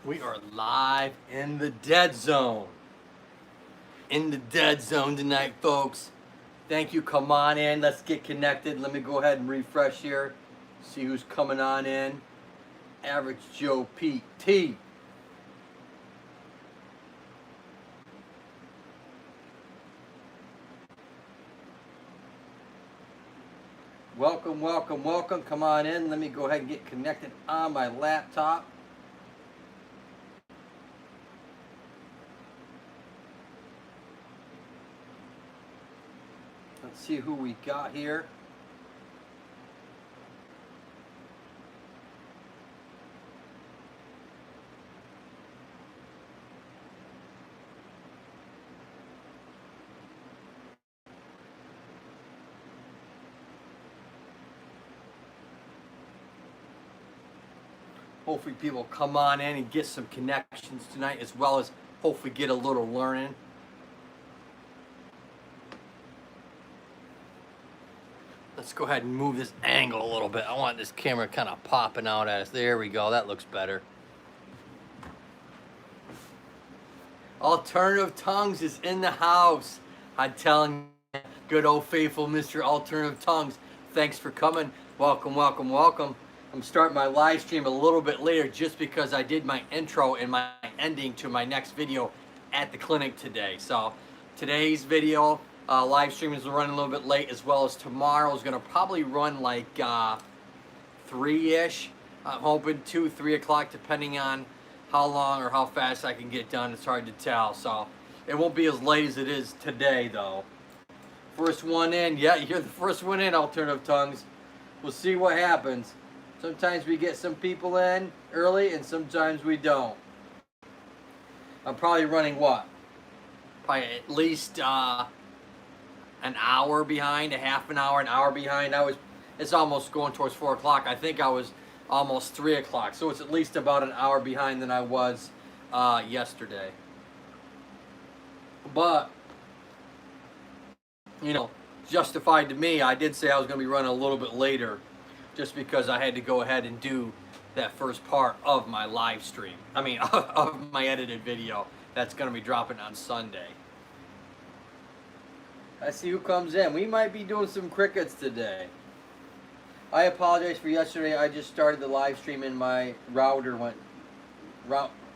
We are live in the dead zone. In the dead zone tonight, folks. Thank you. Come on in. Let's get connected. Let me go ahead and refresh here. See who's coming on in. Average Joe Pete T. Welcome, welcome, welcome. Come on in. Let me go ahead and get connected on my laptop. Let's see who we got here. Hopefully people come on in and get some connections tonight, as well as hopefully get a little learning. Let's go ahead and move this angle a little bit. I want this camera kind of popping out at us. There we go. That looks better. Alternative Tongues is in the house. I'm telling you, good old faithful Mr. Alternative Tongues. Thanks for coming. Welcome, welcome, welcome. I'm starting my live stream a little bit later just because I did my intro and my ending to my next video at the clinic today. So today's video live stream is running a little bit late, as well as tomorrow's gonna probably run like 3-ish. I'm hoping 2, 3 o'clock, depending on how long or how fast I can get done. It's hard to tell. So it won't be as late as it is today though. First one in. Yeah, you're the first one in, Alternative Tongues. We'll see what happens. Sometimes we get some people in early and sometimes we don't. I'm probably running what? Probably at least an hour behind, a half an hour behind. It's almost going towards 4 o'clock. I think I was almost 3 o'clock. So it's at least about an hour behind than I was yesterday. But, you know, justified to me, I did say I was going to be running a little bit later, just because I had to go ahead and do that first part of my live stream. I mean, of my edited video that's going to be dropping on Sunday. Let's see who comes in. We might be doing some crickets today. I apologize for yesterday. I just started the live stream and my router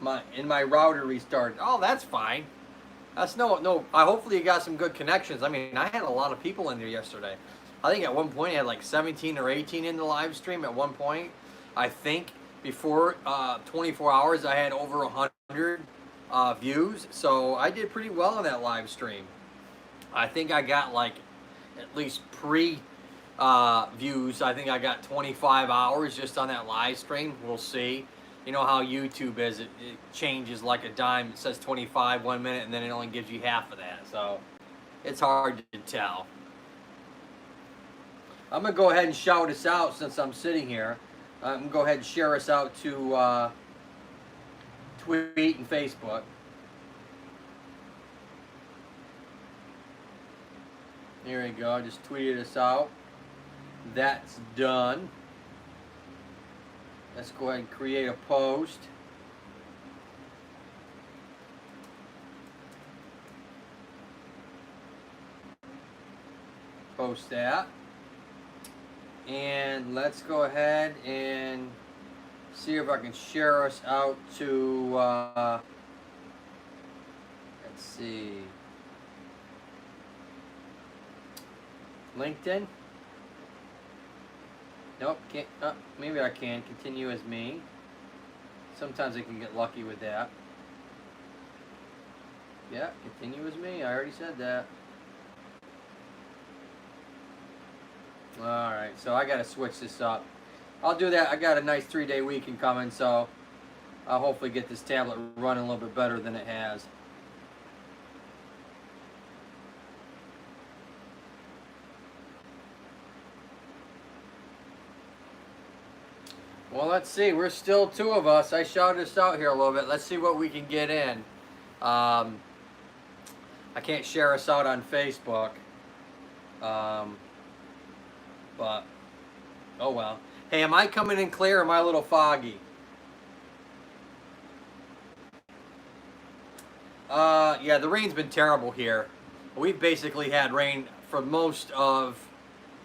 my router restarted. Oh, that's fine. That's no. Hopefully you got some good connections. I mean, I had a lot of people in there yesterday. I think at one point I had like 17 or 18 in the live stream at one point. I think before 24 hours I had over 100 views. So I did pretty well on that live stream. I think I got like at least views. I think I got 25 hours just on that live stream. We'll see. You know how YouTube is. It changes like a dime. It says 25 1 minute and then it only gives you half of that. So it's hard to tell. I'm going to go ahead and shout us out since I'm sitting here. I'm going to go ahead and share us out to Tweet and Facebook. Here we go. I just tweeted us out. That's done. Let's go ahead and create a post. Post that. And let's go ahead and see if I can share us out to, let's see, LinkedIn. Nope, can't. Maybe I can. Continue as me. Sometimes I can get lucky with that. Yeah, continue as me. I already said that. Alright, so I gotta switch this up. I'll do that. I got a nice 3-day weekend coming, so I'll hopefully get this tablet running a little bit better than it has. Well, let's see. We're still 2 of us. I shouted us out here a little bit. Let's see what we can get in. I can't share us out on Facebook. But, oh well. Hey, am I coming in clear or am I a little foggy? Yeah, the rain's been terrible here. We've basically had rain for most of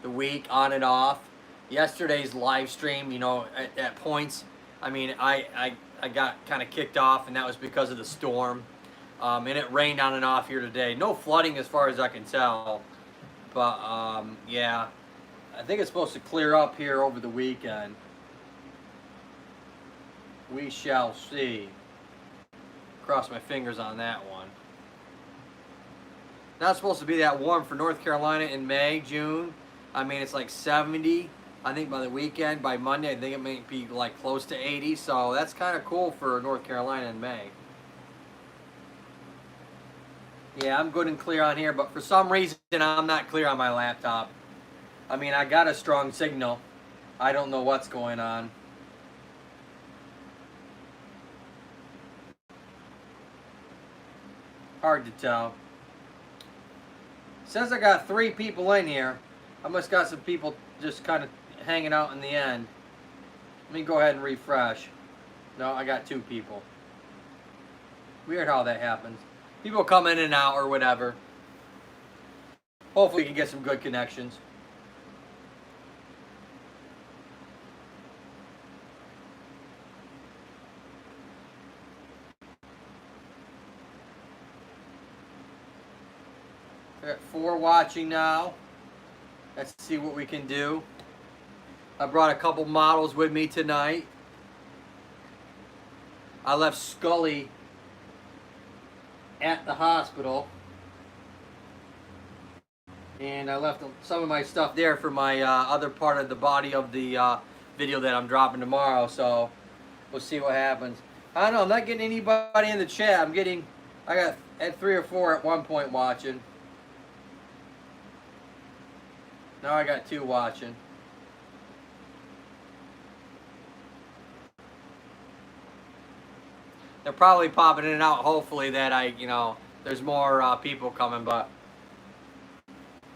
the week, on and off. Yesterday's live stream, at points, I mean, I got kind of kicked off, and that was because of the storm. And it rained on and off here today. No flooding as far as I can tell. But, yeah, I think it's supposed to clear up here over the weekend. We shall see. Cross my fingers on that one. Not supposed to be that warm for North Carolina in May, June. I mean, it's like 70. I think by the weekend, by Monday, I think it may be like close to 80. So that's kind of cool for North Carolina in May. Yeah, I'm good and clear on here, but for some reason, I'm not clear on my laptop. I mean, I got a strong signal. I don't know what's going on. Hard to tell. Says I got 3 people in here. I must got some people just kind of hanging out in the end. Let me go ahead and refresh. No, I got 2 people. Weird how that happens. People come in and out or whatever. Hopefully we can get some good connections. We're at 4 watching now. Let's see what we can do. I brought a couple models with me tonight. I left Scully at the hospital, and I left some of my stuff there for my other part of the body of the video that I'm dropping tomorrow, so we'll see what happens. I don't know, I'm not getting anybody in the chat. I had 3 or 4 at one point watching. Now I got 2 watching. They're probably popping in and out. Hopefully that there's more people coming, but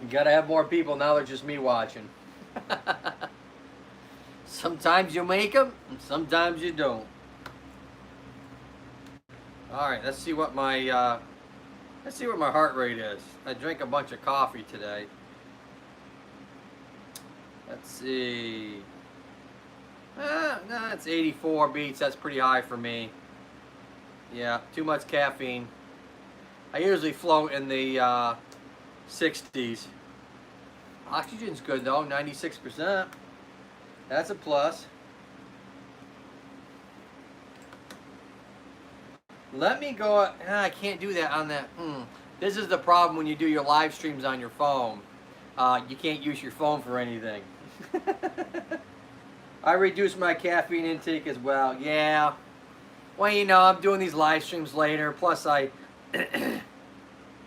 you gotta have more people. Now they're just me watching. Sometimes you make them, and sometimes you don't. All right, let's see what my heart rate is. I drank a bunch of coffee today. Let's see. No, it's 84 beats. That's pretty high for me. Yeah, too much caffeine. I usually float in the 60s. Oxygen's good though, 96%. That's a plus. Let me go. I can't do that on that. This is the problem when you do your live streams on your phone. You can't use your phone for anything. I reduced my caffeine intake as well. Yeah. Well, I'm doing these live streams later. Plus,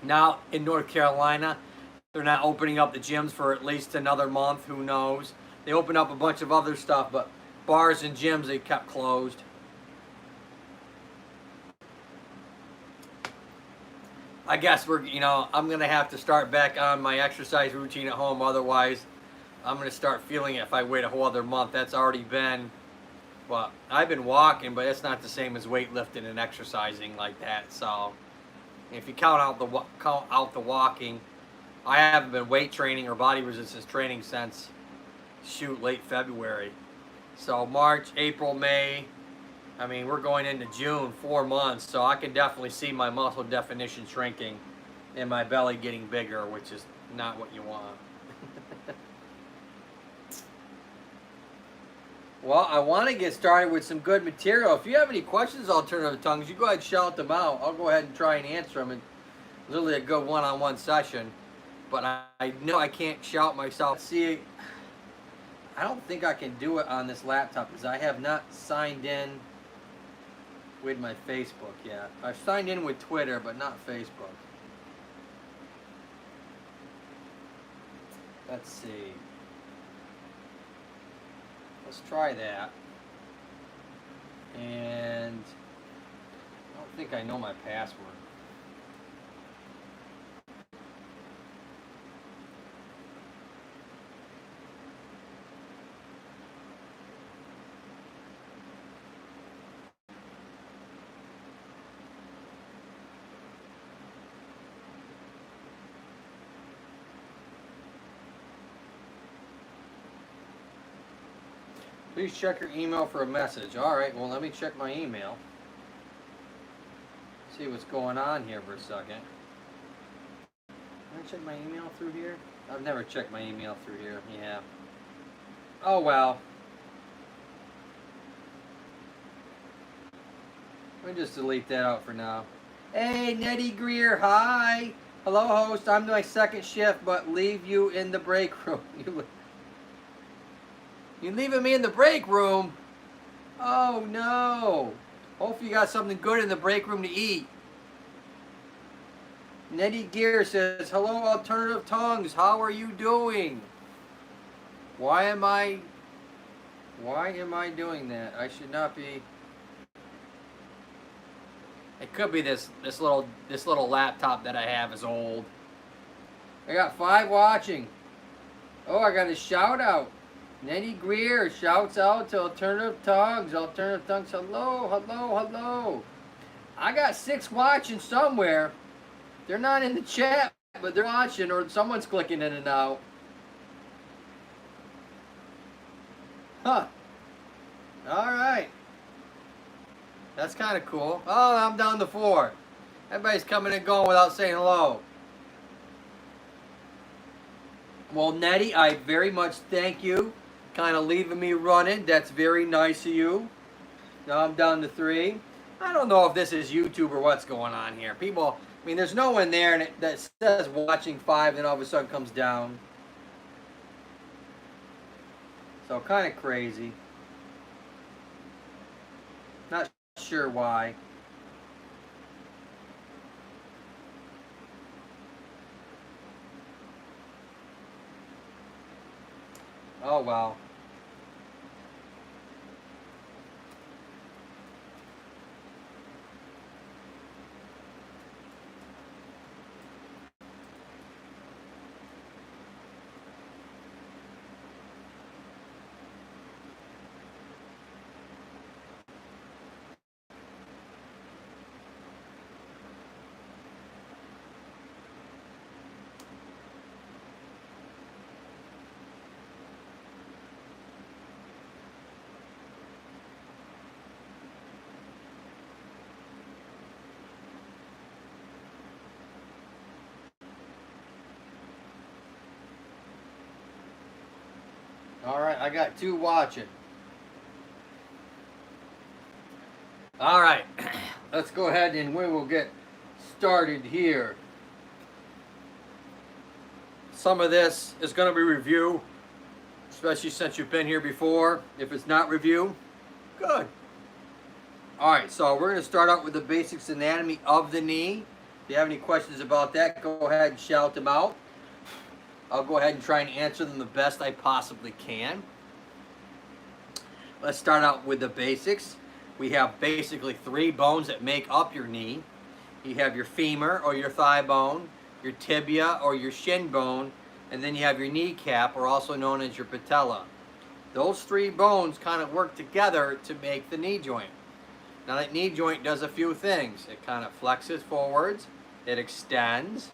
now in North Carolina, they're not opening up the gyms for at least another month. Who knows? They opened up a bunch of other stuff, but bars and gyms, they kept closed. I guess I'm going to have to start back on my exercise routine at home. Otherwise, I'm going to start feeling it if I wait a whole other month. That's already been, well, I've been walking, but it's not the same as weightlifting and exercising like that. So if you count out the walking, I haven't been weight training or body resistance training since, late February. So March, April, May, I mean, we're going into June, 4 months, so I can definitely see my muscle definition shrinking and my belly getting bigger, which is not what you want. Well, I want to get started with some good material. If you have any questions, Alternative Tongues, you go ahead and shout them out. I'll go ahead and try and answer them. It's literally a good one-on-one session. But I know I can't shout myself. See, I don't think I can do it on this laptop because I have not signed in with my Facebook yet. I've signed in with Twitter, but not Facebook. Let's see. Let's try that. And I don't think I know my password. Please check your email for a message. All right, well, let me check my email. See what's going on here for a second. Can I check my email through here? I've never checked my email through here. Yeah. Oh, well. Let me just delete that out for now. Hey, Nettie Greer, hi. Hello, host. I'm my second shift, but leave you in the break room. You leaving me in the break room? Oh, no. Hopefully you got something good in the break room to eat. Nettie Gear says, hello, Alternative Tongues. How are you doing? Why am I doing that? I should not be. It could be this little laptop that I have is old. I got 5 watching. Oh, I got a shout out. Nettie Greer shouts out to Alternative Tongues. Alternative Tongues, hello, hello, hello. I got 6 watching somewhere. They're not in the chat, but they're watching, or someone's clicking in and out. Huh. All right. That's kind of cool. Oh, I'm down to 4. Everybody's coming and going without saying hello. Well, Nettie, I very much thank you. Kind of leaving me running. That's very nice of you. Now I'm down to 3. I don't know if this is YouTube or what's going on here. People, I mean, there's no one there that says watching 5 and all of a sudden comes down. So kind of crazy. Not sure why. Oh, well. All right, I got 2 watching. All right, let's go ahead and we will get started here. Some of this is going to be review, especially since you've been here before. If it's not review, good. All right, so we're going to start out with the basics anatomy of the knee. If you have any questions about that, go ahead and shout them out. I'll go ahead and try and answer them the best I possibly can. Let's start out with the basics. We have basically 3 bones that make up your knee. You have your femur or your thigh bone, your tibia or your shin bone, and then you have your kneecap, or also known as your patella. Those 3 bones kind of work together to make the knee joint. Now that knee joint does a few things. It kind of flexes forwards, it extends,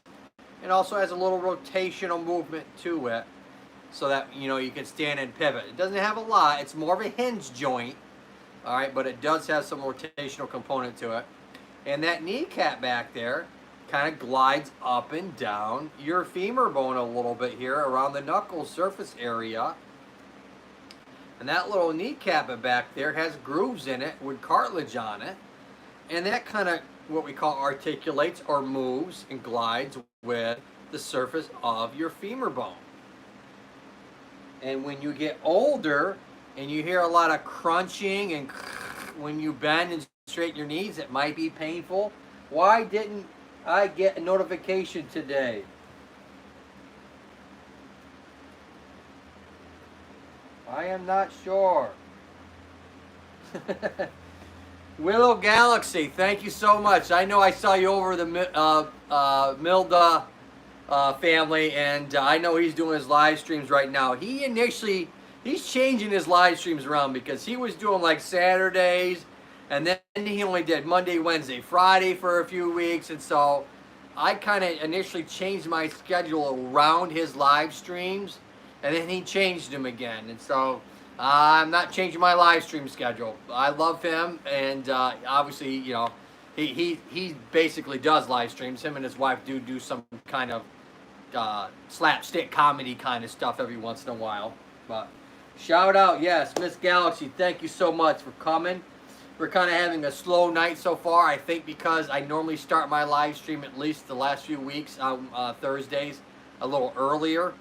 it also has a little rotational movement to it so that, you know, you can stand and pivot. It doesn't have a lot. It's more of a hinge joint, all right, but it does have some rotational component to it. And that kneecap back there kind of glides up and down your femur bone a little bit here around the knuckle surface area. And that little kneecap back there has grooves in it with cartilage on it. And that kind of what we call articulates or moves and glides with the surface of your femur bone. And when you get older and you hear a lot of crunching and when you bend and straighten your knees, it might be painful. Why didn't I get a notification today? I am not sure. Willow Galaxy, thank you so much. I know I saw you over the Milda family, and I know he's doing his live streams right now. He's changing his live streams around because he was doing like Saturdays, and then he only did Monday, Wednesday, Friday for a few weeks, and so I kind of initially changed my schedule around his live streams, and then he changed them again, and so I'm not changing my live stream schedule. I love him, and obviously, he basically does live streams. Him and his wife do some kind of slapstick comedy kind of stuff every once in a while. But shout out, yes, Miss Galaxy, thank you so much for coming. We're kind of having a slow night so far, I think, because I normally start my live stream at least the last few weeks on Thursdays a little earlier.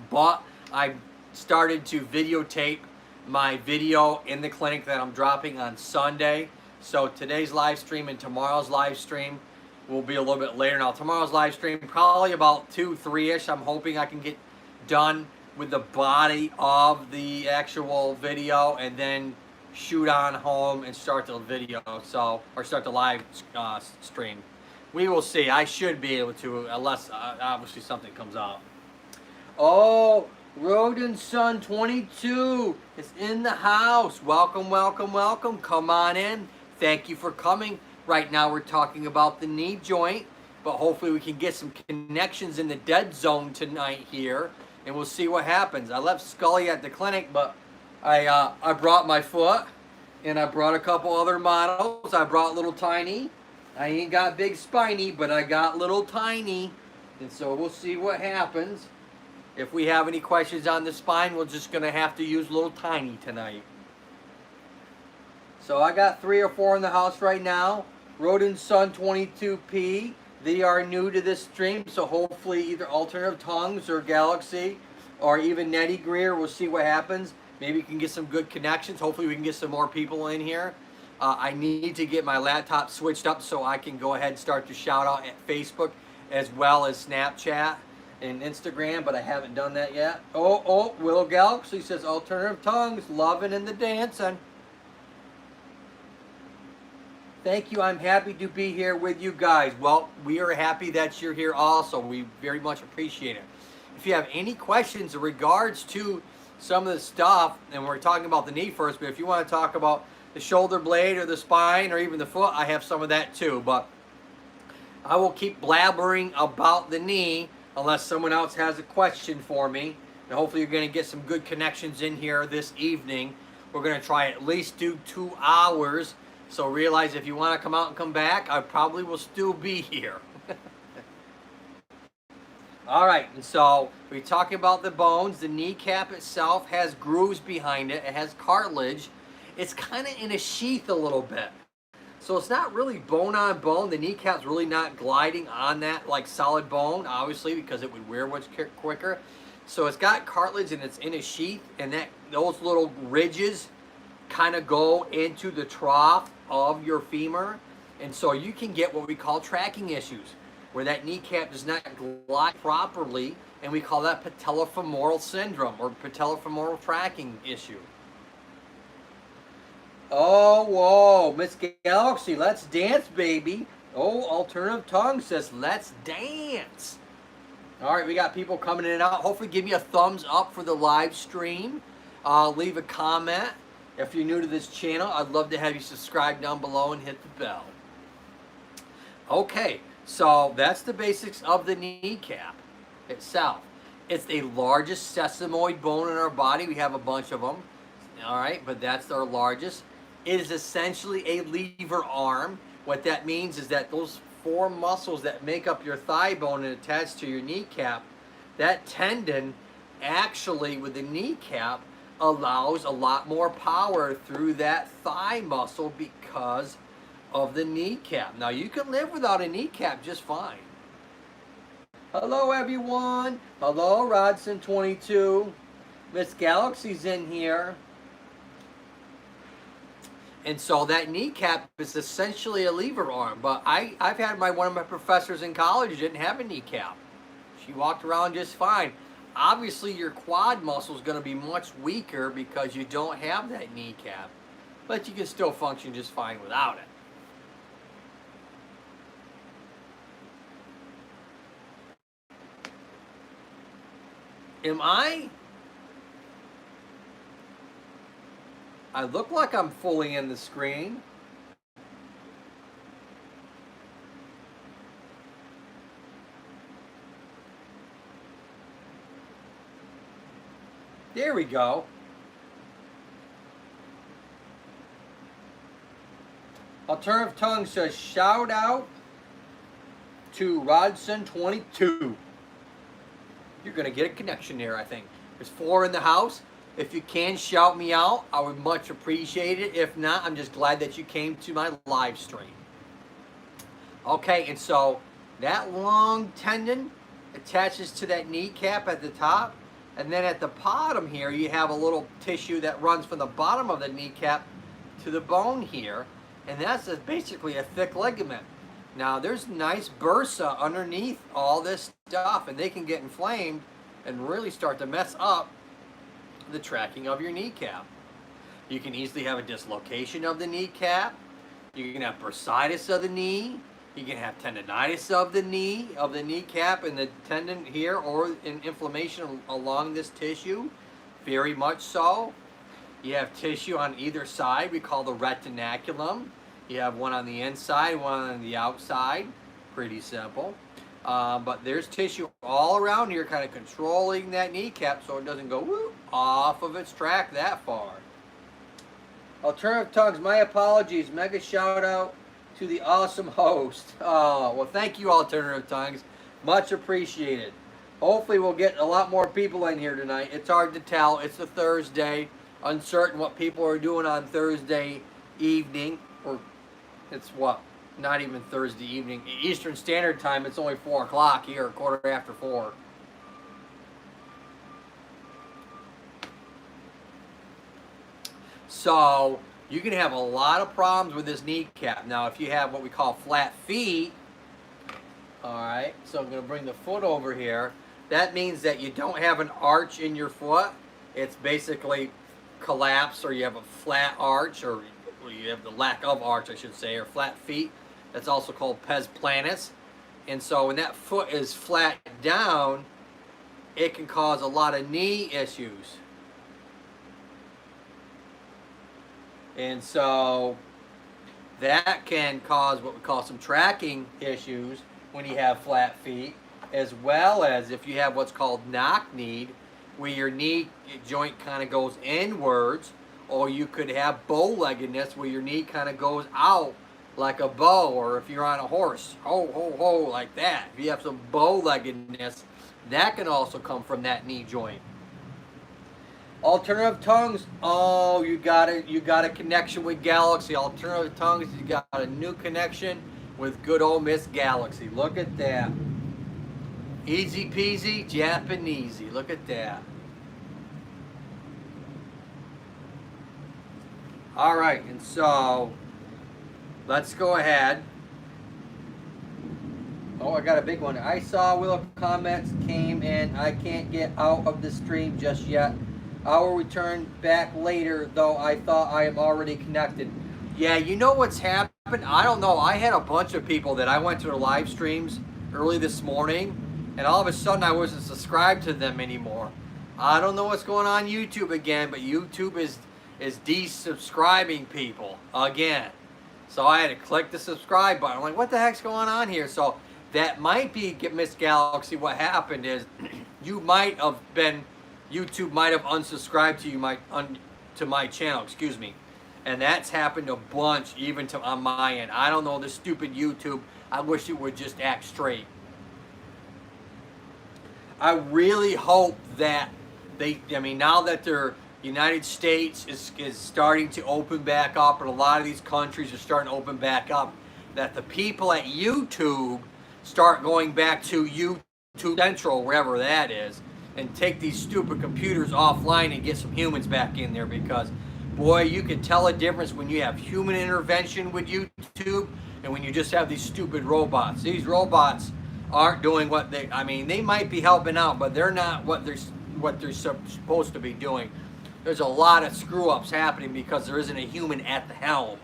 But I started to videotape my video in the clinic that I'm dropping on Sunday. So today's live stream and tomorrow's live stream will be a little bit later. Now tomorrow's live stream probably about 2, 3-ish. I'm hoping I can get done with the body of the actual video and then shoot on home and start the video, or start the live stream. We will see. I should be able to, unless obviously something comes up. Oh, Rodin Son 22 is in the house. Welcome, welcome, welcome. Come on in. Thank you for coming. Right now we're talking about the knee joint, but hopefully we can get some connections in the dead zone tonight here, and we'll see what happens. I left Scully at the clinic, but I brought my foot, and I brought a couple other models. I brought Little Tiny. I ain't got Big Spiny, but I got Little Tiny, and so we'll see what happens. If we have any questions on the spine, we're just going to have to use Little Tiny tonight. So I got 3 or 4 in the house right now. Rodin Son 22P. They are new to this stream, so hopefully either Alternative Tongues or Galaxy or even Nettie Greer, we'll see what happens. Maybe we can get some good connections. Hopefully we can get some more people in here. I need to get my laptop switched up so I can go ahead and start to shout out at Facebook as well as Snapchat and Instagram, but I haven't done that yet. Oh, Will Galaxy says Alternative Tongues, loving and the dancing. Thank you. I'm happy to be here with you guys. Well, we are happy that you're here also. We very much appreciate it. If you have any questions in regards to some of the stuff, and we're talking about the knee first, but if you want to talk about the shoulder blade or the spine or even the foot, I have some of that too. But I will keep blabbering about the knee unless someone else has a question for me. And hopefully you're going to get some good connections in here this evening. We're going to try at least do 2 hours. So realize if you want to come out and come back, I probably will still be here. All right, and so we're talking about the bones. The kneecap itself has grooves behind it. It has cartilage. It's kind of in a sheath a little bit. So it's not really bone on bone. The kneecap's really not gliding on that like solid bone, obviously, because it would wear much quicker. So it's got cartilage and it's in a sheath, and those little ridges kind of go into the trough of your femur, and so you can get what we call tracking issues, where that kneecap does not glide properly, and we call that patellofemoral syndrome or patellofemoral tracking issue. Oh, whoa, Miss Galaxy, let's dance, baby. Oh, Alternative Tongue says, let's dance. All right, we got people coming in and out. Hopefully give me a thumbs up for the live stream. Leave a comment. If you're new to this channel, I'd love to have you subscribe down below and hit the bell. Okay, so that's the basics of the kneecap itself. It's the largest sesamoid bone in our body. We have a bunch of them, all right, but that's our largest. It is essentially a lever arm. What that means is that those 4 muscles that make up your thigh bone and attach to your kneecap, that tendon actually with the kneecap allows a lot more power through that thigh muscle because of the kneecap. Now you can live without a kneecap just fine. Hello everyone. Hello Rodson22. Miss Galaxy's in here. And so that kneecap is essentially a lever arm. But I've had one of my professors in college who didn't have a kneecap. She walked around just fine. Obviously, your quad muscle is going to be much weaker because you don't have that kneecap. But you can still function just fine without it. Am I look like I'm fully in the screen. There we go. Alternative Tongue says, shout out to Rodson22. You're going to get a connection there, I think. There's 4 in the house. If you can shout me out, I would much appreciate it. If not, I'm just glad that you came to my live stream. Okay, and so that long tendon attaches to that kneecap at the top. And then at the bottom here, you have a little tissue that runs from the bottom of the kneecap to the bone here. And that's basically a thick ligament. Now, there's nice bursa underneath all this stuff, and they can get inflamed and really start to mess up the tracking of your kneecap. You can easily have a dislocation of the kneecap. You can have bursitis of the knee. You can have tendonitis of the knee, of the kneecap and the tendon here, or an inflammation along this tissue, very much so. You have tissue on either side, we call the retinaculum. You have one on the inside, one on the outside, pretty simple. But there's tissue all around here kind of controlling that kneecap so it doesn't go whoop, off of its track that far. Alternative Tongues, my apologies. Mega shout out to the awesome host. Oh, well, thank you, Alternative Tongues. Much appreciated. Hopefully we'll get a lot more people in here tonight. It's hard to tell. It's a Thursday. Uncertain what people are doing on Thursday evening. Or it's what? Not even Thursday evening. Eastern Standard Time, it's only 4 o'clock here, 4:15. So you can have a lot of problems with this kneecap. Now, if you have what we call flat feet, all right, so I'm going to bring the foot over here. That means that you don't have an arch in your foot. It's basically collapsed, or you have a flat arch, or you have the lack of arch, I should say, or flat feet. That's also called pes planus. And so when that foot is flat down, it can cause a lot of knee issues. And so that can cause what we call some tracking issues when you have flat feet, as well as if you have what's called knock-kneed, where your knee joint kind of goes inwards, or you could have bow-leggedness, where your knee kind of goes out like a bow, or if you're on a horse, ho, ho, ho, like that. If you have some bow-leggedness, that can also come from that knee joint. Alternative Tongues, oh, you got a connection with Galaxy. Alternative Tongues, you got a new connection with good old Miss Galaxy. Look at that. Easy peasy, Japanesey. Look at that. All right, and so let's go ahead. Oh, I got a big one. I saw Willow comments came in. I can't get out of the stream just yet. I will return back later, though I thought I am already connected. Yeah, you know what's happened? I don't know. I had a bunch of people that I went to their live streams early this morning, and all of a sudden I wasn't subscribed to them anymore. I don't know what's going on YouTube again, but YouTube is desubscribing people again. So I had to click the subscribe button. I'm like, what the heck's going on here? So that might be, Miss Galaxy, what happened is you might have been, YouTube might have unsubscribed to you, to my channel, excuse me. And that's happened a bunch, even on my end. I don't know, this stupid YouTube, I wish it would just act straight. I really hope that now that the United States is starting to open back up, and a lot of these countries are starting to open back up, that the people at YouTube start going back to YouTube Central, wherever that is, and take these stupid computers offline and get some humans back in there, because boy, you can tell a difference when you have human intervention with YouTube and when you just have these stupid robots. These robots aren't doing what they might be helping out, but they're not what they're supposed to be doing. There's a lot of screw ups happening because there isn't a human at the helm.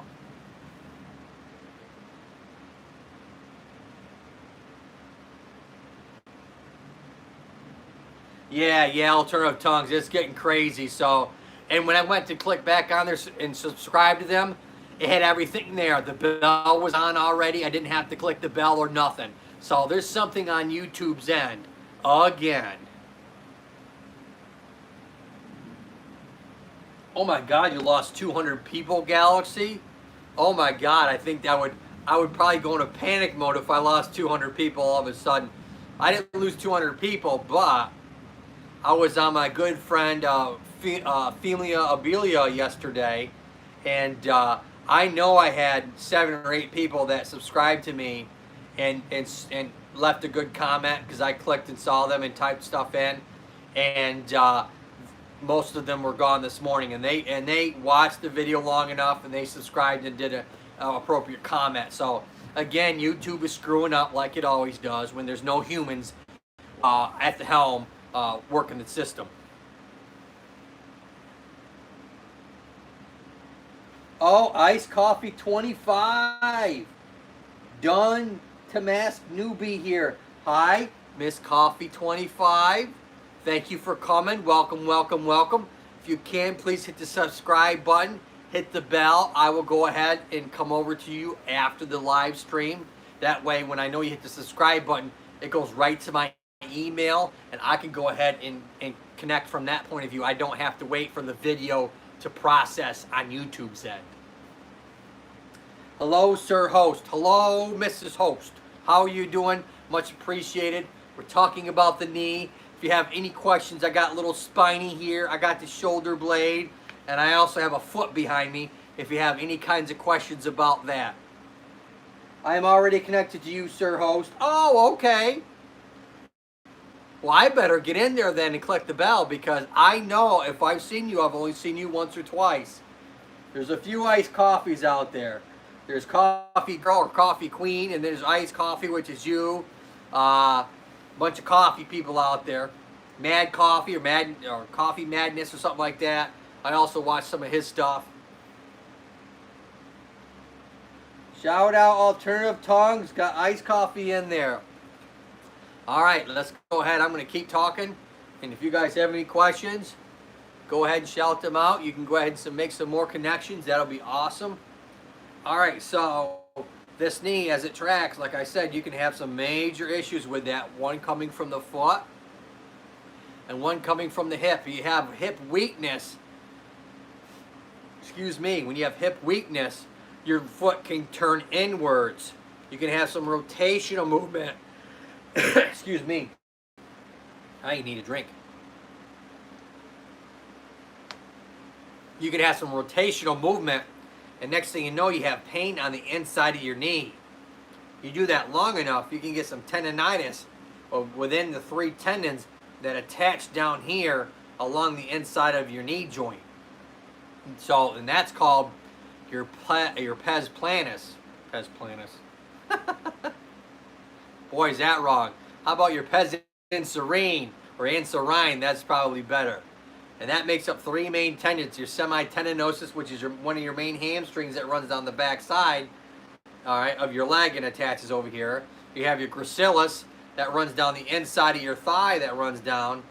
Yeah, Alternative Tongues, it's getting crazy. So, and when I went to click back on there and subscribe to them, it had everything there. The bell was on already. I didn't have to click the bell or nothing. So there's something on YouTube's end again. Oh my God, you lost 200 people, Galaxy? Oh my God, I think I would probably go into panic mode if I lost 200 people all of a sudden. I didn't lose 200 people, but I was on my good friend Felia Abelia yesterday, and I know I had 7 or 8 people that subscribed to me, and left a good comment because I clicked and saw them and typed stuff in, and most of them were gone this morning, and they watched the video long enough and they subscribed and did a appropriate comment. So again, YouTube is screwing up like it always does when there's no humans at the helm working the system. Oh, iced coffee 25. Done to mask newbie here. Hi, Miss Coffee 25. Thank you for coming. Welcome, welcome, welcome. If you can, please hit the subscribe button. Hit the bell. I will go ahead and come over to you after the live stream. That way, when I know you hit the subscribe button, it goes right to my email, and I can go ahead and connect from that point of view. I don't have to wait for the video to process on YouTube's end. Hello, Sir Host. Hello, Mrs. Host. How are you doing? Much appreciated. We're talking about the knee. If you have any questions, I got a little spiny here. I got the shoulder blade, and I also have a foot behind me if you have any kinds of questions about that. I am already connected to you, Sir Host. Oh, okay. Well, I better get in there then and click the bell, because I know if I've seen you, I've only seen you once or twice. There's a few iced coffees out there. There's Coffee Girl or Coffee Queen, and there's Iced Coffee, which is you. Bunch of coffee people out there. Mad Coffee or Coffee Madness or something like that. I also watch some of his stuff. Shout out Alternative Tongues. Got iced coffee in there. All right, let's go ahead. I'm going to keep talking. And if you guys have any questions, go ahead and shout them out. You can go ahead and make some more connections. That'll be awesome. All right, so this knee, as it tracks, like I said, you can have some major issues with that. One coming from the foot and one coming from the hip. You have hip weakness. Excuse me. When you have hip weakness, your foot can turn inwards. You can have some rotational movement. Excuse me. I need a drink. You can have some rotational movement, and next thing you know, you have pain on the inside of your knee. You do that long enough, you can get some tendonitis within the 3 tendons that attach down here along the inside of your knee joint. So, and that's called your pes planus. Pes planus. Boy, is that wrong. How about your pes inserine or inserine? That's probably better. And that makes up 3 main tendons. Your semitendinosus, which is one of your main hamstrings that runs down the back side, all right, of your leg and attaches over here. You have your gracilis that runs down the inside of your thigh that runs down.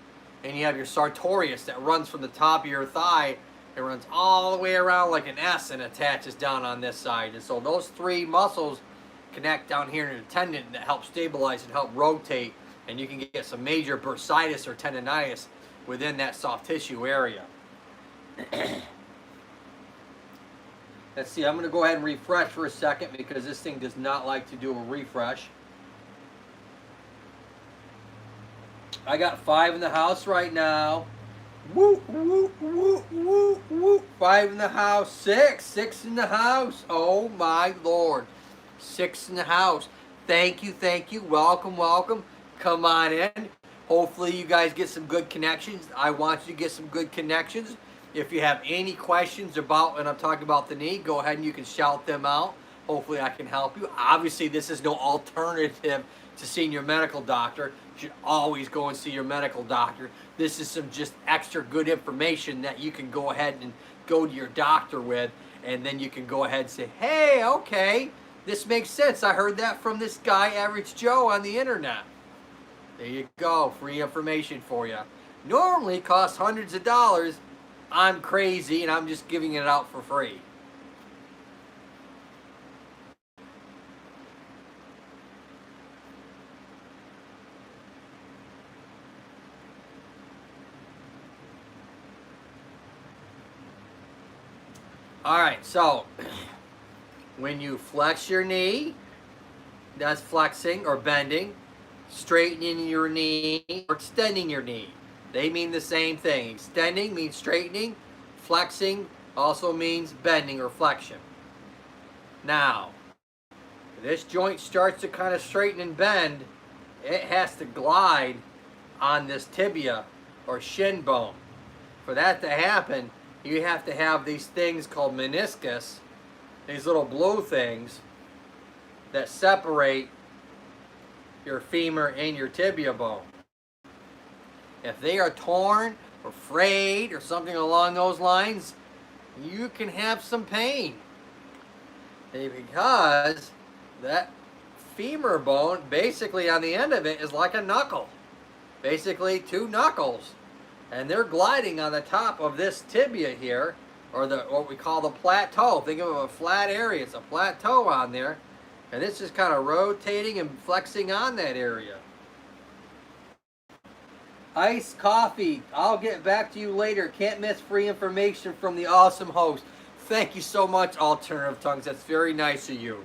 And you have your sartorius that runs from the top of your thigh. It runs all the way around like an S and attaches down on this side. And so those 3 muscles connect down here in the tendon that help stabilize and help rotate. And you can get some major bursitis or tendonitis within that soft tissue area. Let's see, I'm going to go ahead and refresh for a second because this thing does not like to do a refresh. I got 5 in the house right now. Woo, woo, woo, woo, woo. 5 in the house. 6 in the house. Oh my Lord. 6 in the house. Thank you, thank you. Welcome, welcome. Come on in. Hopefully you guys get some good connections. I want you to get some good connections. If you have any questions about, and I'm talking about the knee, go ahead and you can shout them out. Hopefully I can help you. Obviously this is no alternative to seeing your medical doctor. You should always go and see your medical doctor. This is some just extra good information that you can go ahead and go to your doctor with, and then you can go ahead and say, hey, okay, this makes sense. I heard that from this guy, Average Joe, on the internet. There you go, free information for you. Normally costs hundreds of dollars. I'm crazy and I'm just giving it out for free. All right, so When you flex your knee, that's flexing or bending, straightening your knee, or extending your knee. They mean the same thing. Extending means straightening, flexing also means bending or flexion. Now, this joint starts to kind of straighten and bend, it has to glide on this tibia or shin bone. For that to happen, you have to have these things called meniscus, these little blue things that separate your femur and your tibia bone. If they are torn or frayed or something along those lines, you can have some pain. Because that femur bone, basically on the end of it, is like a knuckle. Basically two knuckles. And they're gliding on the top of this tibia here, or what we call the plateau. Think of a flat area. It's a plateau on there. And it's just kind of rotating and flexing on that area. Iced coffee. I'll get back to you later. Can't miss free information from the awesome host. Thank you so much, Alternative Tongues. That's very nice of you.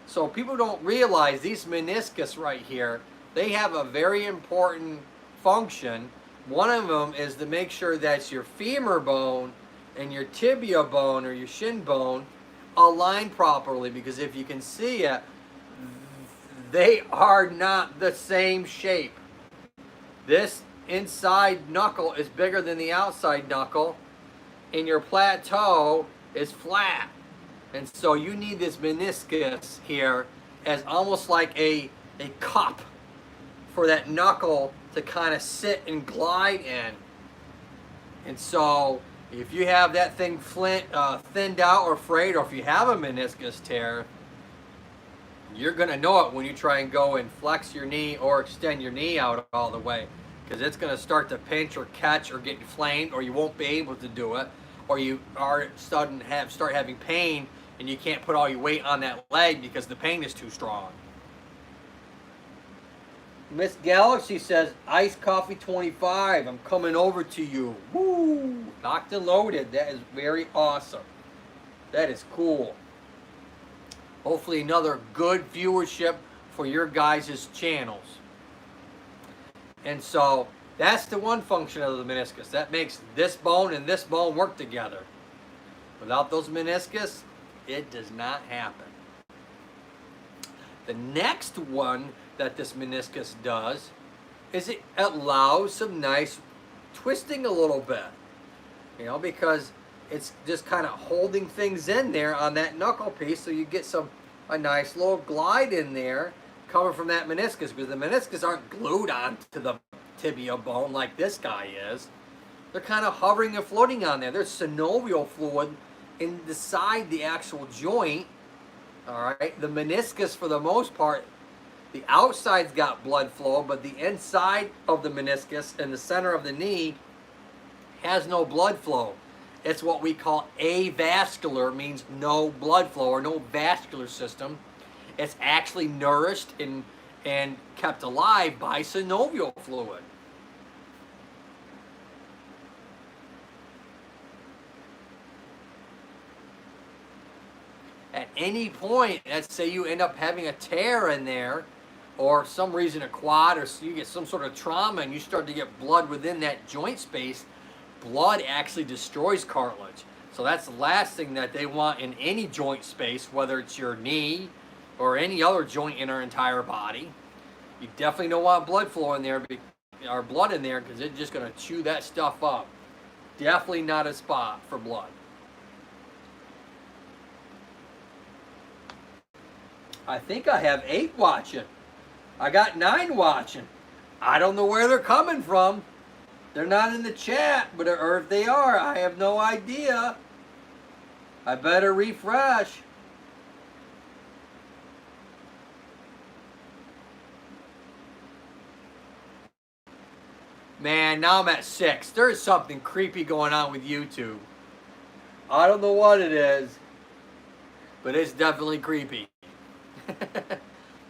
So people don't realize these meniscus right here, they have a very important function. One of them is to make sure that your femur bone and your tibia bone or your shin bone align properly, because if you can see it, they are not the same shape. This inside knuckle is bigger than the outside knuckle, and your plateau is flat. And so you need this meniscus here as almost like a cup for that knuckle to kind of sit and glide in. And so if you have that thing thinned out or frayed, or if you have a meniscus tear, you're going to know it when you try and go and flex your knee or extend your knee out all the way, because it's going to start to pinch or catch or get inflamed, or you won't be able to do it, or you are start having pain and you can't put all your weight on that leg because the pain is too strong. Miss Galaxy says, iced coffee 25. I'm coming over to you. Woo! Locked and loaded. That is very awesome. That is cool. Hopefully another good viewership for your guys' channels. And so that's the one function of the meniscus. That makes this bone and this bone work together. Without those meniscus, it does not happen. The next one that this meniscus does is it allows some nice twisting a little bit. You know, because it's just kind of holding things in there on that knuckle piece, so you get a nice little glide in there coming from that meniscus, because the meniscus aren't glued onto the tibia bone like this guy is. They're kind of hovering and floating on there. There's synovial fluid inside the actual joint. All right, the meniscus, for the most part, the outside's got blood flow, but the inside of the meniscus in the center of the knee has no blood flow. It's what we call avascular, means no blood flow or no vascular system. It's actually nourished and kept alive by synovial fluid. At any point, let's say you end up having a tear in there, or some reason a quad, or you get some sort of trauma and you start to get blood within that joint space, blood actually destroys cartilage. So that's the last thing that they want in any joint space, whether it's your knee or any other joint in our entire body. You definitely don't want blood flow in there, or blood in there, because it's just going to chew that stuff up. Definitely not a spot for blood. I think I have 8 watching. I got 9 watching. I don't know where they're coming from. They're not in the chat, or if they are, I have no idea. I better refresh. Man, now I'm at 6. There's something creepy going on with YouTube. I don't know what it is, but it's definitely creepy.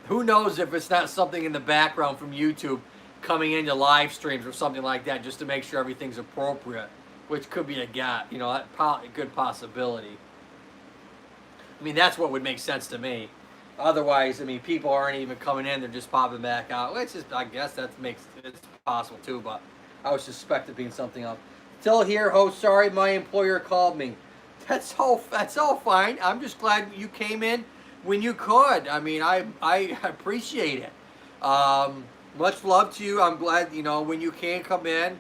Who knows if it's not something in the background from YouTube coming into live streams or something like that, just to make sure everything's appropriate, which could be a good possibility. I mean, that's what would make sense to me. Otherwise, I mean, people aren't even coming in; they're just popping back out. Which is, I guess, that makes it's possible too. But I would suspect it being something else. Still here, host. Sorry, my employer called me. That's all. That's all fine. I'm just glad you came in when you could. I mean, I appreciate it. Much love to you. I'm glad when you can come in.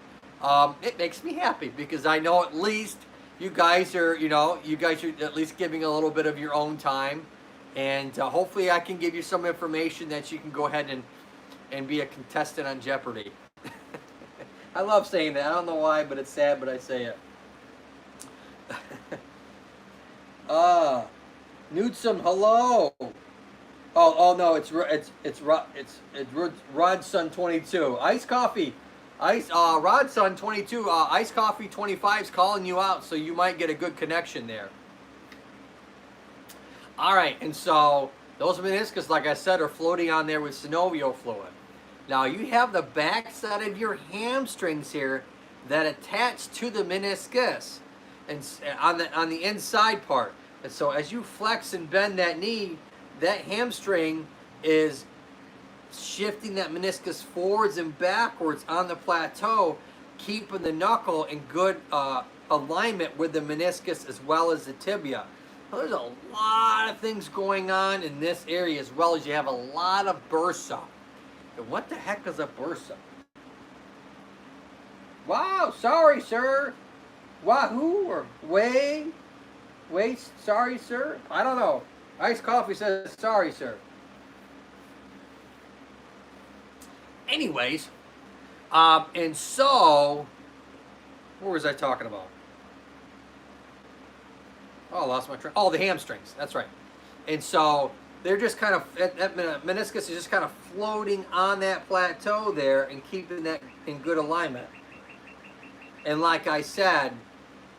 It makes me happy because I know at least you guys are at least giving a little bit of your own time, and hopefully I can give you some information that you can go ahead and be a contestant on Jeopardy. I love saying that. I don't know why, but it's sad, but I say it. Newsom, hello. Oh no, it's Rodson 22. Ice coffee. Rodson 22. Ice coffee 25 is calling you out, so you might get a good connection there. All right, and so those meniscus, like I said, are floating on there with synovial fluid. Now you have the back side of your hamstrings here that attach to the meniscus, and on the inside part. And so as you flex and bend that knee, that hamstring is shifting that meniscus forwards and backwards on the plateau, keeping the knuckle in good alignment with the meniscus as well as the tibia. Now, there's a lot of things going on in this area, as well as you have a lot of bursa. And what the heck is a bursa? Wow, sorry, sir. Wahoo or way, sorry, sir. I don't know. Iced coffee says sorry, sir. Anyways, and so, what was I talking about? Oh, I lost my train. Oh, the hamstrings. That's right. And so they're just kind of, that meniscus is just kind of floating on that plateau there and keeping that in good alignment. And like I said,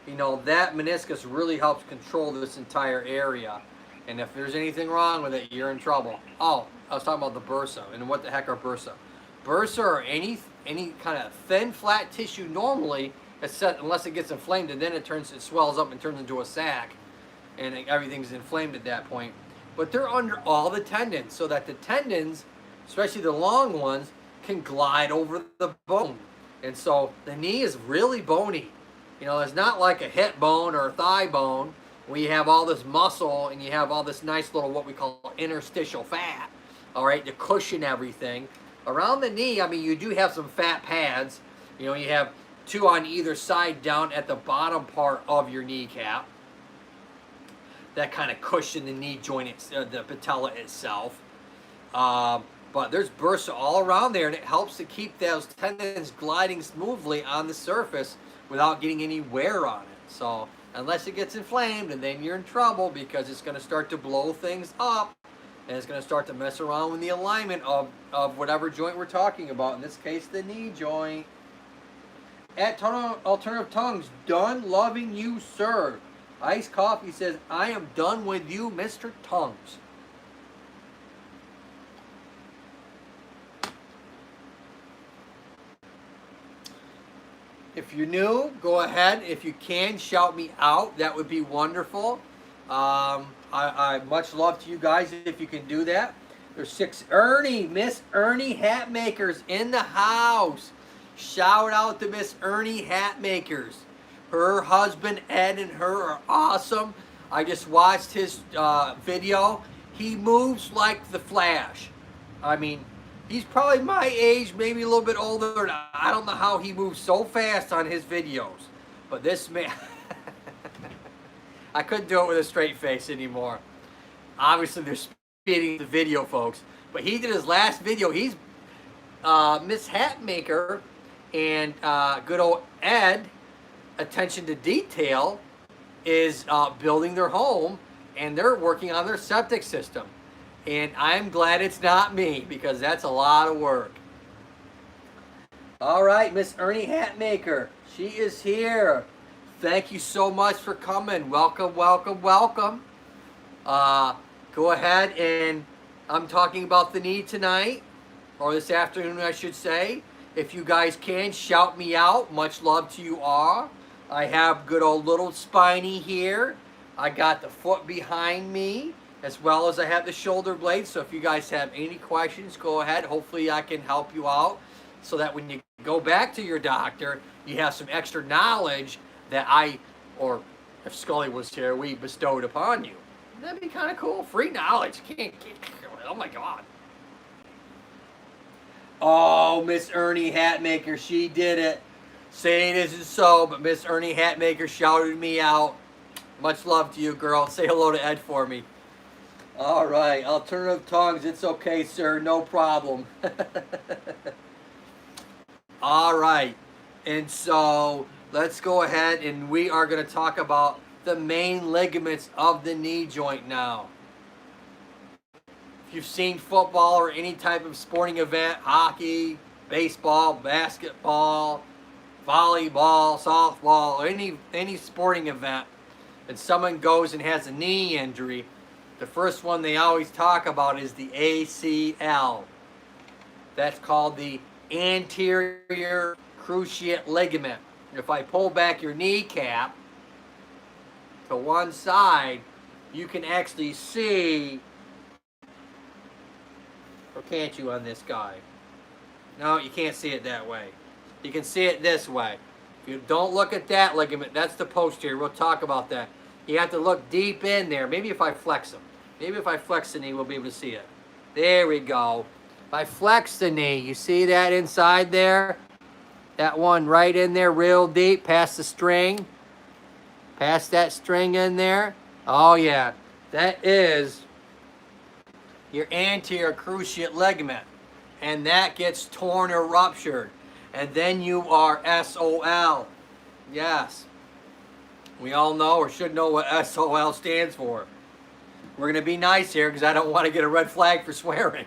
that meniscus really helps control this entire area. And if there's anything wrong with it, you're in trouble. Oh, I was talking about the bursa. And what the heck are bursa? Bursa are any kind of thin, flat tissue normally, unless it gets inflamed, and then it swells up and turns into a sac, and everything's inflamed at that point. But they're under all the tendons, so that the tendons, especially the long ones, can glide over the bone. And so the knee is really bony. It's not like a hip bone or a thigh bone where you have all this muscle and you have all this nice little what we call interstitial fat, all right, to cushion everything. Around the knee, I mean, you do have some fat pads. You have two on either side down at the bottom part of your kneecap that kind of cushion the knee joint, the patella itself. But there's bursa all around there, and it helps to keep those tendons gliding smoothly on the surface without getting any wear on it. So unless it gets inflamed, and then you're in trouble because it's going to start to blow things up, and it's going to start to mess around with the alignment of whatever joint we're talking about. In this case, the knee joint. At Alternative Tongues, done loving you, sir. Iced Coffee says, I am done with you, Mr. Tongues. If you're new, go ahead. If you can, shout me out. That would be wonderful. I much love to you guys if you can do that. There's Miss Ernie Hatmakers in the house. Shout out to Miss Ernie Hatmakers. Her husband Ed and her are awesome. I just watched his video. He moves like the Flash. I mean, he's probably my age, maybe a little bit older. And I don't know how he moves so fast on his videos. But this man, I couldn't do it with a straight face anymore. Obviously, they're speeding the video, folks. But he did his last video. He's Miss Hatmaker and good old Ed, attention to detail, is building their home, and they're working on their septic system. And I'm glad it's not me, because that's a lot of work. All right, Miss Ernie Hatmaker, she is here. Thank you so much for coming. Welcome, welcome, welcome. Go ahead, and I'm talking about the knee tonight, or this afternoon, I should say. If you guys can, shout me out. Much love to you all. I have good old little Spiny here I got the foot behind me as well as I have the shoulder blade. So if you guys have any questions, go ahead. Hopefully I can help you out so that when you go back to your doctor, you have some extra knowledge that or if Scully was here, we bestowed upon you. That'd be kind of cool. Free knowledge. Oh my God. Oh, Miss Ernie Hatmaker, she did it. Say it isn't so, but Miss Ernie Hatmaker shouted me out. Much love to you, girl. Say hello to Ed for me. All right, alternative tongues. It's okay, sir. No problem. All right, and so let's go ahead and we are going to talk about the main ligaments of the knee joint now. If you've seen football or any type of sporting event, hockey, baseball, basketball, volleyball, softball, any sporting event, and someone goes and has a knee injury, the first one they always talk about is the ACL. That's called the anterior cruciate ligament. If I pull back your kneecap to one side, you can actually see, or can't you on this guy? No, you can't see it that way. You can see it this way. If you don't look at that ligament, that's the posterior. We'll talk about that. You have to look deep in there. Maybe if I flex them. Maybe if I flex the knee, we'll be able to see it. There we go. If I flex the knee, you see that inside there? That one right in there real deep past the string. Past that string in there. Oh yeah, that is your anterior cruciate ligament. And that gets torn or ruptured. And then you are SOL. Yes. We all know or should know what SOL stands for. We're going to be nice here because I don't want to get a red flag for swearing.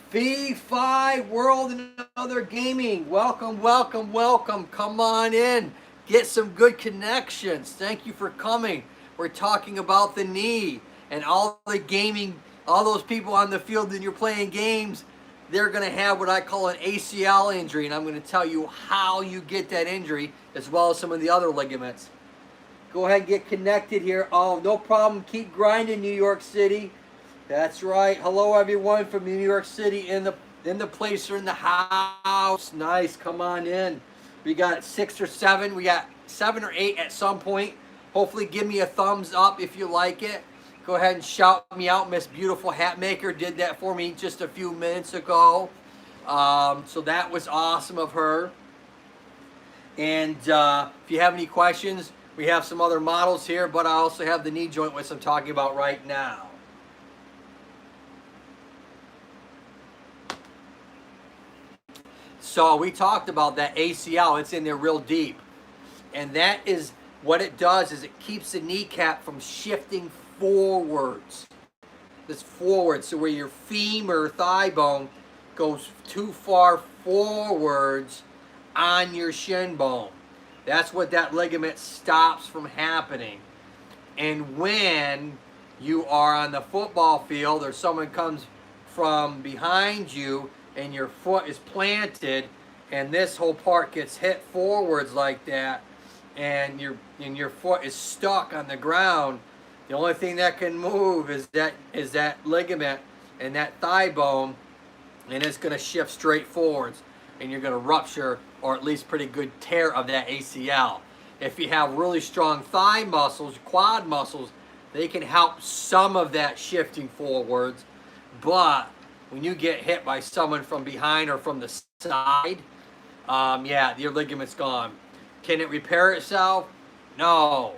Fee Fi World and Other Gaming. Welcome, welcome, welcome. Come on in. Get some good connections. Thank you for coming. We're talking about the knee and all the gaming, all those people on the field that you're playing games, they're going to have what I call an ACL injury, and I'm going to tell you how you get that injury as well as some of the other ligaments. Go ahead and get connected here. Oh, no problem. Keep grinding, New York City. That's right. Hello, everyone from New York City in the place or in the house. Nice. Come on in. We got 6 or 7. We got 7 or 8 at some point. Hopefully, give me a thumbs up if you like it. Go ahead and shout me out. Miss Beautiful Hatmaker did that for me just a few minutes ago. So that was awesome of her. And if you have any questions, we have some other models here, but I also have the knee joint which I'm talking about right now. So we talked about that ACL. It's in there real deep. And that is what it does is it keeps the kneecap from shifting forwards. This forward, so where your femur thigh bone goes too far forwards on your shin bone. That's what that ligament stops from happening. And when you are on the football field or someone comes from behind you and your foot is planted and this whole part gets hit forwards like that and your foot is stuck on the ground, the only thing that can move is that ligament and that thigh bone, and it's going to shift straight forwards, and you're going to rupture or at least pretty good tear of that ACL. If you have really strong thigh muscles, quad muscles, they can help some of that shifting forwards, but when you get hit by someone from behind or from the side, yeah, your ligament's gone. Can it repair itself? No.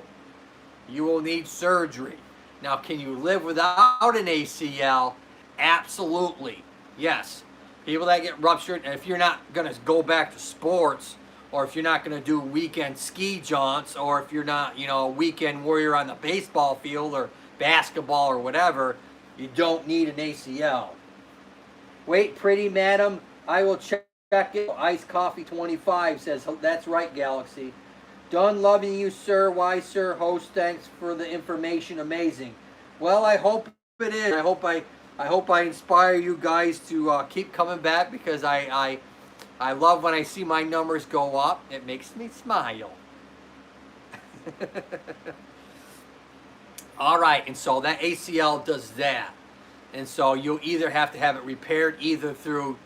You will need surgery. Now, can you live without an ACL? Absolutely. Yes. People that get ruptured, and if you're not going to go back to sports, or if you're not going to do weekend ski jaunts, or if you're not, a weekend warrior on the baseball field or basketball or whatever, you don't need an ACL. Wait, pretty madam, I will check it. Iced Coffee 25 says, that's right, Galaxy. Done loving you, sir. Why, sir? Host, thanks for the information. Amazing. Well, I hope it is. I hope I inspire you guys to keep coming back because I love when I see my numbers go up. It makes me smile. All right, and so that ACL does that. And so you'll either have to have it repaired either through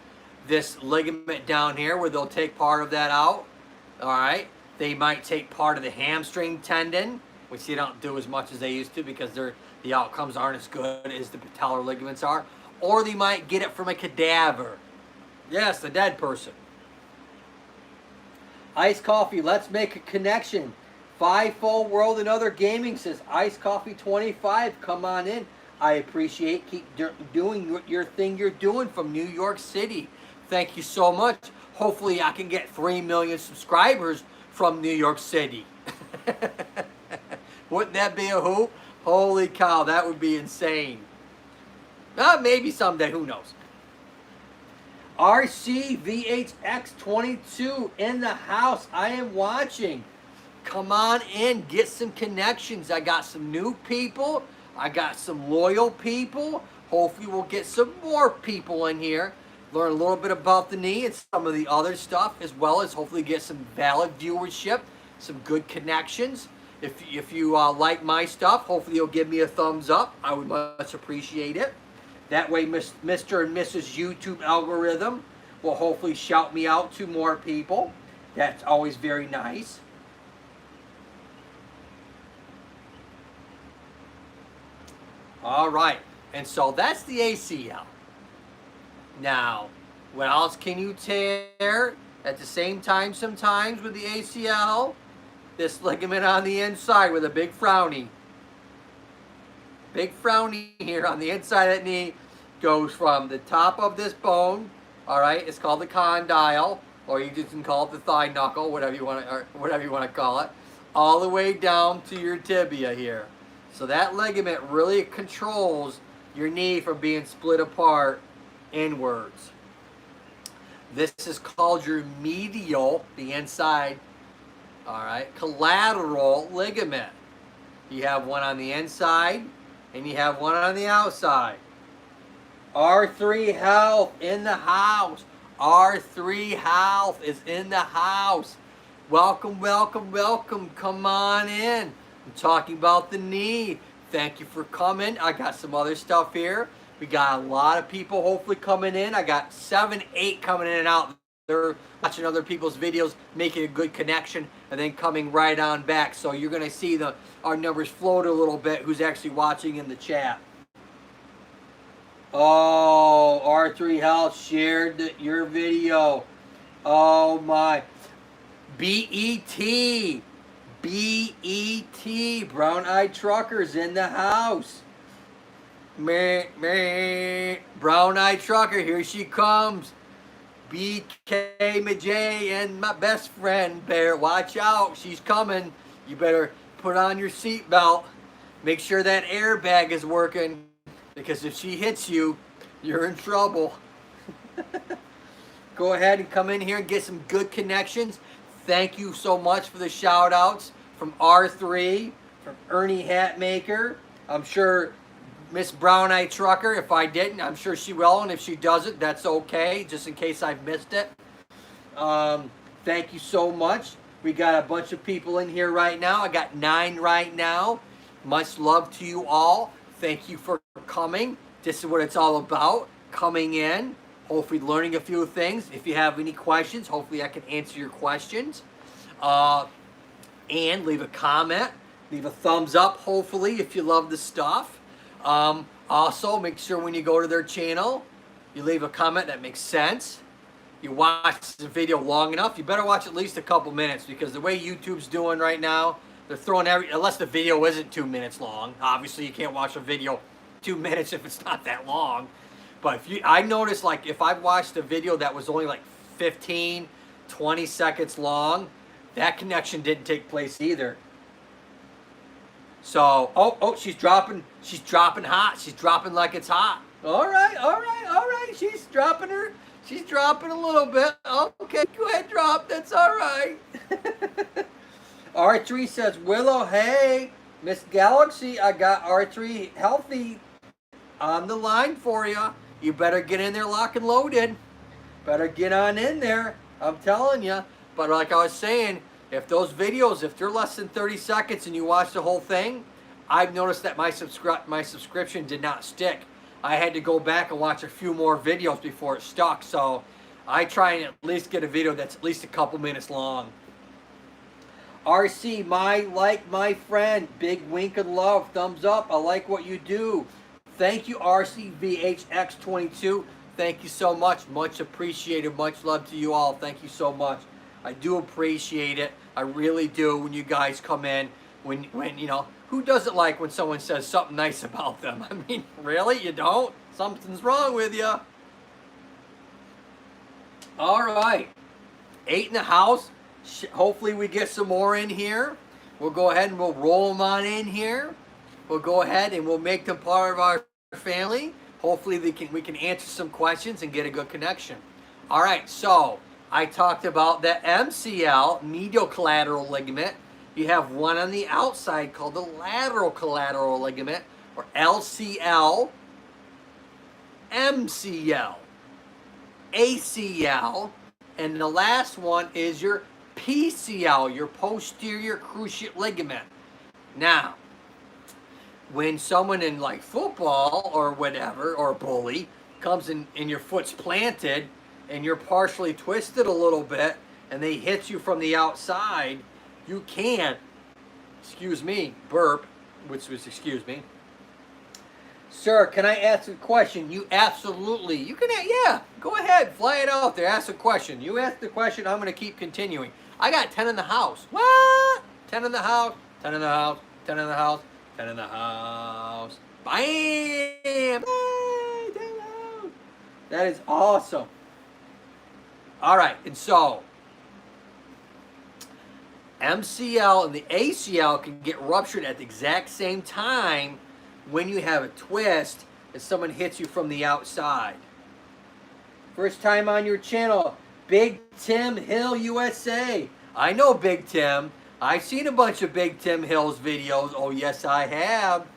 this ligament down here where they'll take part of that out. All right. They might take part of the hamstring tendon, which they don't do as much as they used to because the outcomes aren't as good as the patellar ligaments are. Or they might get it from a cadaver. Yes, the dead person. Iced Coffee, let's make a connection. Five-fold World and Other Gaming says, Iced Coffee 25, come on in. I appreciate keep doing your thing you're doing from New York City. Thank you so much. Hopefully I can get 3 million subscribers from New York City. Wouldn't that be a hoop? Holy cow, that would be insane. Maybe someday, who knows. RCVHX22 in the house. I am watching. Come on in, get some connections. I got some new people. I got some loyal people. Hopefully we'll get some more people in here. Learn a little bit about the knee and some of the other stuff, as well as hopefully get some valid viewership, some good connections. If you like my stuff, hopefully you'll give me a thumbs up. I would much appreciate it. That way Mr. and Mrs. YouTube algorithm will hopefully shout me out to more people. That's always very nice. All right, and so that's the ACL. Now, what else can you tear at the same time sometimes with the ACL? This ligament on the inside with a big frowny. Big frowny here on the inside of that knee goes from the top of this bone, all right, it's called the condyle, or you just can call it the thigh knuckle, whatever you want to call it, all the way down to your tibia here. So that ligament really controls your knee from being split apart inwards. This is called your medial, the inside, all right, collateral ligament. You have one on the inside and you have one on the outside. R3 Health in the house. R3 Health is in the house. Welcome, welcome, welcome. Come on in. I'm talking about the knee. Thank you for coming. I got some other stuff here. We got a lot of people hopefully coming in. I got 7, 8 coming in and out. They're watching other people's videos, making a good connection, and then coming right on back. So you're going to see our numbers float a little bit, who's actually watching in the chat. Oh, R3 Health shared your video. Oh, my. BET. BET, Brown Eyed Truckers in the house. Meh, meh. Brown Eyed Trucker, here she comes. BK Majay and my best friend Bear. Watch out, she's coming. You better put on your seatbelt. Make sure that airbag is working, because if she hits you, you're in trouble. Go ahead and come in here and get some good connections. Thank you so much for the shout outs from R3, from Ernie Hatmaker. I'm sure Miss Brown Eye Trucker, if I didn't, I'm sure she will. And if she doesn't, that's okay, just in case I've missed it. Thank you so much. We got a bunch of people in here right now. I got 9 right now. Much love to you all. Thank you for coming. This is what it's all about, coming in. Hopefully learning a few things. If you have any questions, hopefully I can answer your questions. And leave a comment. Leave a thumbs up, hopefully, if you love the stuff. Also, make sure when you go to their channel, you leave a comment that makes sense. You watch the video long enough. You better watch at least a couple minutes, because the way YouTube's doing right now, they're throwing unless the video isn't 2 minutes long. Obviously, you can't watch a video 2 minutes if it's not that long. But I noticed, like, if I watched a video that was only like 15, 20 seconds long, that connection didn't take place either. So, oh, she's dropping hot. She's dropping like it's hot. All right. She's dropping a little bit. Okay, go ahead, drop. That's all right. R3 says, Willow, hey, Miss Galaxy, I got R3 Healthy on the line for you. You better get in there lock and loaded. Better get on in there. I'm telling you. But like I was saying, If those videos, if they're less than 30 seconds and you watch the whole thing, I've noticed that my subscription did not stick. I had to go back and watch a few more videos before it stuck. So I try and at least get a video that's at least a couple minutes long. RC, my friend, big wink of love, thumbs up. I like what you do. Thank you, RCVHX22. Thank you so much. Much appreciated. Much love to you all. Thank you so much. I do appreciate it. I really do when you guys come in. When you know, who doesn't like when someone says something nice about them? I mean, really? You don't? Something's wrong with you. All right. 8 in the house. Hopefully we get some more in here. We'll go ahead and we'll roll them on in here. We'll go ahead and we'll make them part of our family. Hopefully we can answer some questions and get a good connection. All right, so I talked about the MCL, medial collateral ligament. You have one on the outside called the lateral collateral ligament, or LCL, MCL, ACL, and the last one is your PCL, your posterior cruciate ligament. Now, when someone in like football or whatever, or bully, comes in and your foot's planted and you're partially twisted a little bit and they hit you from the outside, you can't, excuse me, burp, which was excuse me. Sir, can I ask a question? You absolutely, you can, yeah, go ahead, fly it out there, ask a question. You ask the question, I'm going to keep continuing. I got 10 in the house. What? 10 in the house, 10 in the house, 10 in the house, 10 in the house. Bam! That is awesome. All right, and so MCL and the ACL can get ruptured at the exact same time when you have a twist and someone hits you from the outside. First time on your channel, Big Tim Hill USA. I know Big Tim. I've seen a bunch of Big Tim Hill's videos. Oh, yes, I have.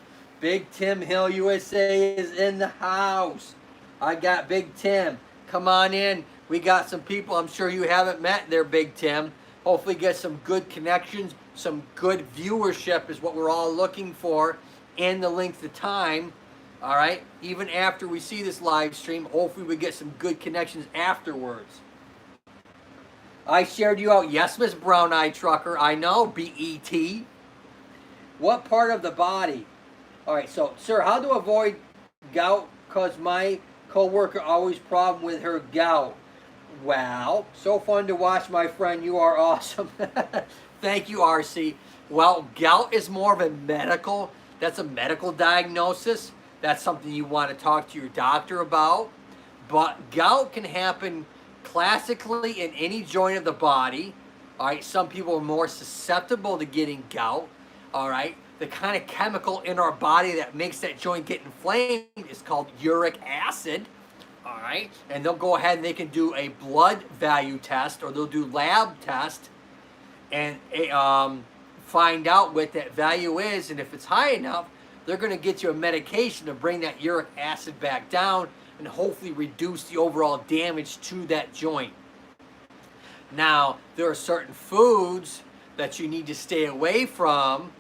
Big Tim Hill USA is in the house. I got Big Tim. Come on in. We got some people I'm sure you haven't met there, Big Tim. Hopefully get some good connections, some good viewership is what we're all looking for in the length of time. All right? Even after we see this live stream, hopefully we get some good connections afterwards. I shared you out. Yes, Miss Brown Eye Trucker. I know. BET. What part of the body? All right, so, sir, how to avoid gout? Because my co-worker always problem with her gout. Wow, so fun to watch, my friend. You are awesome. Thank you, RC. Well, gout is more of a medical, that's a medical diagnosis. That's something you want to talk to your doctor about. But gout can happen classically in any joint of the body. All right, some people are more susceptible to getting gout. All right, the kind of chemical in our body that makes that joint get inflamed is called uric acid. All right, and they'll go ahead and they can do a blood value test, or they'll do lab test and find out what that value is, and if it's high enough, they're going to get you a medication to bring that uric acid back down and hopefully reduce the overall damage to that joint. Now, there are certain foods that you need to stay away from,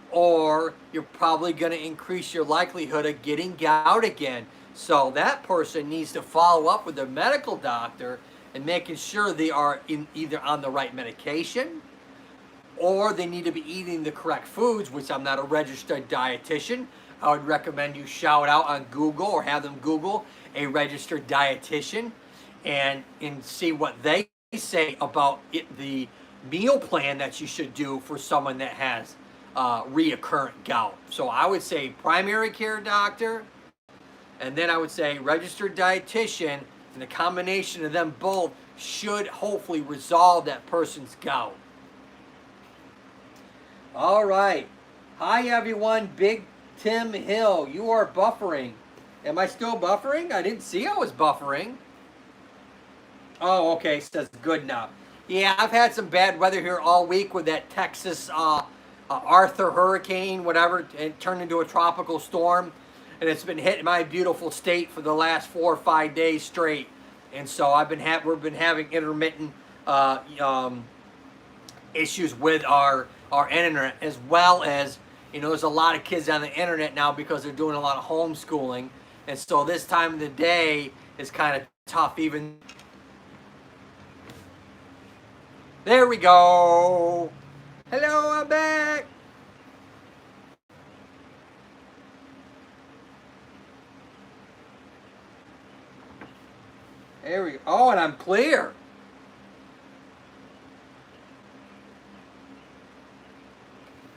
or you're probably going to increase your likelihood of getting gout again. So that person needs to follow up with their medical doctor and making sure they are either on the right medication, or they need to be eating the correct foods, which I'm not a registered dietitian. I would recommend you shout out on Google or have them Google a registered dietitian and see what they say about the meal plan that you should do for someone that has reoccurrent gout. So I would say primary care doctor, and then I would say registered dietitian, and the combination of them both should hopefully resolve that person's gout. All right. Hi, everyone. Big Tim Hill. You are buffering. Am I still buffering? I didn't see I was buffering. Oh, okay. Says good now. Yeah, I've had some bad weather here all week with that Texas Arthur hurricane, whatever. It turned into a tropical storm. And it's been hitting my beautiful state for the last 4 or 5 days straight. And so we've been having intermittent issues with our internet, as well as, there's a lot of kids on the internet now because they're doing a lot of homeschooling, and so this time of the day is kind of tough. Even there we go. Hello, I'm back. There we go. Oh, and I'm clear.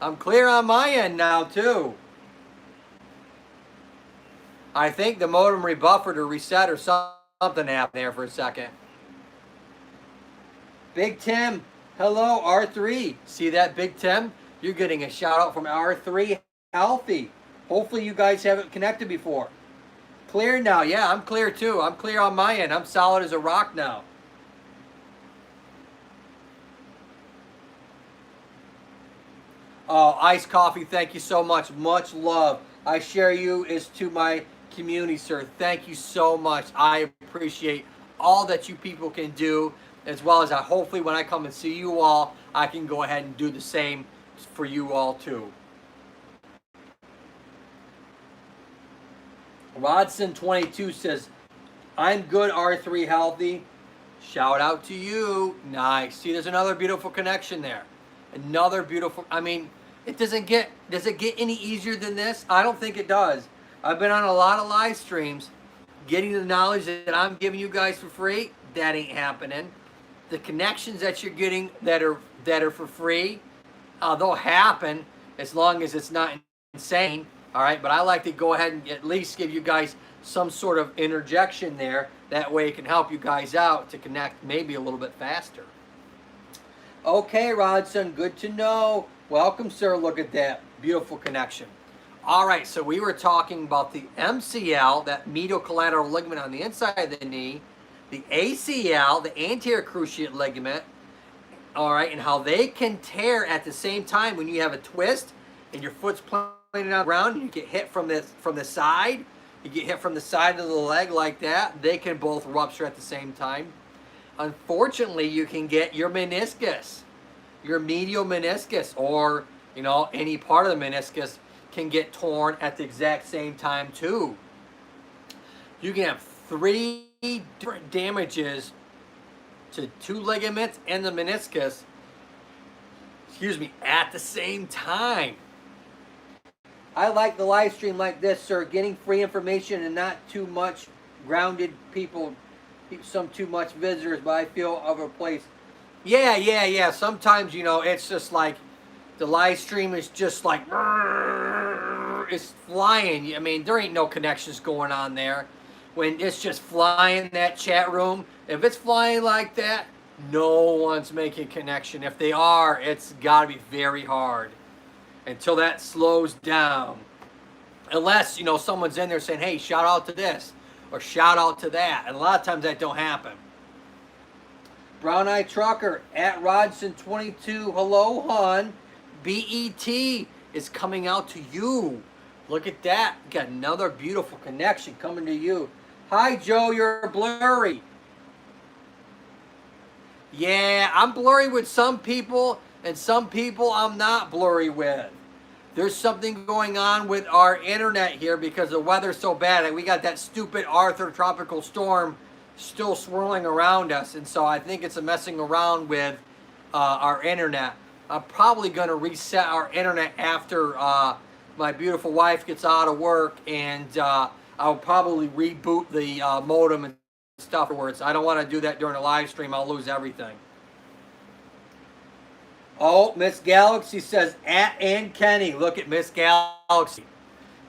I'm clear on my end now, too. I think the modem rebuffered or reset or something happened there for a second. Big Tim, hello, R3. See that, Big Tim? You're getting a shout out from R3 Healthy. Hopefully you guys haven't connected before. Clear now. Yeah, I'm clear too. I'm clear on my end. I'm solid as a rock now. Oh, iced coffee, thank you so much. Much love. I share you is to my community, sir. Thank you so much. I appreciate all that you people can do, as well as hopefully when I come and see you all, I can go ahead and do the same for you all too. Rodson22 says, I'm good, R3 Healthy. Shout out to you. Nice. See, there's another beautiful connection there. Another beautiful, I mean, does it get any easier than this? I don't think it does. I've been on a lot of live streams, getting the knowledge that I'm giving you guys for free. That ain't happening. The connections that you're getting that are for free, they'll happen as long as it's not insane. All right, but I like to go ahead and at least give you guys some sort of interjection there. That way it can help you guys out to connect maybe a little bit faster. Okay, Rodson, good to know. Welcome, sir. Look at that beautiful connection. All right, so we were talking about the MCL, that medial collateral ligament on the inside of the knee, the ACL, the anterior cruciate ligament, all right, and how they can tear at the same time when you have a twist and your foot's planted on the ground and you get hit from the side. You get hit from the side of the leg like that. They can both rupture at the same time. Unfortunately, you can get your meniscus, your medial meniscus, or any part of the meniscus can get torn at the exact same time too. You can have 3 different damages to 2 ligaments and the meniscus, at the same time. I like the live stream like this, sir, getting free information and not too much grounded people, some too much visitors, but I feel of a place. Yeah. Sometimes, it's just like the live stream is just like, it's flying. I mean, there ain't no connections going on there. When it's just flying, that chat room, if it's flying like that, no one's making connection. If they are, it's got to be very hard until that slows down. Unless, someone's in there saying, hey, shout out to this or shout out to that. And a lot of times that don't happen. Brown Eye Trucker at Rodson22. Hello, hon. BET is coming out to you. Look at that. Got another beautiful connection coming to you. Hi, Joe. You're blurry. Yeah, I'm blurry with some people, and some people I'm not blurry with. There's something going on with our internet here because the weather's so bad. We got that stupid Arthur tropical storm still swirling around us, and so I think it's a messing around with our internet. I'm probably going to reset our internet after my beautiful wife gets out of work, and I'll probably reboot the modem and stuff afterwards. I don't want to do that during a live stream. I'll lose everything. Oh, Miss Galaxy says, at Ann Kenny. Look at Miss Galaxy.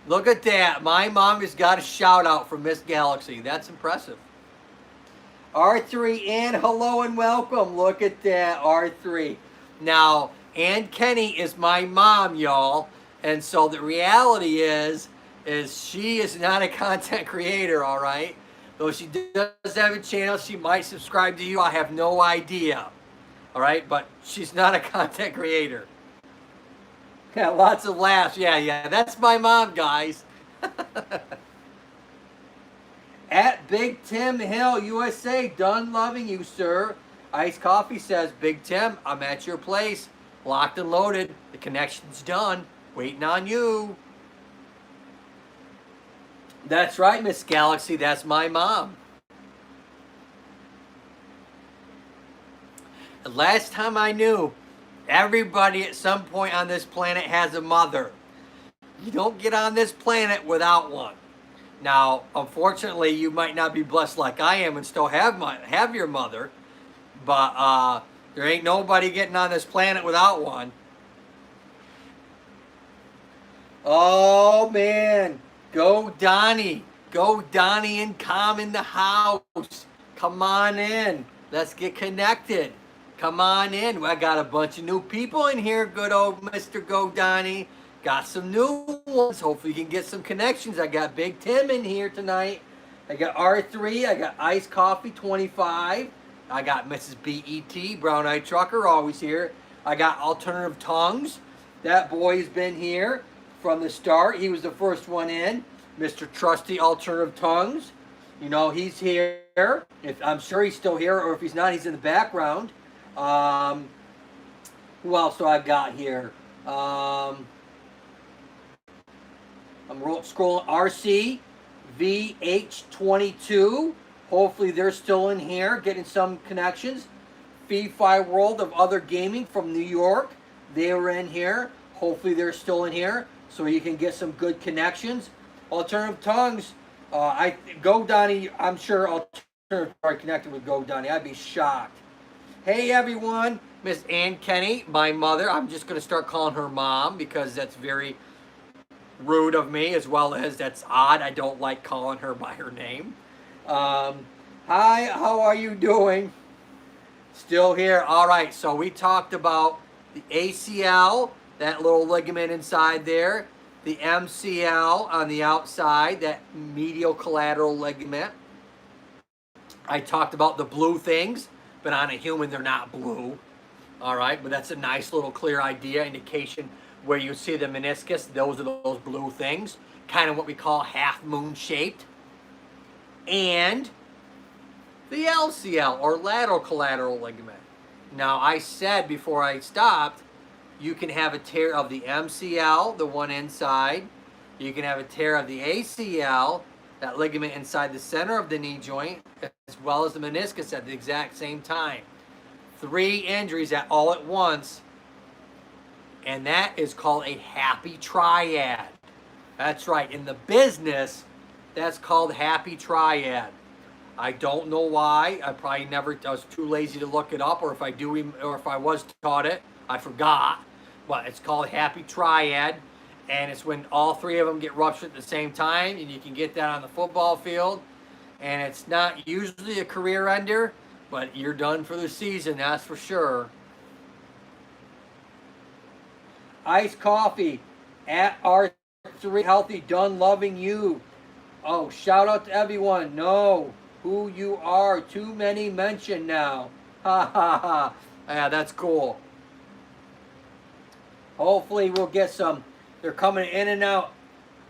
Look at that. My mom has got a shout out from Miss Galaxy. That's impressive. R3 Ann, hello and welcome. Look at that, R3. Now, Ann Kenny is my mom, y'all. And so the reality is she is not a content creator, all right? Though she does have a channel, she might subscribe to you. I have no idea. All right, but she's not a content creator. Yeah, lots of laughs. Yeah, that's my mom, guys. At Big Tim Hill, USA, done loving you, sir. Iced Coffee says, Big Tim, I'm at your place. Locked and loaded. The connection's done. Waiting on you. That's right, Miss Galaxy. That's my mom. The last time I knew, everybody at some point on this planet has a mother. You don't get on this planet without one. Now, unfortunately, you might not be blessed like I am and still have your mother, but there ain't nobody getting on this planet without one. Oh man, go Donnie. Go Donnie and Calm in the house. Come on in. Let's get connected. Come on in. I got a bunch of new people in here. Good old Mr. Go Donnie. Got some new ones. Hopefully you can get some connections. I got Big Tim in here tonight. I got R3. I got Iced Coffee 25. I got Mrs. BET, Brown Eyed Trucker, always here. I got Alternative Tongues. That boy's been here from the start. He was the first one in. Mr. Trusty Alternative Tongues. You know, he's here. I'm sure he's still here, or if he's not, he's in the background. Who else do I got here? I'm scrolling. RC VH22. Hopefully they're still in here, getting some connections. Fi World of Other Gaming from New York. They were in here. Hopefully they're still in here, so you can get some good connections. Alternative Tongues. Go Donnie. I'm sure Alternative are connected with Go Donnie. I'd be shocked. Hey everyone, Miss Ann Kenny, my mother. I'm just gonna start calling her mom because that's very rude of me, as well as that's odd. I don't like calling her by her name. Hi, how are you doing? Still here. All right, so we talked about the ACL, that little ligament inside there, the MCL on the outside, that medial collateral ligament. I talked about the blue things, but on a human, they're not blue. All right, but that's a nice little clear idea, indication where you see the meniscus. Those are those blue things, kind of what we call half moon shaped. And the LCL, or lateral collateral ligament. Now, I said before I stopped, you can have a tear of the MCL, the one inside. You can have a tear of the ACL, that ligament inside the center of the knee joint, as well as the meniscus at the exact same time. 3 injuries all at once, and that is called a happy triad. That's right. In the business, that's called happy triad. I don't know why. I was too lazy to look it up, or if I was taught it, I forgot. But it's called happy triad, and it's when all 3 of them get ruptured at the same time, and you can get that on the football field. And it's not usually a career ender, but you're done for the season, that's for sure. Iced Coffee at R3 Healthy, done loving you. Oh, shout out to everyone. Know who you are. Too many mentioned now. Ha ha ha. Yeah, that's cool. Hopefully we'll get some. They're coming in and out.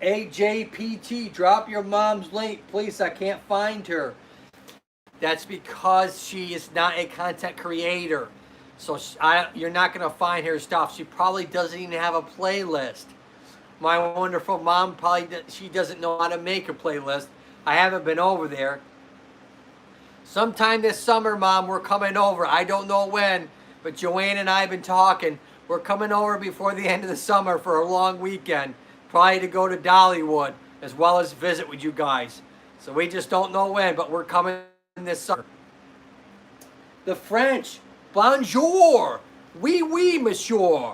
AJPT, drop your mom's link, please. I can't find her. That's because she is not a content creator. So you're not going to find her stuff. She probably doesn't even have a playlist. My wonderful mom she doesn't know how to make a playlist. I haven't been over there. Sometime this summer, Mom, we're coming over. I don't know when, but Joanne and I have been talking. We're coming over before the end of the summer for a long weekend, probably to go to Dollywood, as well as visit with you guys. So we just don't know when, but we're coming this summer. The French, bonjour, oui, oui, monsieur.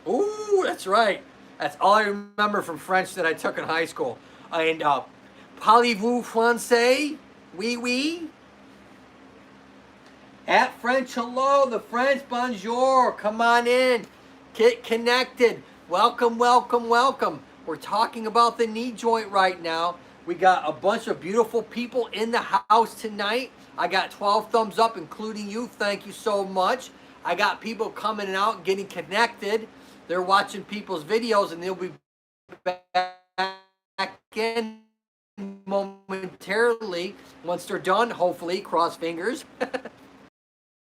Ooh, that's right. That's all I remember from French that I took in high school. And parlez-vous français? Oui, oui. At French, hello. The French, bonjour. Come on in. Get connected. Welcome, welcome, welcome. We're talking about the knee joint right now. We got a bunch of beautiful people in the house tonight. I got 12 thumbs up, including you. Thank you so much. I got people coming out, getting connected. They're watching people's videos, and they'll be back in momentarily once they're done, hopefully. Cross fingers.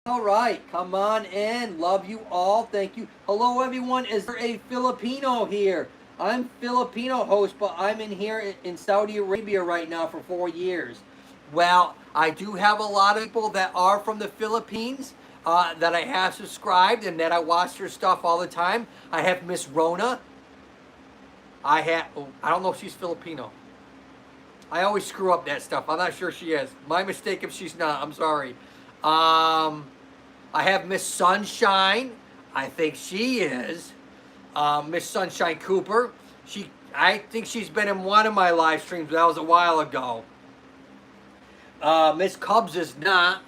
All right, come on in. Love you all. Thank you. Hello, everyone. Is there a Filipino here? I'm Filipino host, but I'm in here in Saudi Arabia right now for 4 years. Well, I do have a lot of people that are from the Philippines that I have subscribed and that I watch their stuff all the time. I have Miss Rona. I don't know if she's Filipino. I always screw up that stuff. I'm not sure she is. My mistake if she's not. I'm sorry. I have Miss Sunshine. I think she is. Miss Sunshine Cooper. I think she's been in one of my live streams, but that was a while ago. Miss Cubs is not,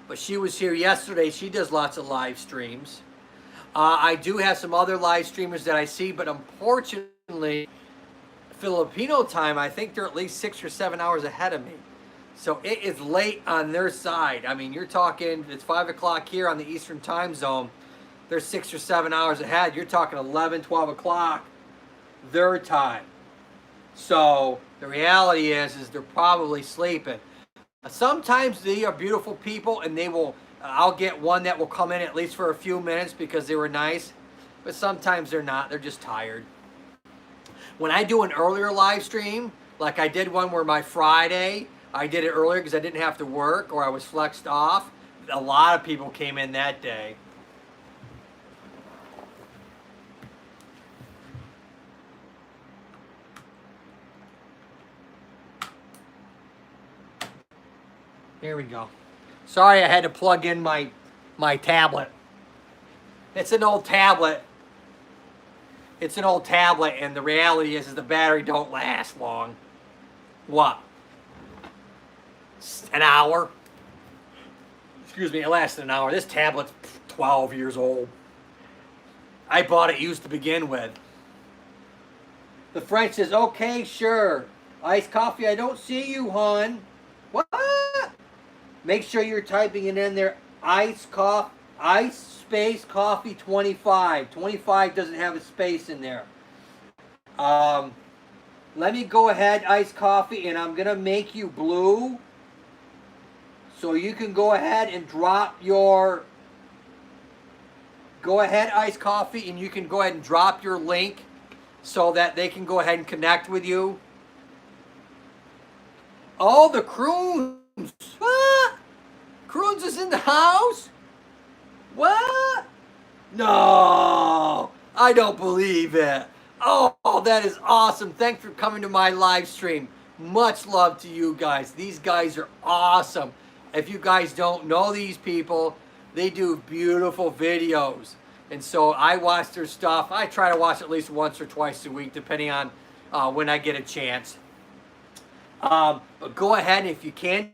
but she was here yesterday. She does lots of live streams. I do have some other live streamers that I see, but unfortunately, Filipino time, I think they're at least 6 or 7 hours ahead of me. So it is late on their side. I mean, you're talking, it's 5 o'clock here on the Eastern time zone. They're 6 or 7 hours ahead. You're talking 11, 12 o'clock their time. So the reality is they're probably sleeping. Sometimes they are beautiful people and I'll get one that will come in at least for a few minutes because they were nice. But sometimes they're not. They're just tired. When I do an earlier live stream, like I did one where my Friday, I did it earlier because I didn't have to work or I was flexed off. A lot of people came in that day. Here we go. Sorry I had to plug in my tablet. It's an old tablet. It's an old tablet, and the reality is the battery don't last long. What? An hour? Excuse me, it lasted an hour. This tablet's 12 years old. I bought it used to begin with. The French says, okay, sure. Iced coffee, I don't see you, hon. What? Make sure you're typing it in there. Ice space coffee 25. 25 doesn't have a space in there. Let me go ahead, iced coffee, and I'm going to make you blue. So you can go ahead and drop your... Go ahead, iced coffee, and you can go ahead and drop your link so that they can go ahead and connect with you. Oh, the Croons. What? Croons is in the house? What? No, I don't believe it. Oh, that is awesome. Thanks for coming to my live stream. Much love to you guys. These guys are awesome. If you guys don't know these people, they do beautiful videos. And so I watch their stuff. I try to watch at least once or twice a week, depending on when I get a chance. But go ahead, and if you can't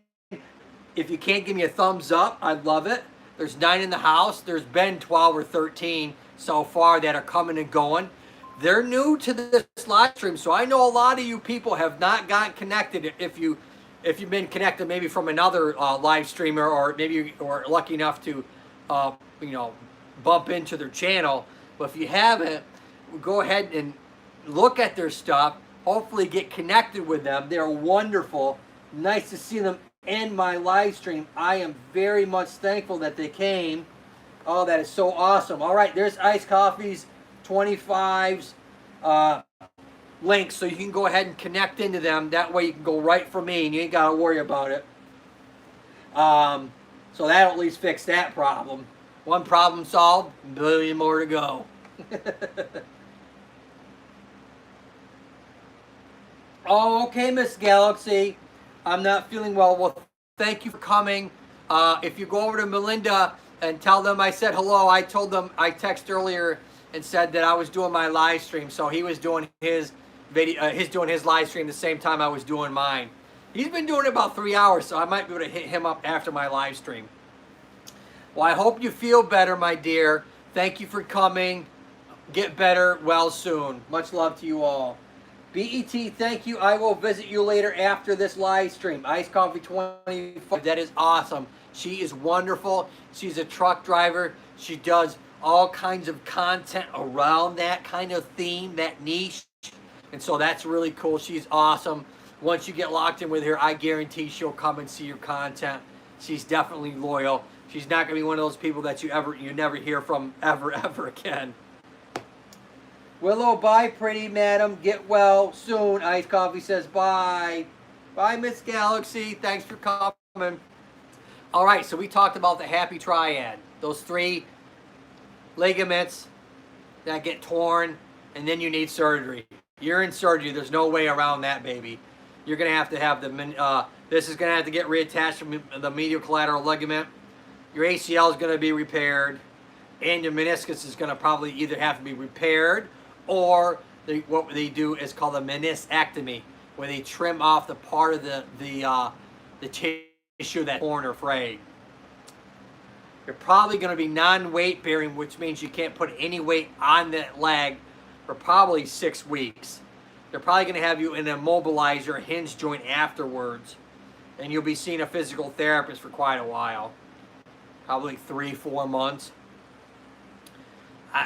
give me a thumbs up, I'd love it. There's 9 in the house. There's been 12 or 13 so far that are coming and going. They're new to this live stream, so I know a lot of you people have not gotten connected. If you've been connected maybe from another live streamer, or maybe you were lucky enough to bump into their channel. But if you haven't, go ahead and look at their stuff. Hopefully get connected with them. They're wonderful. Nice to see them in my live stream. I am very much thankful that they came. Oh, that is so awesome. All right, there's Iced Coffee's 25's links, so you can go ahead and connect into them. That way you can go right for me and you ain't got to worry about it. So that'll at least fix that problem. One problem solved, a billion more to go. Oh, okay, Miss Galaxy. I'm not feeling well. Well, thank you for coming. If you go over to Melinda and tell them I said hello, I told them, I texted earlier and said that I was doing my live stream. So he was doing his video, doing his live stream the same time I was doing mine. He's been doing it about 3 hours, so I might be able to hit him up after my live stream. Well, I hope you feel better, my dear. Thank you for coming. Get better well soon. Much love to you all. BET, thank you. I will visit you later after this live stream. Iced Coffee 25. That is awesome. She is wonderful. She's a truck driver. She does all kinds of content around that kind of theme, that niche. And so that's really cool. She's awesome. Once you get locked in with her, I guarantee she'll come and see your content. She's definitely loyal. She's not going to be one of those people that you never hear from ever again. Willow, bye, pretty madam. Get well soon. Iced Coffee says bye. Bye, Miss Galaxy. Thanks for coming. All right, so we talked about the happy triad. Those 3 ligaments that get torn, and then you need surgery. You're in surgery. There's no way around that, baby. You're going to have the, this is going to have to get reattached from the medial collateral ligament. Your ACL is going to be repaired, and your meniscus is going to probably either have to be repaired, or what they do is called a meniscectomy, where they trim off the part of the tissue that's torn or frayed. You're probably going to be non-weight bearing, which means you can't put any weight on that leg for probably 6 weeks. They're probably going to have you in an immobilizer, a hinge joint afterwards, and you'll be seeing a physical therapist for quite a while, probably 3-4 months.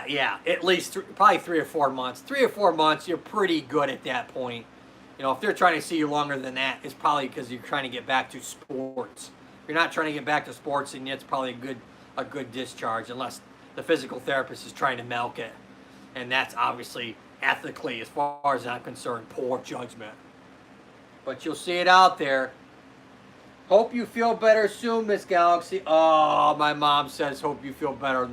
Yeah, at least probably 3 or 4 months. 3 or 4 months, you're pretty good at that point. You know, if they're trying to see you longer than that, it's probably because you're trying to get back to sports. If you're not trying to get back to sports, and it's probably a good discharge, unless the physical therapist is trying to milk it. And that's obviously, ethically, as far as I'm concerned, poor judgment. But you'll see it out there. Hope you feel better soon, Miss Galaxy. Oh, my mom says, hope you feel better.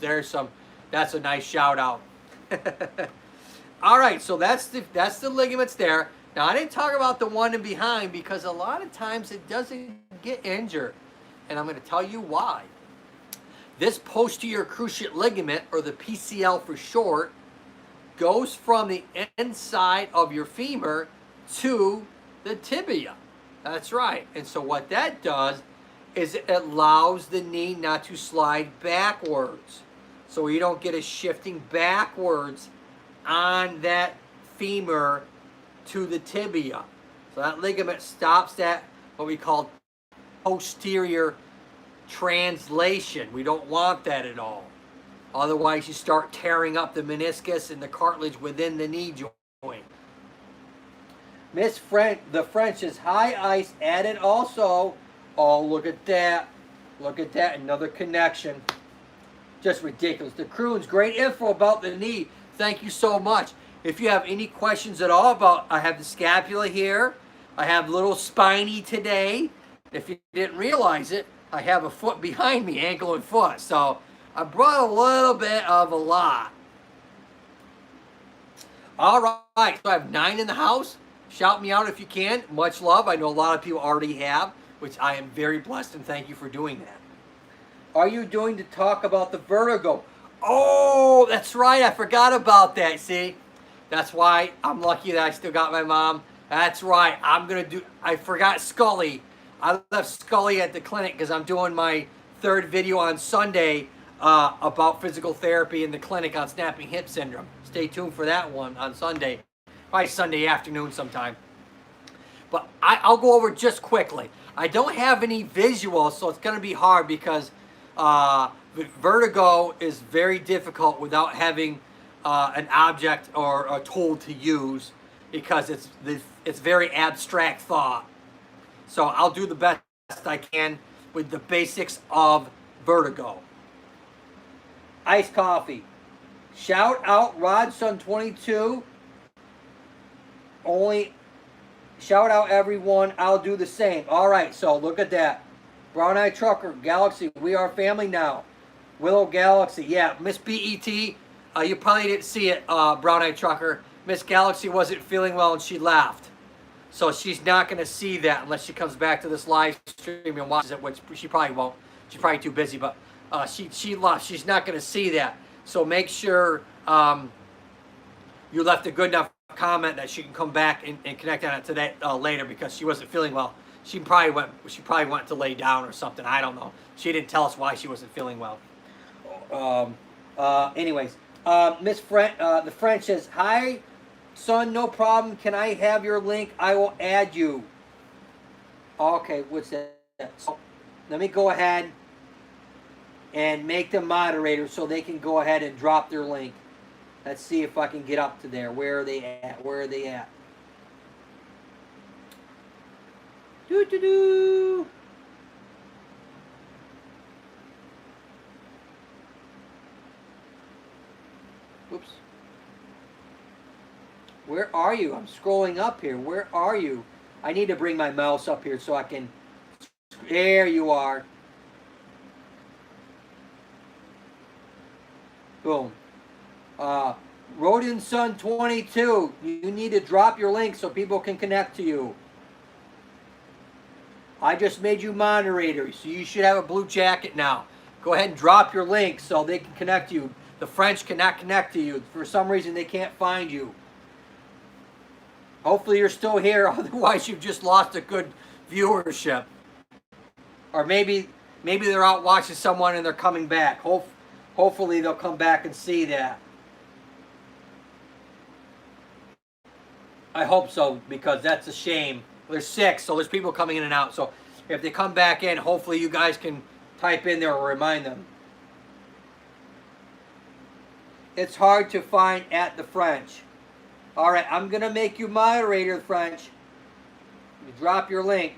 There's some, that's a nice shout out. All right, so that's the ligaments there. Now, I didn't talk about the one in behind because a lot of times it doesn't get injured. And I'm going to tell you why. This posterior cruciate ligament, or the PCL for short, goes from the inside of your femur to the tibia. That's right. And so what that does is it allows the knee not to slide backwards. So you don't get a shifting backwards on that femur to the tibia. So that ligament stops that, what we call posterior translation. We don't want that at all. Otherwise, you start tearing up the meniscus and the cartilage within the knee joint. Miss the French is high ice added also. Oh, look at that. Look at that. Another connection. Just ridiculous. The Croons, great info about the knee. Thank you so much. If you have any questions at all about, I have the scapula here. I have little spiny today. If you didn't realize it, I have a foot behind me, ankle and foot. So I brought a little bit of a lot. All right, so I have 9 in the house. Shout me out if you can. Much love. I know a lot of people already have, which I am very blessed, and thank you for doing that. Are you doing to talk about the vertigo? Oh, that's right. I forgot about that. See, that's why I'm lucky that I still got my mom. That's right. I forgot Scully. I left Scully at the clinic because I'm doing my 3rd video on Sunday about physical therapy in the clinic on snapping hip syndrome. Stay tuned for that one on Sunday. Probably Sunday afternoon sometime. But I'll go over just quickly. I don't have any visuals, so it's going to be hard because vertigo is very difficult without having an object or a tool to use, because it's very abstract thought. So I'll do the best I can with the basics of vertigo. Iced coffee. Shout out Rodson22. Only shout out everyone. I'll do the same. All right, so look at that. Brown Eye Trucker, Galaxy, we are family now. Willow Galaxy, yeah. Miss BET, you probably didn't see it, Brown Eye Trucker. Miss Galaxy wasn't feeling well and she left. So she's not going to see that unless she comes back to this live stream and watches it, which she probably won't. She's probably too busy, but she left. She's not going to see that. So make sure you left a good enough comment that she can come back and connect on it today later, because she wasn't feeling well. She probably went to lay down or something. I don't know. She didn't tell us why she wasn't feeling well. Anyways, Miss the French says, hi, son, no problem. Can I have your link? I will add you. Okay, what's that? So, let me go ahead and make them moderators so they can go ahead and drop their link. Let's see if I can get up to there. Where are they at? Where are they at? Where are you? I'm scrolling up here. Where are you? I need to bring my mouse up here so I can. There you are. Boom. Rodin Sun 22. You need to drop your link so people can connect to you. I just made you moderator, so you should have a blue jacket now. Go ahead and drop your link so they can connect to you. The French cannot connect to you. For some reason, they can't find you. Hopefully you're still here, otherwise you've just lost a good viewership. Or maybe they're out watching someone and they're coming back. Hopefully they'll come back and see that. I hope so, because that's a shame. There's 6, so there's people coming in and out. So if they come back in, hopefully you guys can type in there or remind them. It's hard to find at the French. All right, I'm going to make you moderator, French. You drop your link.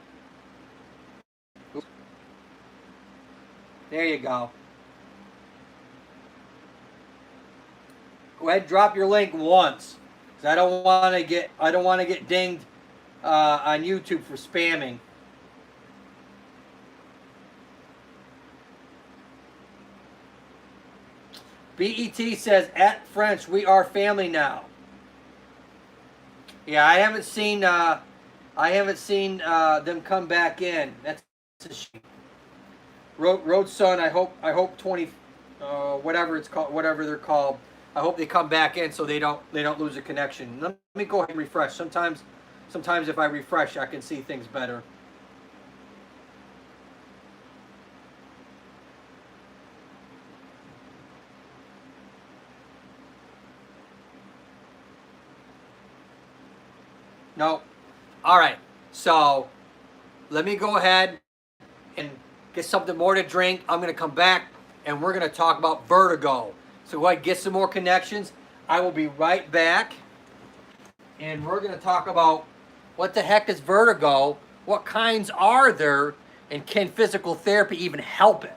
There you go. Go ahead, drop your link once. I don't want to get dinged on YouTube for spamming. BET says at French, we are family now. Yeah, I haven't seen them come back in. That's a shame. Road Sun, I hope 20 whatever it's called, whatever they're called. I hope they come back in so they don't lose a connection. Let me go ahead and refresh. Sometimes if I refresh, I can see things better. No. All right. So let me go ahead and get something more to drink. I'm going to come back and we're going to talk about vertigo. So go ahead, get some more connections. I will be right back. And we're going to talk about what the heck is vertigo, what kinds are there, and can physical therapy even help it?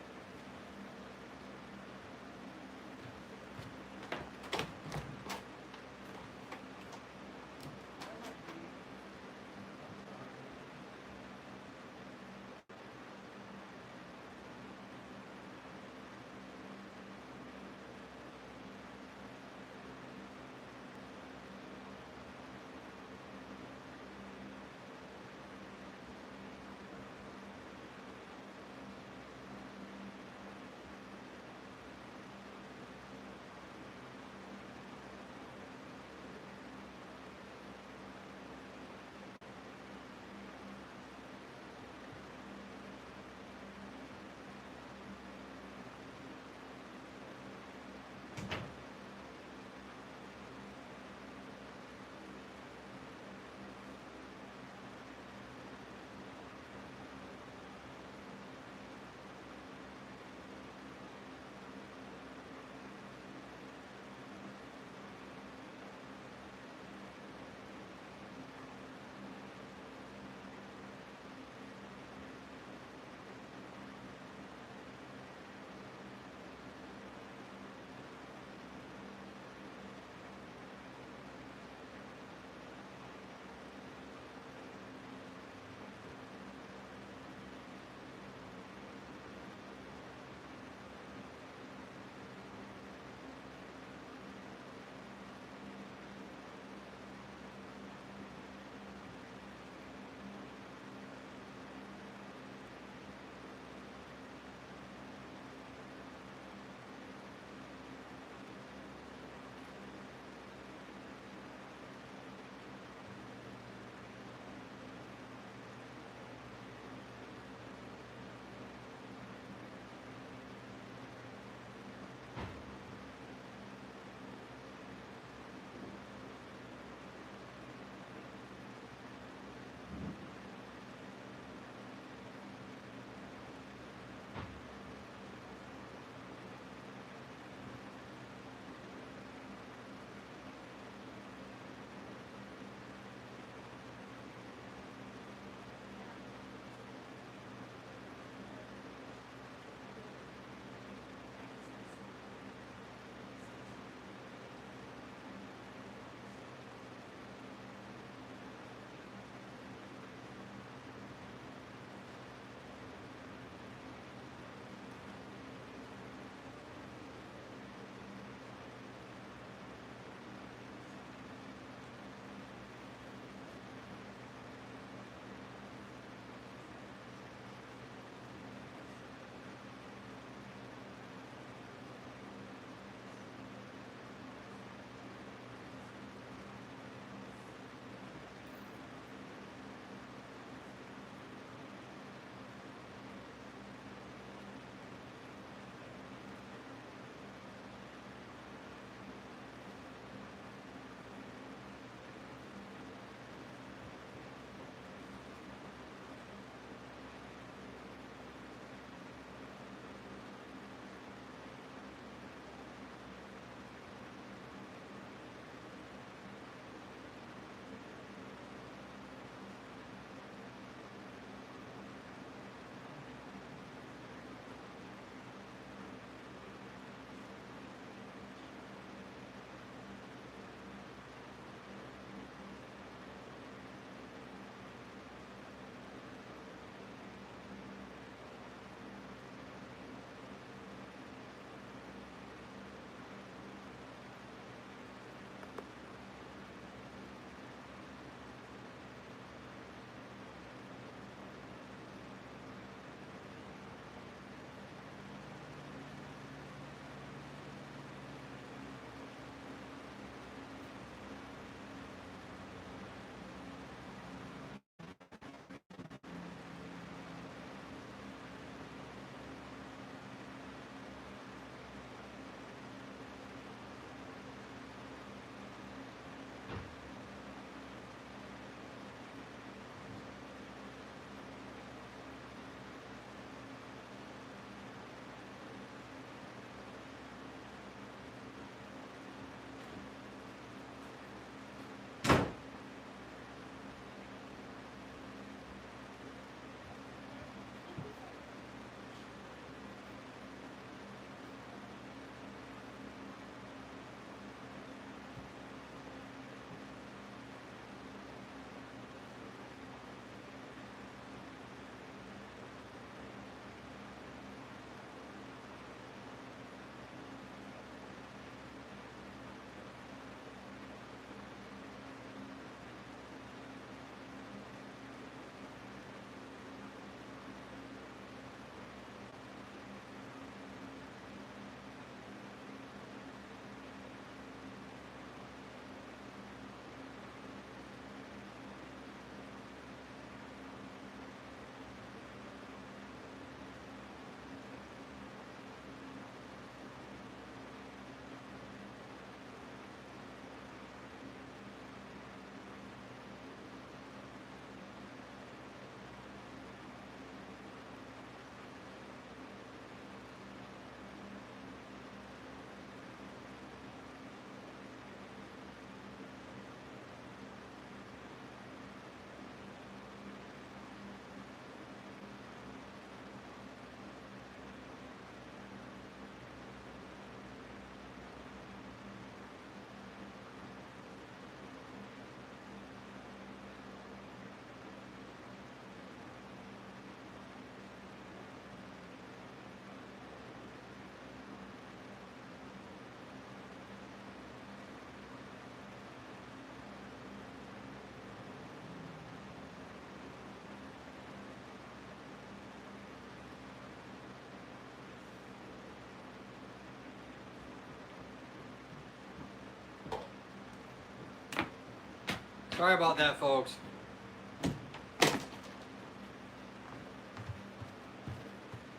Sorry about that, folks.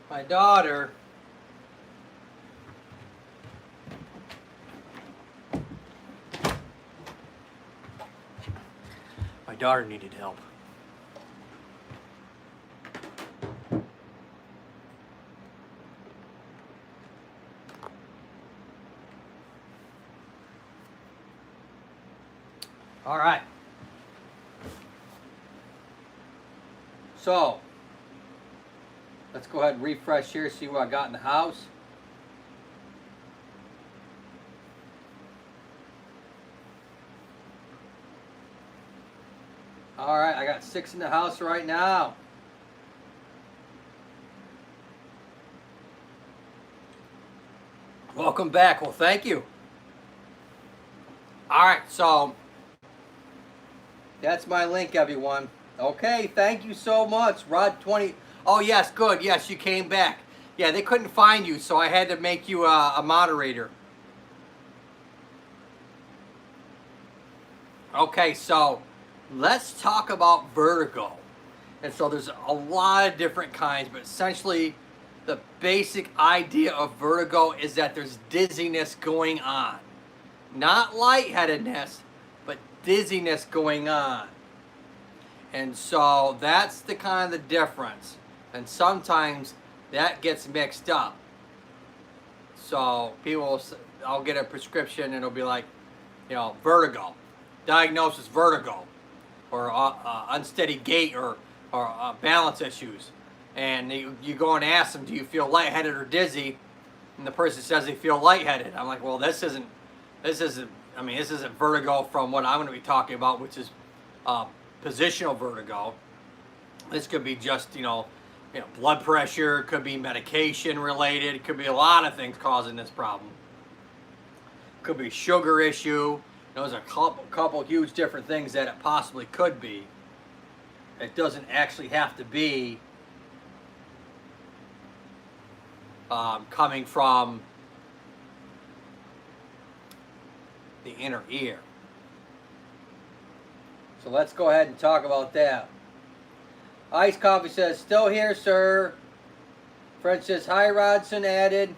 My daughter needed help. All right. So, let's go ahead and refresh here, see what I got in the house. All right, I got 6 in the house right now. Welcome back. Well, thank you. All right, so that's my link, everyone. Okay, thank you so much, Rod20. Oh, yes, good. Yes, you came back. Yeah, they couldn't find you, so I had to make you a moderator. Okay, so let's talk about vertigo. And so there's a lot of different kinds, but essentially the basic idea of vertigo is that there's dizziness going on. Not lightheadedness, but dizziness going on. And so that's the kind of the difference. And sometimes that gets mixed up. So people, I'll get a prescription and it'll be like, you know, vertigo, diagnosis vertigo, or unsteady gait, or balance issues. And you go and ask them, do you feel lightheaded or dizzy? And the person says they feel lightheaded. I'm like, well, this isn't vertigo from what I'm going to be talking about, which is positional vertigo. This could be just, you know, blood pressure, it could be medication related, it could be a lot of things causing this problem. It could be sugar issue. There's a couple huge different things that it possibly could be. It doesn't actually have to be coming from the inner ear. So let's go ahead and talk about that. Ice Coffee says, still here, sir. French says, hi, Rodson added.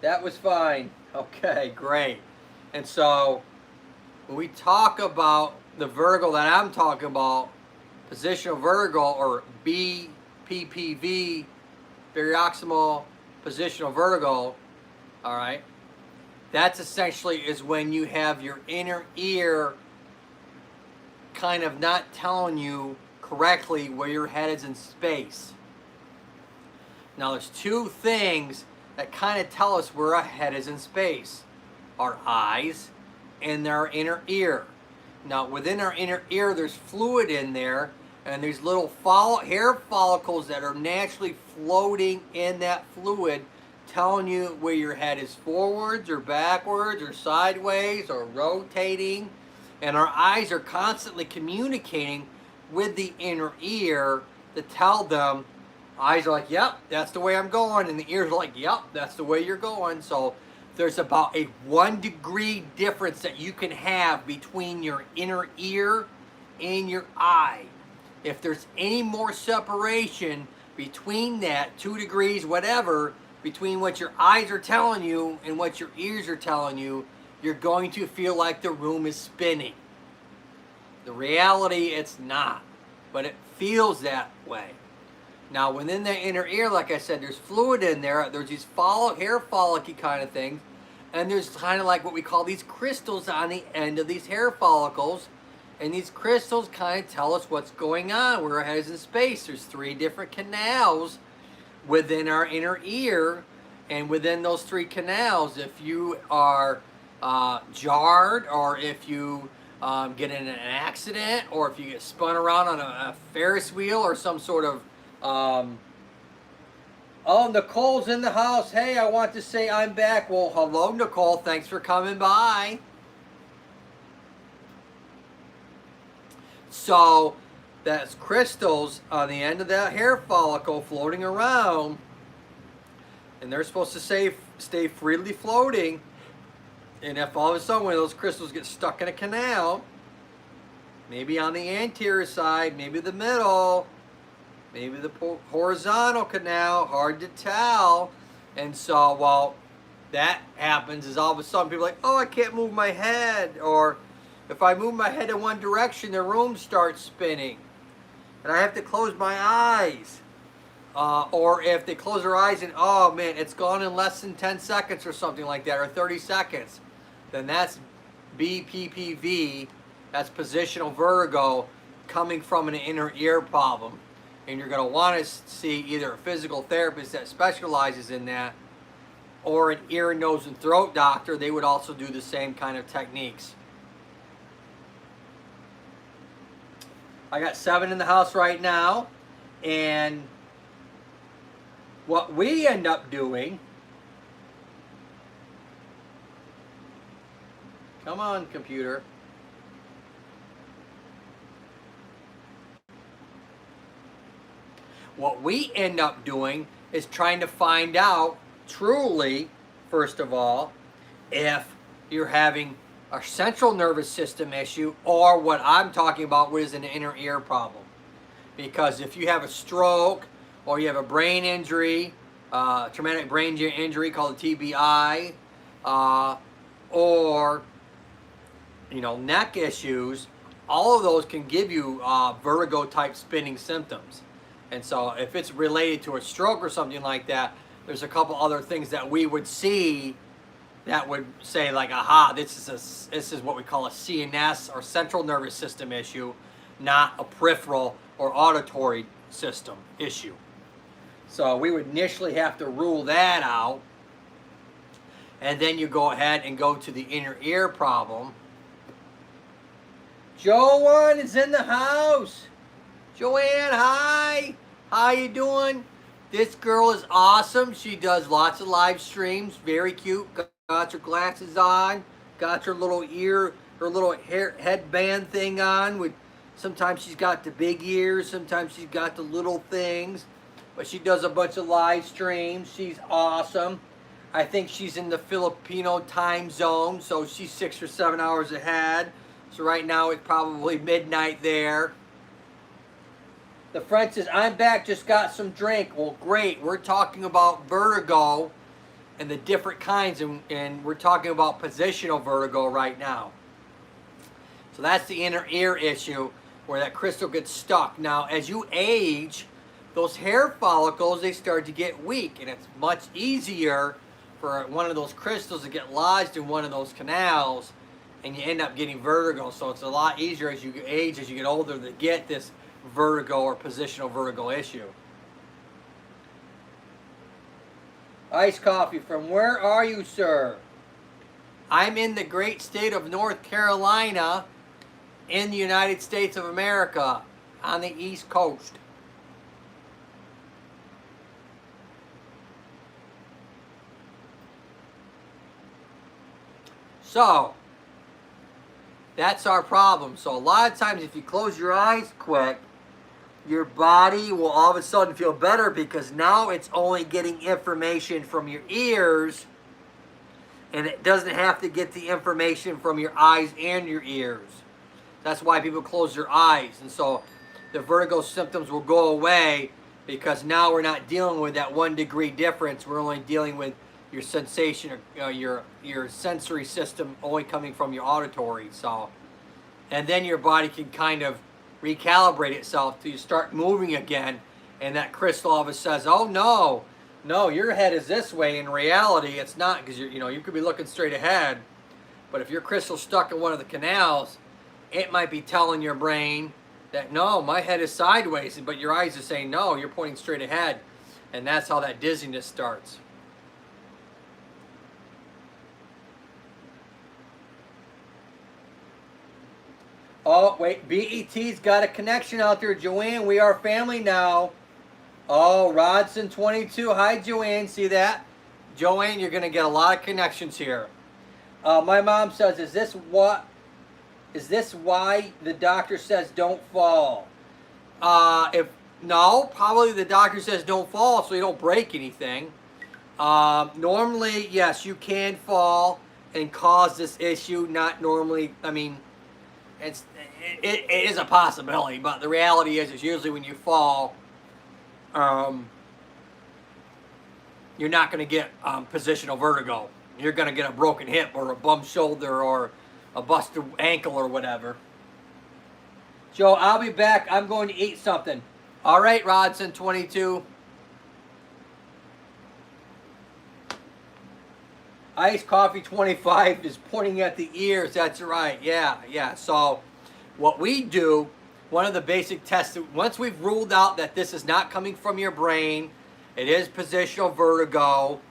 That was fine. Okay, great. And so when we talk about the vertigo that I'm talking about, positional vertigo, or BPPV, paroxysmal positional vertigo, all right, that's essentially is when you have your inner ear kind of not telling you correctly where your head is in space. Now there's two things that kind of tell us where our head is in space: our eyes and our inner ear. Now within our inner ear there's fluid in there, and there's little hair follicles that are naturally floating in that fluid, telling you where your head is forwards or backwards or sideways or rotating. And our eyes are constantly communicating with the inner ear to tell them. Eyes are like, yep, that's the way I'm going. And the ears are like, yep, that's the way you're going. So there's about a 1 degree difference that you can have between your inner ear and your eye. If there's any more separation between that, 2 degrees, whatever, between what your eyes are telling you and what your ears are telling you, you're going to feel like the room is spinning. The reality, it's not, but it feels that way. Now, within the inner ear, like I said, there's fluid in there. There's these hair follicle kind of things, and there's kind of like what we call these crystals on the end of these hair follicles, and these crystals kind of tell us what's going on, where our head is in space. There's 3 different canals within our inner ear, and within those 3 canals, if you are jarred, or if you get in an accident, or if you get spun around on a Ferris wheel or some sort of oh, Nicole's in the house. Hey, I want to say I'm back. Well, hello, Nicole. Thanks for coming by. So that's crystals on the end of that hair follicle floating around, and they're supposed to stay freely floating. And if all of a sudden one of those crystals get stuck in a canal, Maybe on the anterior side, maybe the middle, maybe the horizontal canal, hard to tell. And so while that happens is all of a sudden people are like, oh, I can't move my head. Or if I move my head in one direction, the room starts spinning. And I have to close my eyes. Or if they close their eyes and, oh man, it's gone in less than 10 seconds or something like that, or 30 seconds, then that's BPPV, that's positional vertigo coming from an inner ear problem. And you're going to want to see either a physical therapist that specializes in that or an ear, nose, and throat doctor. They would also do the same kind of techniques. I got 7 in the house right now, and what we end up doing, come on computer, what we end up doing is trying to find out truly, first of all, if you're having a central nervous system issue or what I'm talking about, which is an inner ear problem. Because if you have a stroke or you have a brain injury, traumatic brain injury called a TBI, or neck issues, all of those can give you vertigo type spinning symptoms. And so if it's related to a stroke or something like that, there's a couple other things that we would see that would say like, aha, this is what we call a CNS or central nervous system issue, not a peripheral or auditory system issue. So we would initially have to rule that out. And then you go ahead and go to the inner ear problem. Joanne is in the house. Joanne, hi. How you doing? This girl is awesome. She does lots of live streams. Very cute. Got her glasses on. Got her little ear, her little hair headband thing on. With sometimes she's got the big ears. Sometimes she's got the little things. But she does a bunch of live streams. She's awesome. I think she's in the Filipino time zone, so she's 6 or 7 hours ahead. So right now it's probably midnight there. The friend says, I'm back, just got some drink. Well, great. We're talking about vertigo and the different kinds, and we're talking about positional vertigo right now. So that's the inner ear issue where that crystal gets stuck. Now, as you age, those hair follicles, they start to get weak, and it's much easier for one of those crystals to get lodged in one of those canals, and you end up getting vertigo. So it's a lot easier as you age, as you get older, to get this vertigo or positional vertigo issue. Iced coffee, from where are you, sir? I'm in the great state of North Carolina in the United States of America on the East Coast. So, that's our problem. So a lot of times if you close your eyes quick, your body will all of a sudden feel better because now it's only getting information from your ears, and it doesn't have to get the information from your eyes and your ears. That's why people close their eyes. And so the vertigo symptoms will go away because now we're not dealing with that 1 degree difference. We're only dealing with your sensation, your sensory system only coming from your auditory. So, and then your body can kind of recalibrate itself till you start moving again, and that crystal all of a sudden says, oh no, your head is this way. In reality, it's not, because you could be looking straight ahead, but if your crystal's stuck in one of the canals, it might be telling your brain that no, my head is sideways, but your eyes are saying no, you're pointing straight ahead, and that's how that dizziness starts. Oh, wait, BET's got a connection out there. Joanne, we are family now. Oh, Rodson22. Hi, Joanne. See that? Joanne, you're going to get a lot of connections here. My mom says, is this why the doctor says don't fall? No, probably the doctor says don't fall so you don't break anything. Normally, yes, you can fall and cause this issue. Not normally, It's it is a possibility, but the reality is usually when you fall, you're not going to get positional vertigo. You're going to get a broken hip or a bum shoulder or a busted ankle or whatever. Joe, I'll be back. I'm going to eat something. All right, Rodson 22. Iced Coffee 25 is pointing at the ears. That's right. Yeah. So what we do, one of the basic tests, once we've ruled out that this is not coming from your brain, it is positional vertigo.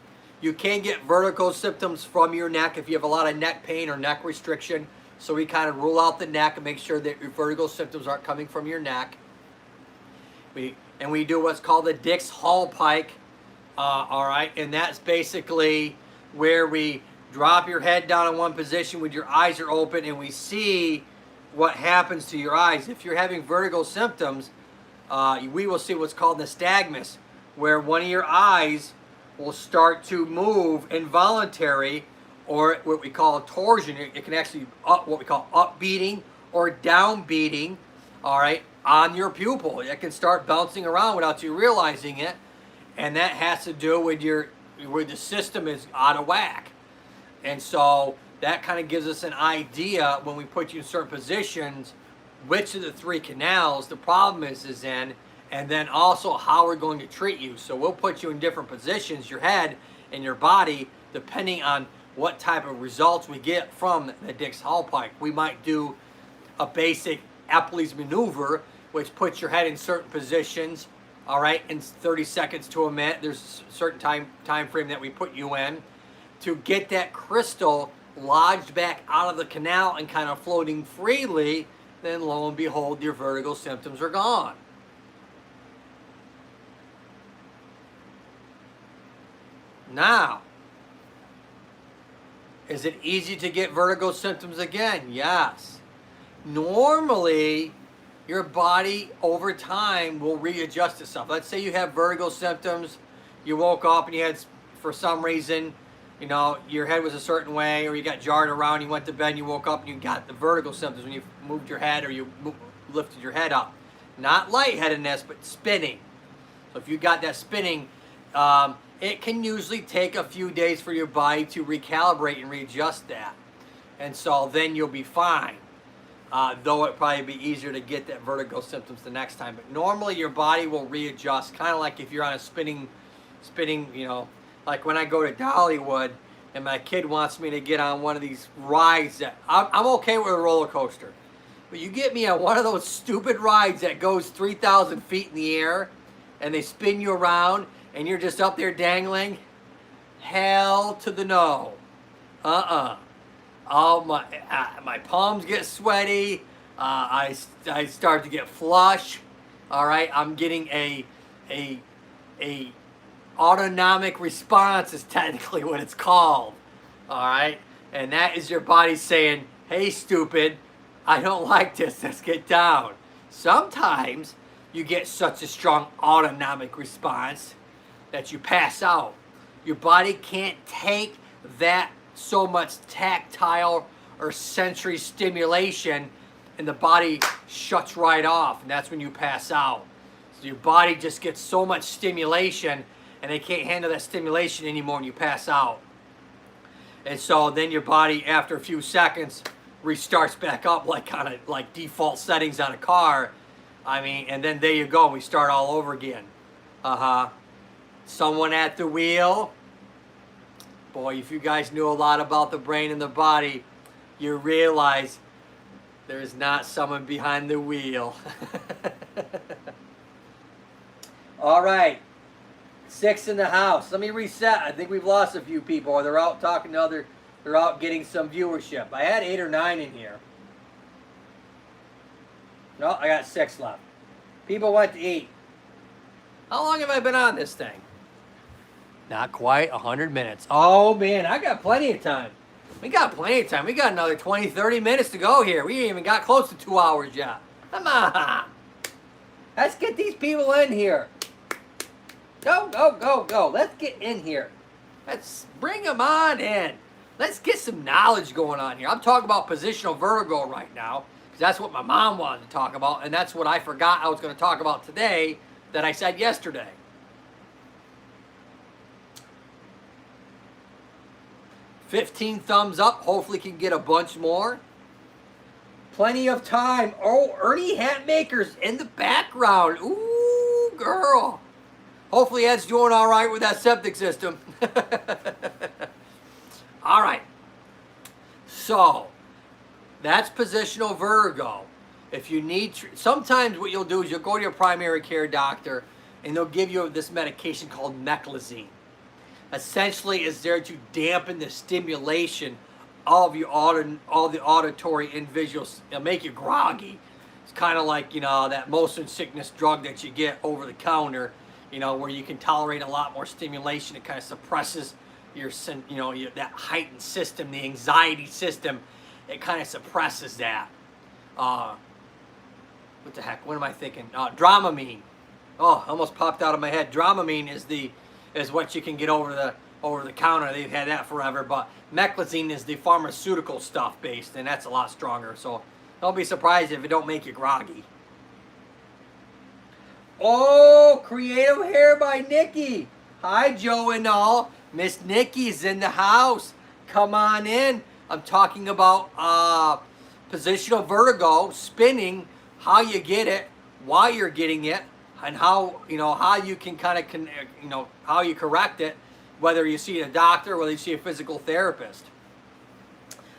You can get vertigo symptoms from your neck if you have a lot of neck pain or neck restriction. So we kind of rule out the neck and make sure that your vertigo symptoms aren't coming from your neck. We do what's called the Dix-Hallpike, all right? And that's basically where we drop your head down in one position with your eyes are open and we see what happens to your eyes. If you're having vertigo symptoms, we will see what's called nystagmus, where one of your eyes will start to move involuntary, or what we call a torsion. It can actually what we call upbeating or downbeating, all right, on your pupil. It can start bouncing around without you realizing it, and that has to do with where the system is out of whack. And so that kind of gives us an idea when we put you in certain positions, which of the three canals the problem is in, and then also how we're going to treat you. So we'll put you in different positions, your head and your body, depending on what type of results we get from the Dix-Hallpike. We might do a basic Epley's maneuver, which puts your head in certain positions, all right, in 30 seconds to a minute. There's a certain time frame that we put you in to get that crystal lodged back out of the canal and kind of floating freely. Then lo and behold, your vertigo symptoms are gone. Now, is it easy to get vertigo symptoms again? Yes. Normally, your body over time will readjust itself. Let's say you have vertigo symptoms, you woke up and you had, for some reason, you know, your head was a certain way, or you got jarred around, you went to bed, and you woke up and you got the vertigo symptoms when you moved your head or you lifted your head up. Not lightheadedness, but spinning. So if you got that spinning, it can usually take a few days for your body to recalibrate and readjust that. And so then you'll be fine. Though it'd probably be easier to get that vertigo symptoms the next time. But normally your body will readjust, kind of like if you're on a spinning, you know, like when I go to Dollywood and my kid wants me to get on one of these rides that, I'm okay with a roller coaster. But you get me on one of those stupid rides that goes 3,000 feet in the air and they spin you around and you're just up there dangling, hell to the no. Oh, my palms get sweaty. I start to get flush. All right, I'm getting a autonomic response is technically what it's called. All right, and that is your body saying, "Hey, stupid, I don't like this. Let's get down." Sometimes you get such a strong autonomic response that you pass out. Your body can't take that so much tactile or sensory stimulation, and the body shuts right off, and that's when you pass out. So your body just gets so much stimulation, and they can't handle that stimulation anymore, and you pass out. And so then your body, after a few seconds, restarts back up like default settings on a car. I mean, and then there you go. We start all over again. Someone at the wheel. Boy, if you guys knew a lot about the brain and the body, you realize there's not someone behind the wheel. All right. 6 in the house. Let me reset. I think we've lost a few people, or they're out talking to they're out getting some viewership. I had 8 or 9 in here. No, I got 6 left. People went to eat. How long have I been on this thing? Not quite 100 minutes. Oh, man, I got plenty of time. We got plenty of time. We got another 20, 30 minutes to go here. We ain't even got close to 2 hours yet. Come on. Let's get these people in here. Go, go, go, go. Let's get in here. Let's bring them on in. Let's get some knowledge going on here. I'm talking about positional vertigo right now, because That's what my mom wanted to talk about, and that's what I forgot I was going to talk about today that I said yesterday. $15 thumbs up. Hopefully can get a bunch more. Plenty of time. Oh, Ernie Hatmaker's in the background. Ooh, girl. Hopefully Ed's doing all right with that septic system. All right. So, that's positional vertigo. If you need, sometimes what you'll do is you'll go to your primary care doctor and they'll give you this medication called meclizine. Essentially, is there to dampen the stimulation of your all the auditory and visual. It'll make you groggy. It's kind of like, you know, that motion sickness drug that you get over the counter, you know, where you can tolerate a lot more stimulation. It kind of suppresses your, you know, that heightened system, the anxiety system. It kind of suppresses that. What the heck? What am I thinking? Dramamine. Oh, almost popped out of my head. Dramamine is what you can get over the counter. They've had that forever, but meclizine is the pharmaceutical stuff based, and that's a lot stronger. So don't be surprised if it don't make you groggy. Oh, creative hair by Nikki. Hi, Joe and all. Miss Nikki's in the house. Come on in. I'm talking about positional vertigo, spinning, how you get it, why you're getting it, and how, you know, how you can kind of, you know, how you correct it, whether you see a doctor, whether you see a physical therapist.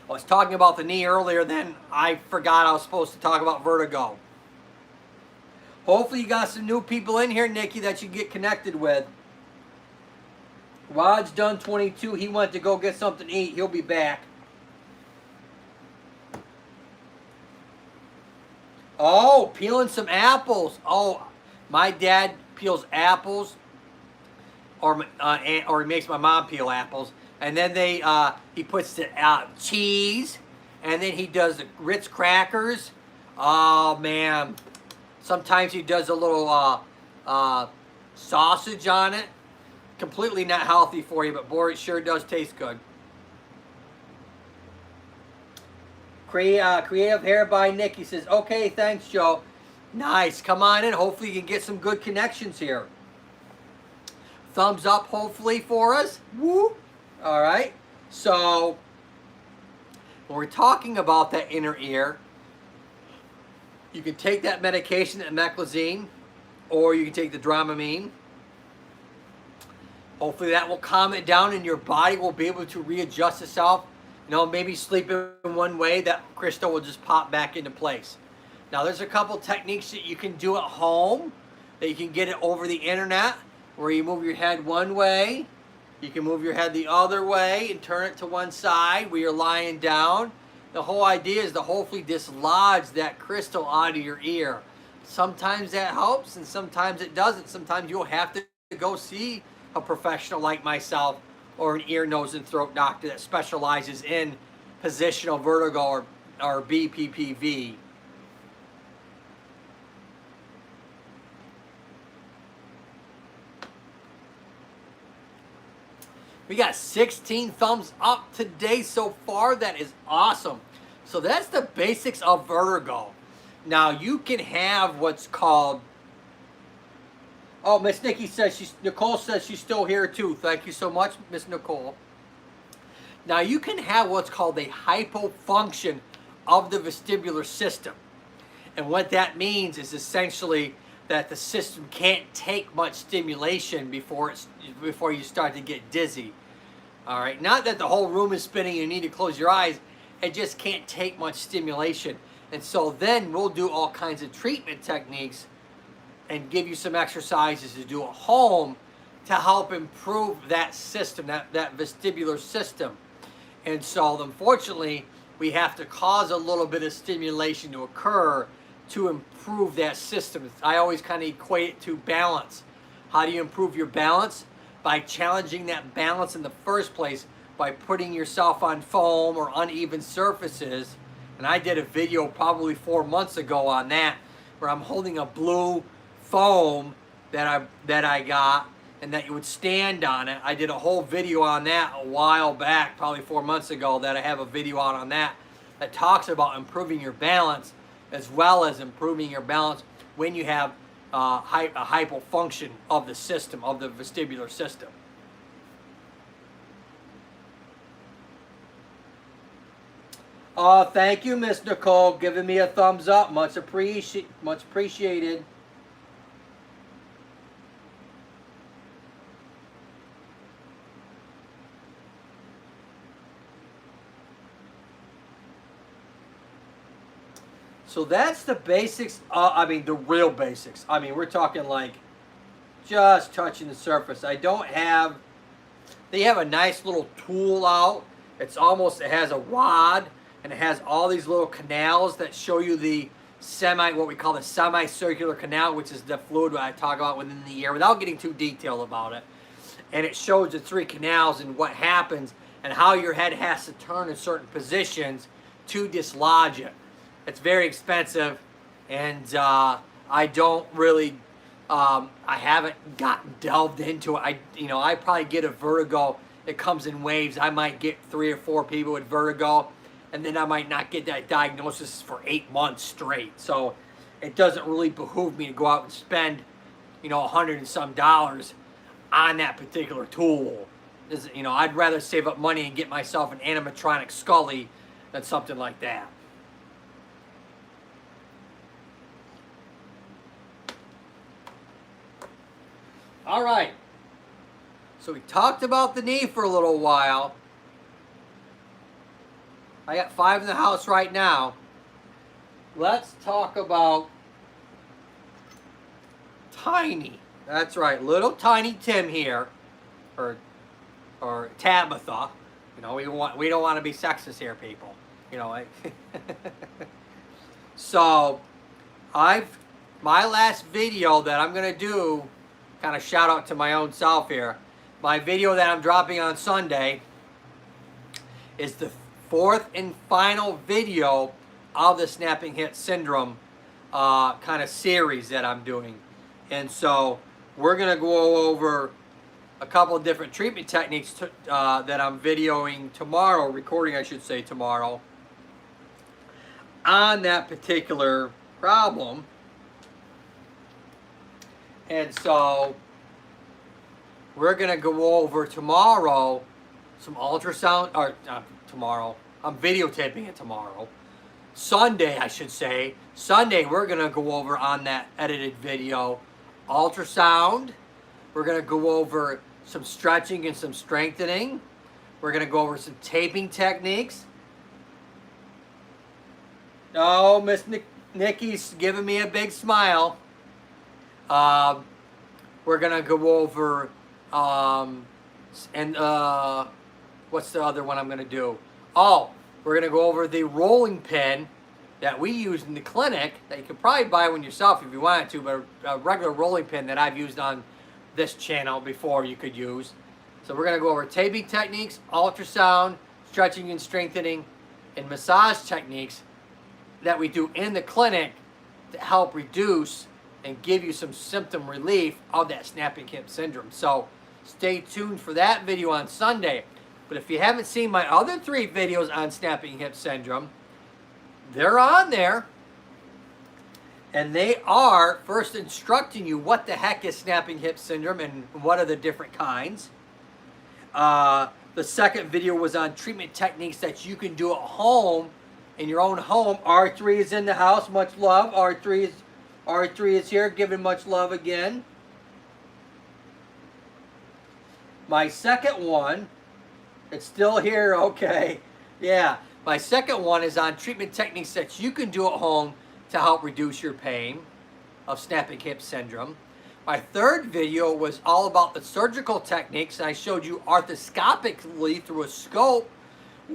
I was talking about the knee earlier, then I forgot I was supposed to talk about vertigo. Hopefully you got some new people in here, Nikki, that you get connected with. Rod's done 22. He went to go get something to eat. He'll be back. Oh, peeling some apples. Oh, my dad peels apples, or he makes my mom peel apples, and then he puts the cheese, and then he does the Ritz crackers. Oh man, sometimes he does a little sausage on it. Completely not healthy for you, but boy, it sure does taste good. Creative hair by Nikki says, okay, thanks, Joe. Nice. Come on in. Hopefully you can get some good connections here. Thumbs up, hopefully, for us. Woo. All right. So, when we're talking about that inner ear, you can take that medication, that meclizine, or you can take the Dramamine. Hopefully that will calm it down and your body will be able to readjust itself. You know, maybe sleep in one way, that crystal will just pop back into place. Now, there's a couple techniques that you can do at home, that you can get it over the internet, where you move your head one way, you can move your head the other way and turn it to one side where you're lying down. The whole idea is to hopefully dislodge that crystal out of your ear. Sometimes that helps and sometimes it doesn't. Sometimes you'll have to go see a professional like myself or an ear, nose, and throat doctor that specializes in positional vertigo or BPPV. We got 16 thumbs up today so far. That is awesome. So that's the basics of vertigo. Now you can have what's called, oh, Miss Nikki says Nicole says she's still here too. Thank you so much, Miss Nicole. Now you can have what's called a hypofunction of the vestibular system. And what that means is essentially that the system can't take much stimulation before you start to get dizzy. All right, not that the whole room is spinning, you need to close your eyes. It just can't take much stimulation. And so then we'll do all kinds of treatment techniques and give you some exercises to do at home to help improve that system, that vestibular system. And so unfortunately, we have to cause a little bit of stimulation to occur to improve that system. I always kind of equate it to balance. How do you improve your balance? By challenging that balance in the first place, by putting yourself on foam or uneven surfaces. And I did a video probably 4 months ago on that, where I'm holding a blue foam that I got, and that you would stand on it. I did a whole video on that a while back, probably 4 months ago, that I have a video out on that talks about improving your balance as well as improving your balance when you have a hypofunction of the system, of the vestibular system. Thank you, Miss Nicole, giving me a thumbs up. Much appreciated. So that's the basics. I mean, the real basics. I mean, we're talking like just touching the surface. I don't have. They have a nice little tool out. It has a rod, and it has all these little canals that show you the what we call the semicircular canal, which is the fluid I talk about within the ear, without getting too detailed about it. And it shows the 3 canals and what happens and how your head has to turn in certain positions to dislodge it. It's very expensive, and I don't really, I haven't gotten delved into it. I probably get a vertigo. It comes in waves. I might get 3 or 4 people with vertigo, and then I might not get that diagnosis for 8 months straight. So it doesn't really behoove me to go out and spend, $100 and some on that particular tool. I'd rather save up money and get myself an animatronic Scully than something like that. All right, so we talked about the knee for a little while. I got 5 in the house right now. Let's talk about Tiny. That's right, little tiny Tim here, or Tabitha. We don't want to be sexist here, people. So, my last video that I'm gonna do. Kind of shout out to my own self here. My video that I'm dropping on Sunday is the 4th and final video of the snapping hip syndrome kind of series that I'm doing. And so we're going to go over a couple of different treatment techniques that I'm videoing tomorrow, recording I should say tomorrow, on that particular problem. And so we're going to go over tomorrow some ultrasound, or tomorrow, I'm videotaping it tomorrow. Sunday, I should say. Sunday, we're going to go over on that edited video ultrasound. We're going to go over some stretching and some strengthening. We're going to go over some taping techniques. Oh, Miss Nikki's giving me a big smile. We're gonna go over, what's the other one I'm gonna do? Oh, we're gonna go over the rolling pin that we use in the clinic that you could probably buy one yourself if you wanted to, but a regular rolling pin that I've used on this channel before you could use. So we're gonna go over taping techniques, ultrasound, stretching and strengthening, and massage techniques that we do in the clinic to help reduce and give you some symptom relief of that snapping hip syndrome. So stay tuned for that video on Sunday. But if you haven't seen my other 3 videos on snapping hip syndrome, they're on there. And they are first instructing you what the heck is snapping hip syndrome and what are the different kinds. The second video was on treatment techniques that you can do at home, in your own home. R3 is in the house, much love. R3 is here, giving much love again. My second one, it's still here, okay. Yeah, my second one is on treatment techniques that you can do at home to help reduce your pain of snapping hip syndrome. My third video was all about the surgical techniques, and I showed you arthroscopically through a scope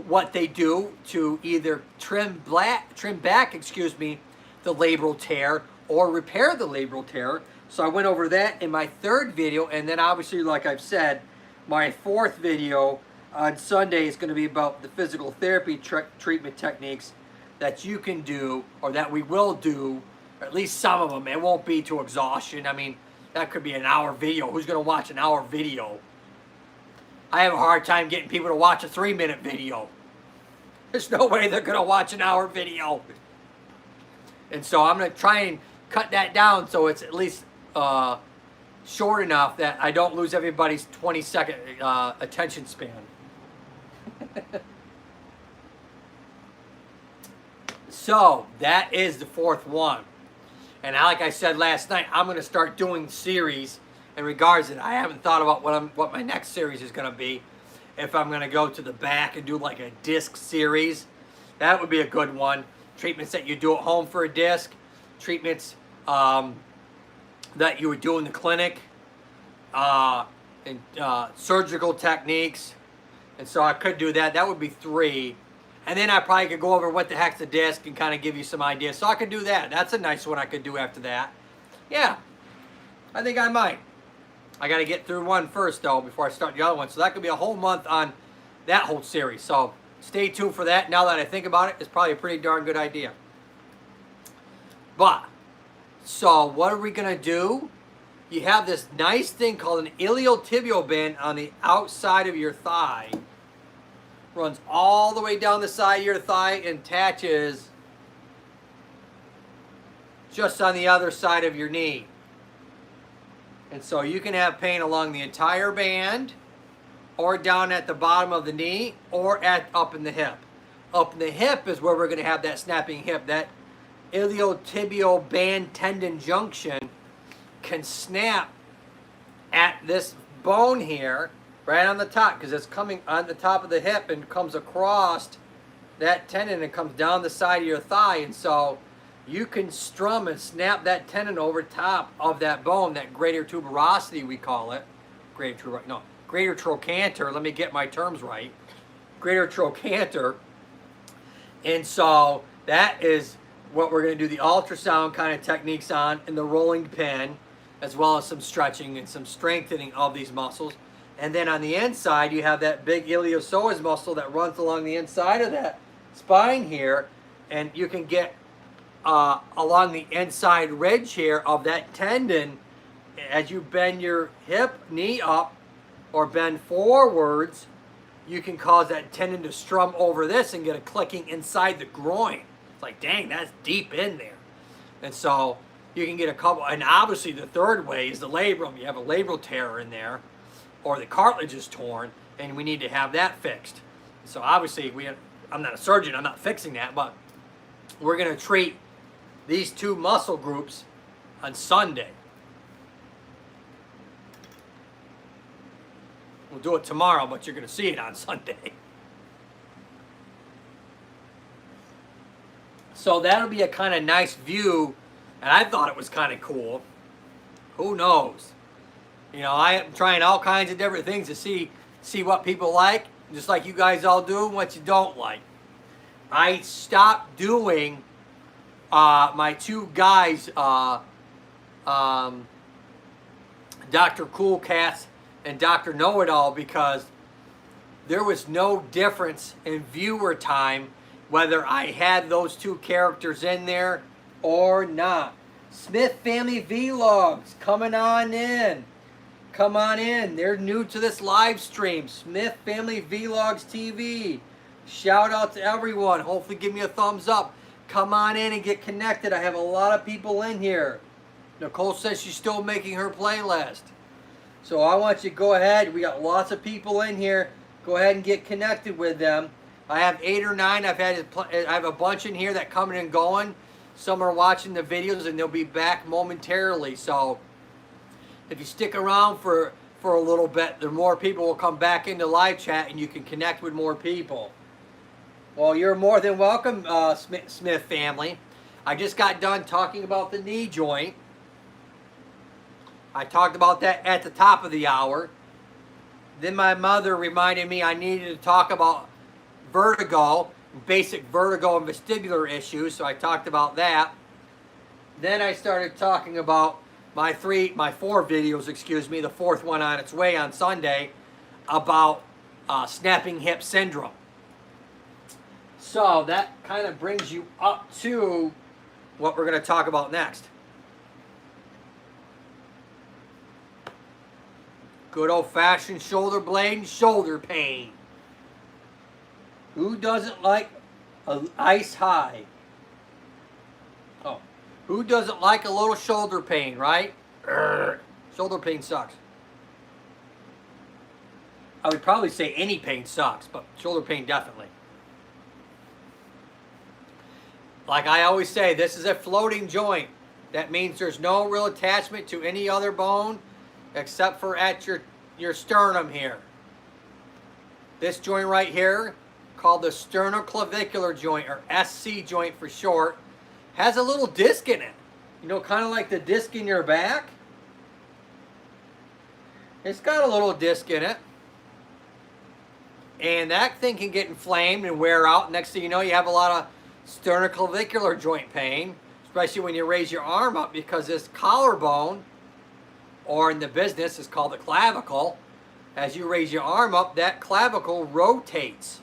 what they do to either trim back, the labral tear or repair the labral tear. So I went over that in my third video, and then obviously, like I've said, my 4th video on Sunday is going to be about the physical therapy treatment techniques that you can do, or that we will do, or at least some of them. It won't be to exhaustion. I mean, that could be an hour video. Who's going to watch an hour video? I have a hard time getting people to watch a 3-minute video. There's no way they're going to watch an hour video. And so I'm going to try and cut that down so it's at least short enough that I don't lose everybody's 20-second attention span. So that is the fourth one. And like I said last night, I'm going to start doing series in regards to it. I haven't thought about what my next series is going to be. If I'm going to go to the back and do like a disc series, that would be a good one. Treatments that you do at home for a disc, treatments that you would do in the clinic, and surgical techniques. And so I could do that. That would be 3. And then I probably could go over what the heck's a disc and kind of give you some ideas. So I could do that. That's a nice one I could do after that. Yeah, I think I might. I got to get through one first, though, before I start the other one. So that could be a whole month on that whole series. So stay tuned for that. Now that I think about it, it's probably a pretty darn good idea. But, so what are we going to do? You have this nice thing called an iliotibial band on the outside of your thigh. Runs all the way down the side of your thigh and attaches just on the other side of your knee. And so you can have pain along the entire band, or down at the bottom of the knee, or up in the hip. Up in the hip is where we're going to have that snapping hip. That iliotibial band tendon junction can snap at this bone here, right on the top, because it's coming on the top of the hip and comes across that tendon and comes down the side of your thigh. And so you can strum and snap that tendon over top of that bone, that greater tuberosity we call it. Greater trochanter. Let me get my terms right. Greater trochanter. And so that is what we're going to do the ultrasound kind of techniques on, and the rolling pin, as well as some stretching and some strengthening of these muscles. And then on the inside, you have that big iliopsoas muscle that runs along the inside of that spine here. And you can get along the inside ridge here of that tendon as you bend your hip, knee up, or bend forwards. You can cause that tendon to strum over this and get a clicking inside the groin. It's like, dang, that's deep in there. And so you can get a couple, and obviously the third way is the labrum. You have a labral tear in there, or the cartilage is torn, and we need to have that fixed. So obviously, I'm not a surgeon, I'm not fixing that, but we're going to treat these two muscle groups on Sunday. We'll do it tomorrow, but you're going to see it on Sunday. So that'll be a kind of nice view, and I thought it was kind of cool. Who knows? You know, I am trying all kinds of different things to see what people like, just like you guys all do, and what you don't like. I stopped doing my two guys, Dr. Cool Cats and Dr. Know-It-All, because there was no difference in viewer time whether I had those two characters in there or not. Smith Family Vlogs, coming on in. Come on in. They're new to this live stream. Smith Family Vlogs TV. Shout out to everyone. Hopefully give me a thumbs up. Come on in and get connected. I have a lot of people in here. Nicole says she's still making her playlist. So I want you to go ahead. We got lots of people in here. Go ahead and get connected with them. I have 8 or 9. I have a bunch in here that coming and going. Some are watching the videos and they'll be back momentarily. So if you stick around for a little bit, the more people will come back into live chat and you can connect with more people. Well, you're more than welcome, Smith family. I just got done talking about the knee joint. I talked about that at the top of the hour. Then my mother reminded me I needed to talk about vertigo, basic vertigo and vestibular issues, so I talked about that. Then I started talking about my 4 videos, the fourth one on its way on Sunday, about snapping hip syndrome. So that kind of brings you up to what we're going to talk about next. Good old-fashioned shoulder blade and shoulder pain. Who doesn't like an ice high? Oh, who doesn't like a little shoulder pain, right? Urgh. Shoulder pain sucks. I would probably say any pain sucks, but shoulder pain definitely. Like I always say, this is a floating joint. That means there's no real attachment to any other bone except for at your sternum here. This joint right here, called the sternoclavicular joint, or SC joint for short, has a little disc in it. You know, kind of like the disc in your back. It's got a little disc in it. And that thing can get inflamed and wear out. Next thing you know, you have a lot of sternoclavicular joint pain, especially when you raise your arm up, because this collarbone, or in the business, is called the clavicle. As you raise your arm up, that clavicle rotates.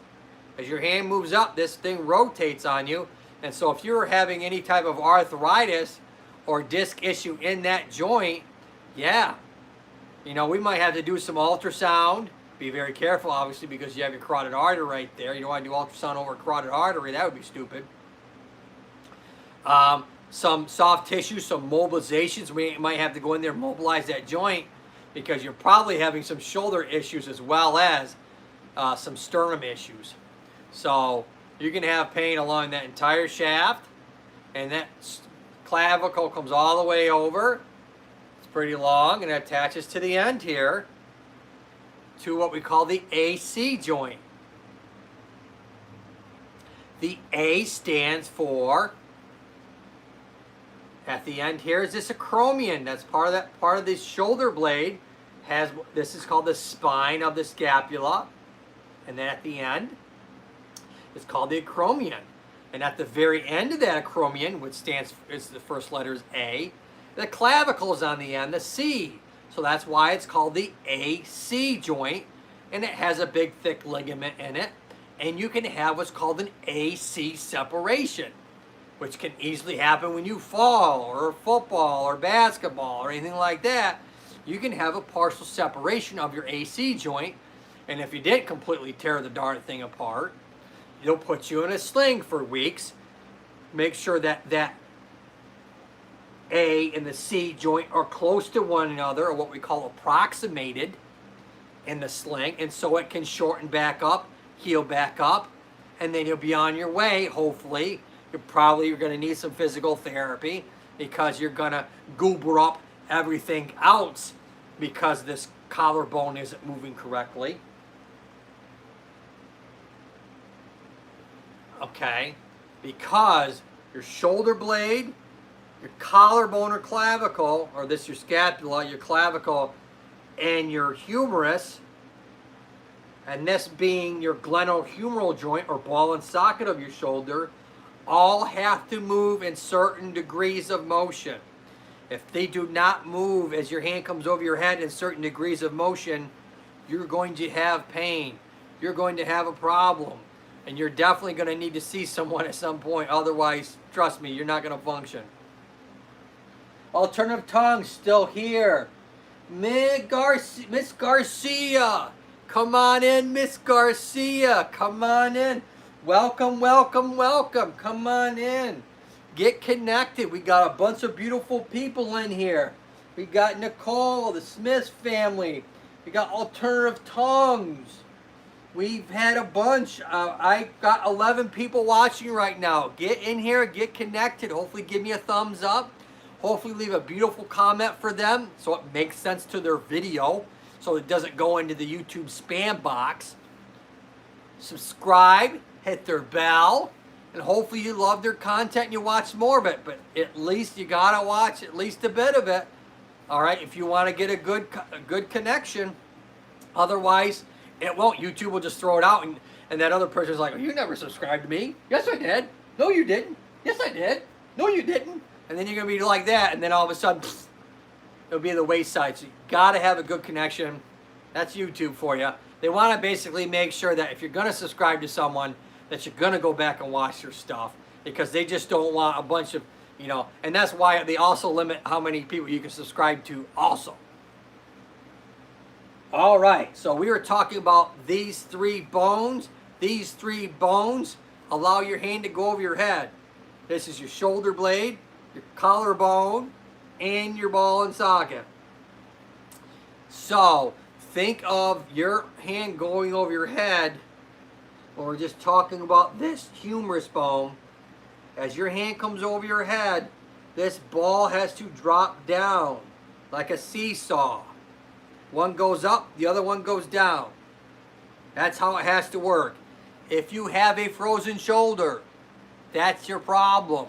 As your hand moves up, this thing rotates on you. And so if you're having any type of arthritis or disc issue in that joint, yeah, you know, we might have to do some ultrasound. Be very careful, obviously, because you have your carotid artery right there. You don't want to do ultrasound over a carotid artery. That would be stupid. Some soft tissue, some mobilizations. We might have to go in there and mobilize that joint, because you're probably having some shoulder issues as well as some sternum issues. So you can have pain along that entire shaft, and that clavicle comes all the way over. It's pretty long, and it attaches to the end here to what we call the AC joint. The A stands for, at the end here is this acromion. That's part of the shoulder blade. This is called the spine of the scapula. And then at the end, it's called the acromion. And at the very end of that acromion, which is the first letter is A, the clavicle is on the end, the C. So that's why it's called the AC joint. And it has a big thick ligament in it. And you can have what's called an AC separation, which can easily happen when you fall, or football, or basketball, or anything like that. You can have a partial separation of your AC joint, and if you didn't completely tear the darn thing apart, it'll put you in a sling for weeks. Make sure that that A and the C joint are close to one another, or what we call approximated in the sling, and so it can shorten back up, heal back up, and then you'll be on your way, hopefully. You're going to need some physical therapy, because you're going to goober up everything else because this collarbone isn't moving correctly. Okay? Because your shoulder blade, your collarbone or clavicle, or this your scapula, your clavicle, and your humerus, and this being your glenohumeral joint or ball and socket of your shoulder, all have to move in certain degrees of motion. If they do not move as your hand comes over your head in certain degrees of motion, you're going to have pain. You're going to have a problem. And you're definitely going to need to see someone at some point. Otherwise, trust me, you're not going to function. Alternative tongue still here. Miss Garcia. Come on in, Miss Garcia. Come on in. Welcome, welcome, welcome. Come on in. Get connected. We got a bunch of beautiful people in here. We got Nicole, the Smith family. We got Alternative Tongues. We've had a bunch. I got 11 people watching right now. Get in here, get connected. Hopefully give me a thumbs up. Hopefully leave a beautiful comment for them so it makes sense to their video, so it doesn't go into the YouTube spam box. Subscribe, hit their bell, and hopefully you love their content and you watch more of it. But at least you gotta watch at least a bit of it. All right, if you want to get a good connection. Otherwise, it won't. YouTube will just throw it out, and that other person's like, oh, you never subscribed to me. Yes, I did. No, you didn't. Yes, I did. No, you didn't. And then you're gonna be like that, and then all of a sudden, it'll be the wayside. So you gotta have a good connection. That's YouTube for you. They want to basically make sure that if you're gonna subscribe to someone, that you're gonna go back and watch their stuff, because they just don't want a bunch of, you know, and that's why they also limit how many people you can subscribe to also. All right, so we were talking about these three bones. These three bones allow your hand to go over your head. This is your shoulder blade, your collarbone, and your ball and socket. So think of your hand going over your head, or we're just talking about this humerus bone. As your hand comes over your head, this ball has to drop down like a seesaw. One goes up, the other one goes down. That's how it has to work. If you have a frozen shoulder, that's your problem.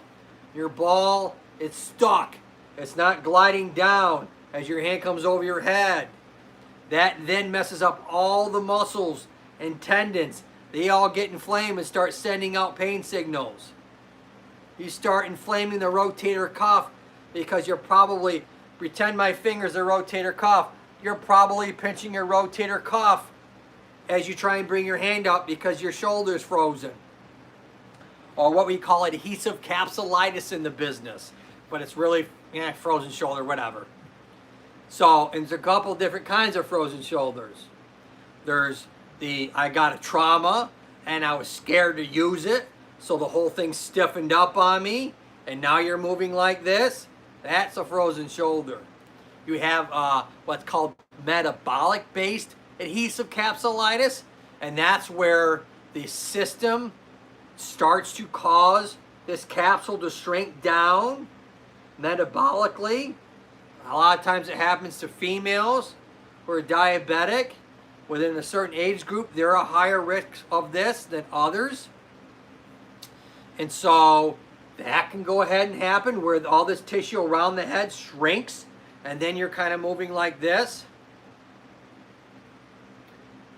Your ball, it's stuck. It's not gliding down as your hand comes over your head. That then messes up all the muscles and tendons. They all get inflamed and start sending out pain signals. You start inflaming the rotator cuff because you're probably, pretend my finger's a rotator cuff, you're probably pinching your rotator cuff as you try and bring your hand up because your shoulder's frozen. Or what we call adhesive capsulitis in the business. But it's really, frozen shoulder, whatever. So, and there's a couple different kinds of frozen shoulders. There's I got a trauma and I was scared to use it, so the whole thing stiffened up on me, and now you're moving like this. That's a frozen shoulder. You have what's called metabolic-based adhesive capsulitis, and that's where the system starts to cause this capsule to shrink down metabolically. A lot of times it happens to females who are diabetic. Within a certain age group, they're a higher risk of this than others. And so that can go ahead and happen where all this tissue around the head shrinks, and then you're kind of moving like this.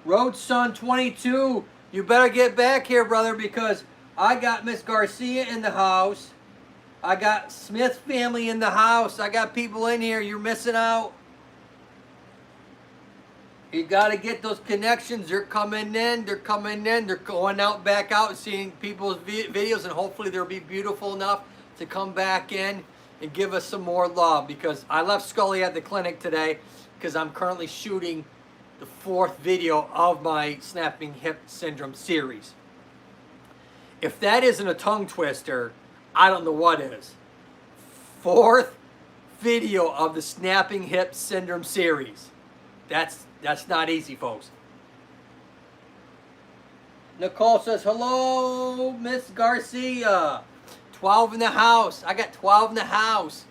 Road Son 22, you better get back here, brother, because I got Miss Garcia in the house. I got Smith family in the house. I got people in here. You're missing out. You got to get those connections. They're coming in. They're coming in. They're going out, back out, seeing people's videos, and hopefully they'll be beautiful enough to come back in and give us some more love, because I left Scully at the clinic today because I'm currently shooting the 4th video of my snapping hip syndrome series. If that isn't a tongue twister, I don't know what is. 4th video of the snapping hip syndrome series. That's not easy, folks. Nicole says, hello, Miss Garcia. 12 in the house. I got 12 in the house.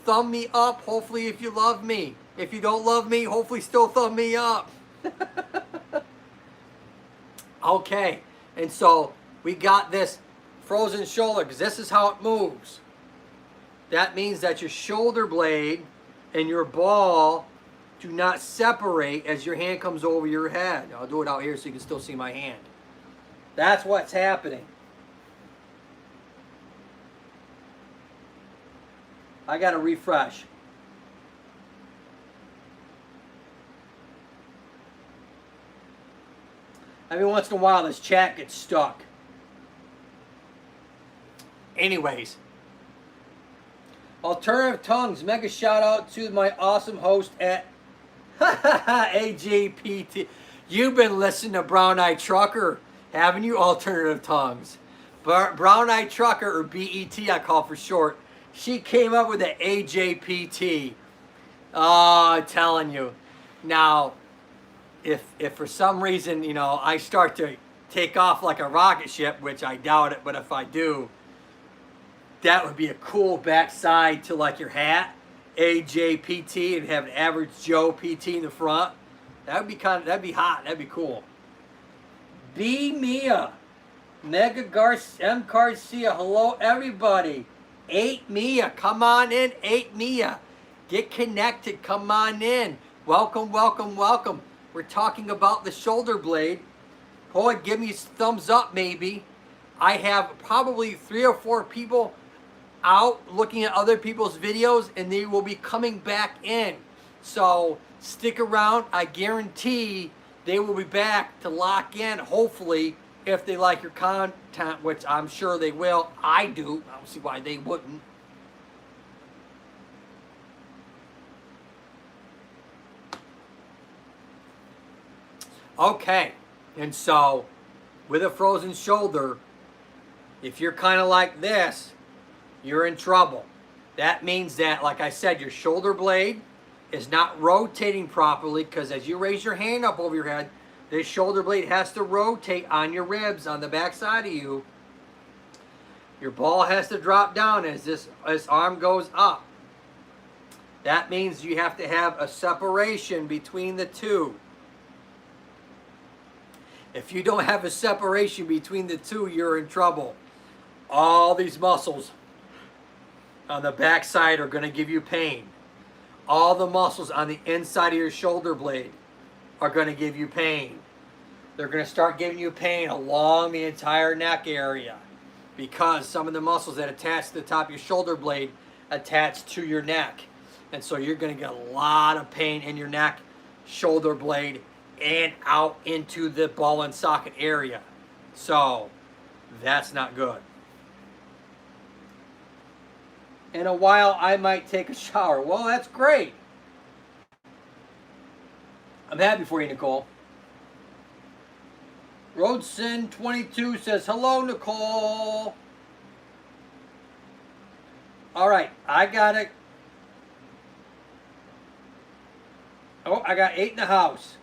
Thumb me up, hopefully, if you love me. If you don't love me, hopefully still thumb me up. Okay, and so we got this frozen shoulder because this is how it moves. That means that your shoulder blade and your ball do not separate as your hand comes over your head. I'll do it out here so you can still see my hand. That's what's happening. I got to refresh. Every once in a while this chat gets stuck. Anyways. Alternative Tongues, mega shout out to my awesome host at AJPT. You've been listening to Brown Eye Trucker, haven't you, Alternative Tongues? Brown Eye Trucker, or BET I call for short. She came up with the AJPT. Oh, I'm telling you. Now, if for some reason, I start to take off like a rocket ship, which I doubt it, but if I do, that would be a cool backside to like your hat, AJPT, and have an average Joe PT in the front. That'd be hot. That'd be cool. B Mia, Mega M Garcia, hello everybody. 8 Mia, come on in. 8 Mia, get connected. Come on in. Welcome, welcome, welcome. We're talking about the shoulder blade. Go ahead, give me a thumbs up, maybe. I have probably 3 or 4 people out looking at other people's videos, and they will be coming back in. So stick around. I guarantee they will be back to lock in, hopefully, if they like your content, which I'm sure they will. I do. I don't see why they wouldn't. Okay, and so with a frozen shoulder, if you're kind of like this, you're in trouble. That means that, like I said, your shoulder blade is not rotating properly, because as you raise your hand up over your head, this shoulder blade has to rotate on your ribs on the back side of you. Your ball has to drop down as this arm goes up. That means you have to have a separation between the two. If you don't have a separation between the two, you're in trouble. All these muscles on the back side are going to give you pain. All the muscles on the inside of your shoulder blade are going to give you pain. They're going to start giving you pain along the entire neck area, because some of the muscles that attach to the top of your shoulder blade attach to your neck. And so you're going to get a lot of pain in your neck, shoulder blade, and out into the ball and socket area. So that's not good. In a while, I might take a shower. Well, that's great. I'm happy for you, Nicole. Roadson22 says, hello, Nicole. All right, I got it. Oh, I got 8 in the house.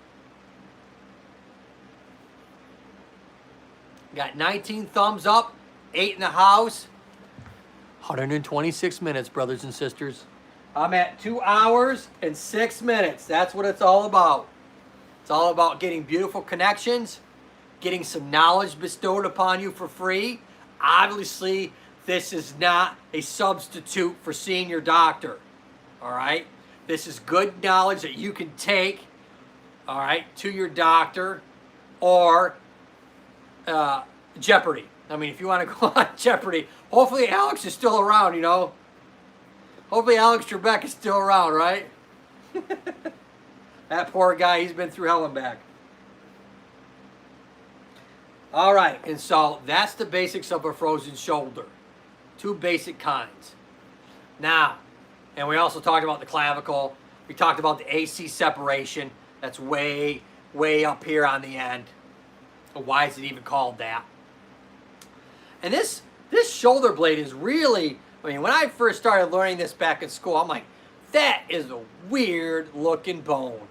Got 19 thumbs up, 8 in the house. 126 minutes, brothers and sisters. I'm at 2 hours and 6 minutes. That's what it's all about. It's all about getting beautiful connections, getting some knowledge bestowed upon you for free. Obviously, this is not a substitute for seeing your doctor. All right? This is good knowledge that you can take, all right, to your doctor or Jeopardy. I mean, if you want to go on Jeopardy, hopefully Alex is still around, you know. Hopefully Alex Trebek is still around, right? That poor guy, he's been through hell and back. All right, and so that's the basics of a frozen shoulder. 2 basic kinds. Now, and we also talked about the clavicle. We talked about the AC separation. That's way, way up here on the end. Why is it even called that? And this shoulder blade is really, I mean, when I first started learning this back in school, I'm like, that is a weird looking bone,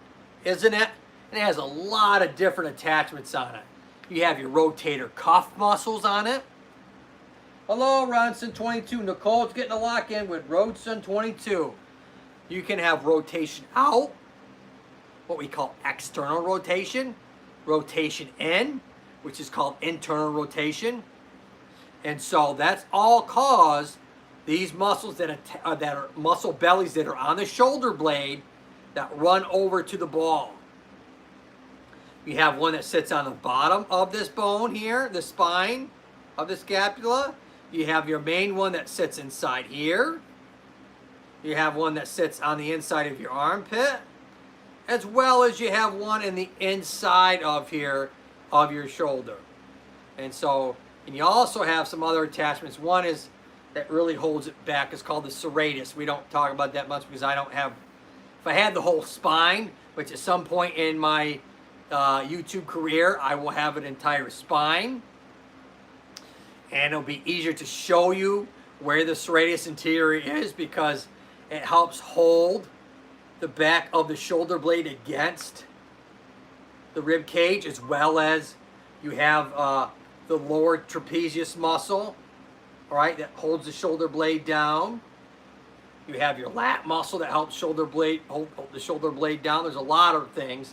isn't it? And it has a lot of different attachments on it. You have your rotator cuff muscles on it. Hello, Ronson22. Nicole's getting a lock in with Roadson22. You can have rotation out, what we call external rotation, rotation in, which is called internal rotation. And so that's all caused these muscles that are muscle bellies that are on the shoulder blade that run over to the ball. You have one that sits on the bottom of this bone here, the spine of the scapula. You have your main one that sits inside here. You have one that sits on the inside of your armpit, as well as you have one in the inside of here of your shoulder. And so, and you also have some other attachments. One is that really holds it back. It's called the serratus. We don't talk about that much because I don't have, if I had the whole spine, which at some point in my YouTube career, I will have an entire spine. And it'll be easier to show you where the serratus anterior is, because it helps hold the back of the shoulder blade against the rib cage, as well as you have the lower trapezius muscle, all right, that holds the shoulder blade down. You have your lat muscle that helps hold the shoulder blade down. There's a lot of things,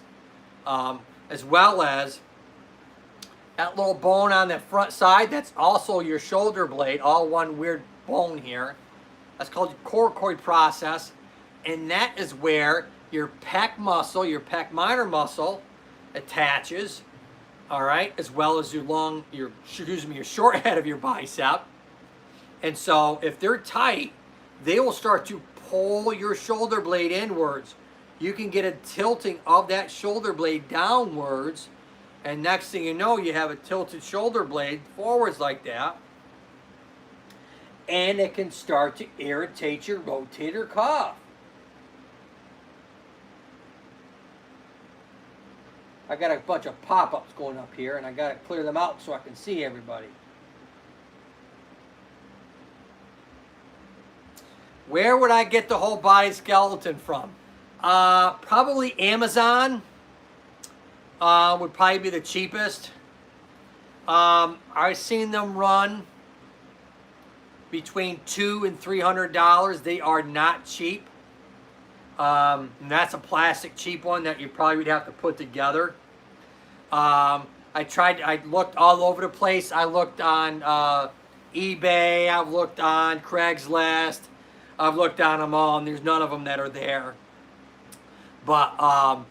as well as that little bone on the front side, that's also your shoulder blade, all one weird bone here. That's called your coracoid process. And that is where your pec muscle, your pec minor muscle, attaches, all right, as well as your short head of your bicep. And so if they're tight, they will start to pull your shoulder blade inwards. You can get a tilting of that shoulder blade downwards. And next thing you know, you have a tilted shoulder blade forwards like that. And it can start to irritate your rotator cuff. I got a bunch of pop-ups going up here, and I got to clear them out so I can see everybody. Where would I get the whole body skeleton from? Probably Amazon would probably be the cheapest. I've seen them run between $200 and $300. They are not cheap. And that's a plastic cheap one that you probably would have to put together. I looked all over the place. I looked on eBay. I've looked on Craigslist. I've looked on them all, and there's none of them that are there. But I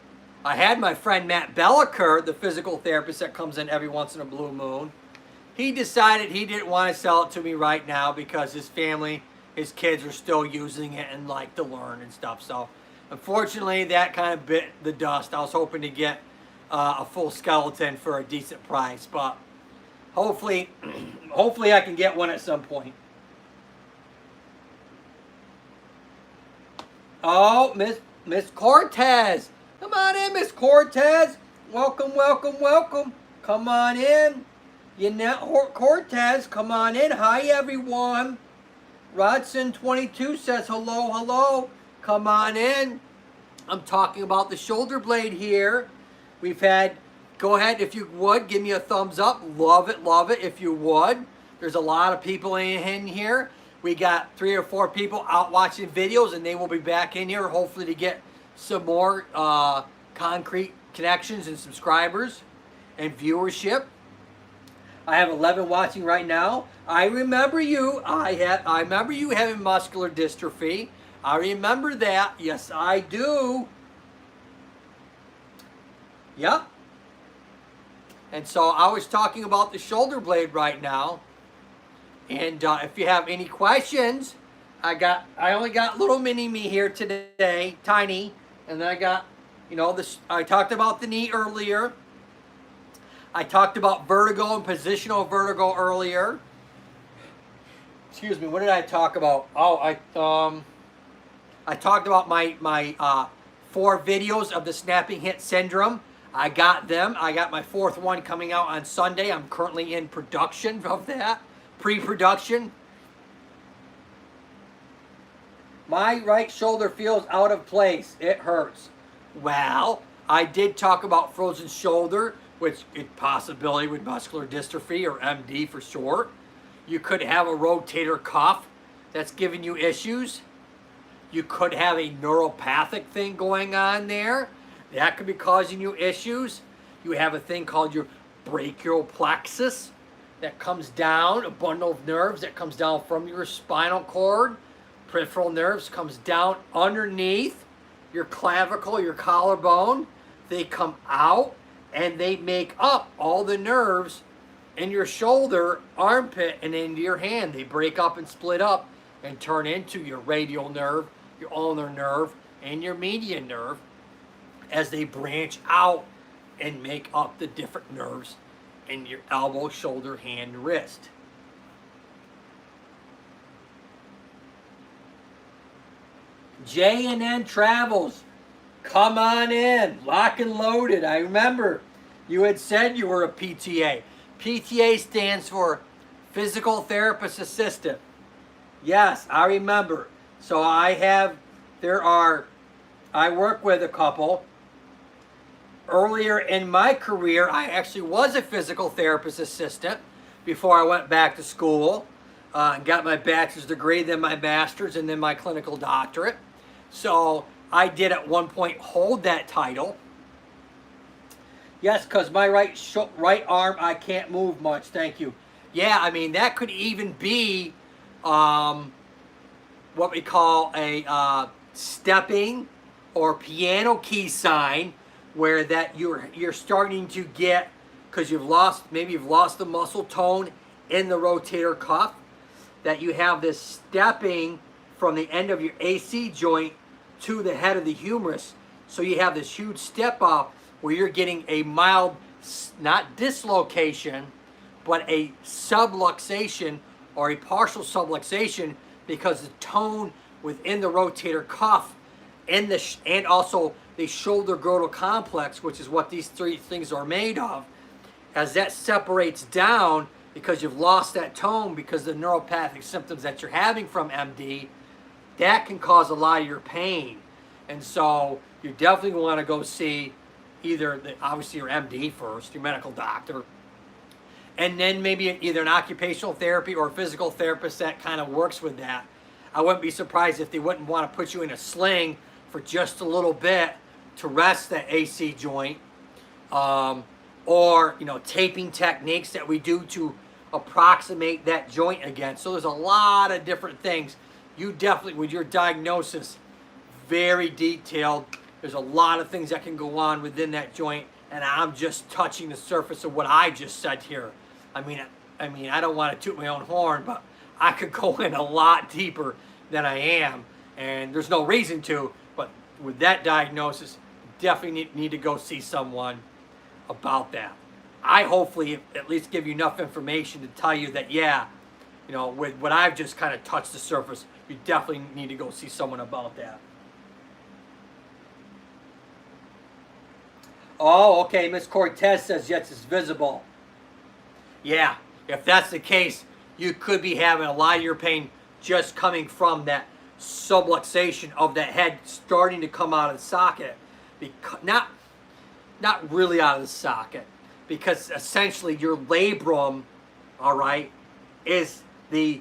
had my friend Matt Belliker, the physical therapist that comes in every once in a blue moon. He decided he didn't want to sell it to me right now because his family, his kids are still using it and like to learn and stuff. So unfortunately, that kind of bit the dust. I was hoping to get a full skeleton for a decent price, but hopefully I can get one at some point. Oh, Miss Cortez. Come on in, Miss Cortez. Welcome, welcome, welcome. Come on in. Cortez, come on in. Hi, everyone. Rodson22 says hello, hello. Come on in. I'm talking about the shoulder blade here. Go ahead if you would, give me a thumbs up. Love it if you would. There's a lot of people in here. We got 3 or 4 people out watching videos, and they will be back in here hopefully to get some more concrete connections and subscribers and viewership. I have 11 watching right now. I remember you. I remember you having muscular dystrophy. I remember that. Yes, I do. Yep. And so I was talking about the shoulder blade right now. And if you have any questions, I only got little mini me here today, tiny. And then I got, I talked about the knee earlier. I talked about vertigo and positional vertigo earlier. Excuse me, what did I talk about? Oh, I talked about my 4 videos of the snapping hip syndrome. I got them. I got my 4th one coming out on Sunday. I'm currently in production of that, pre-production. My right shoulder feels out of place. It hurts. Well, I did talk about frozen shoulder, which is a possibility with muscular dystrophy, or MD for short. You could have a rotator cuff that's giving you issues. You could have a neuropathic thing going on there. That could be causing you issues. You have a thing called your brachial plexus that comes down, a bundle of nerves that comes down from your spinal cord. Peripheral nerves comes down underneath your clavicle, your collarbone. They come out and they make up all the nerves in your shoulder, armpit, and into your hand. They break up and split up and turn into your radial nerve, your ulnar nerve, and your median nerve as they branch out and make up the different nerves in your elbow, shoulder, hand, wrist. J&N Travels, come on in, lock and loaded. I remember you had said you were a PTA. PTA stands for Physical Therapist Assistant. Yes, I remember. So I work with a couple. Earlier in my career, I actually was a physical therapist assistant before I went back to school and got my bachelor's degree, then my master's, and then my clinical doctorate. So I did at one point hold that title. Yes, because my right arm, I can't move much. Thank you. Yeah, I mean, that could even be what we call a stepping or piano key sign, where that you're starting to get, because maybe you've lost the muscle tone in the rotator cuff, that you have this stepping from the end of your AC joint to the head of the humerus. So you have this huge step up where you're getting a mild, not dislocation, but a subluxation or a partial subluxation, because the tone within the rotator cuff and also the shoulder girdle complex, which is what these 3 things are made of, as that separates down because you've lost that tone because of the neuropathic symptoms that you're having from MD, that can cause a lot of your pain. And so you definitely want to go see either, obviously, your MD first, your medical doctor, and then maybe either an occupational therapy or a physical therapist that kind of works with that. I wouldn't be surprised if they wouldn't want to put you in a sling for just a little bit to rest that AC joint, or taping techniques that we do to approximate that joint again. So there's a lot of different things. You definitely, with your diagnosis, very detailed. There's a lot of things that can go on within that joint, and I'm just touching the surface of what I just said here. I mean, I don't want to toot my own horn, but I could go in a lot deeper than I am, and there's no reason to. But with that diagnosis, definitely need to go see someone about that. I hopefully at least give you enough information to tell you that, yeah, with what I've just kind of touched the surface, you definitely need to go see someone about that. Oh, okay, Miss Cortez says, yes, it's visible. Yeah, if that's the case, you could be having a lot of your pain just coming from that subluxation of that head starting to come out of the socket. Not really out of the socket, because essentially your labrum, all right, is the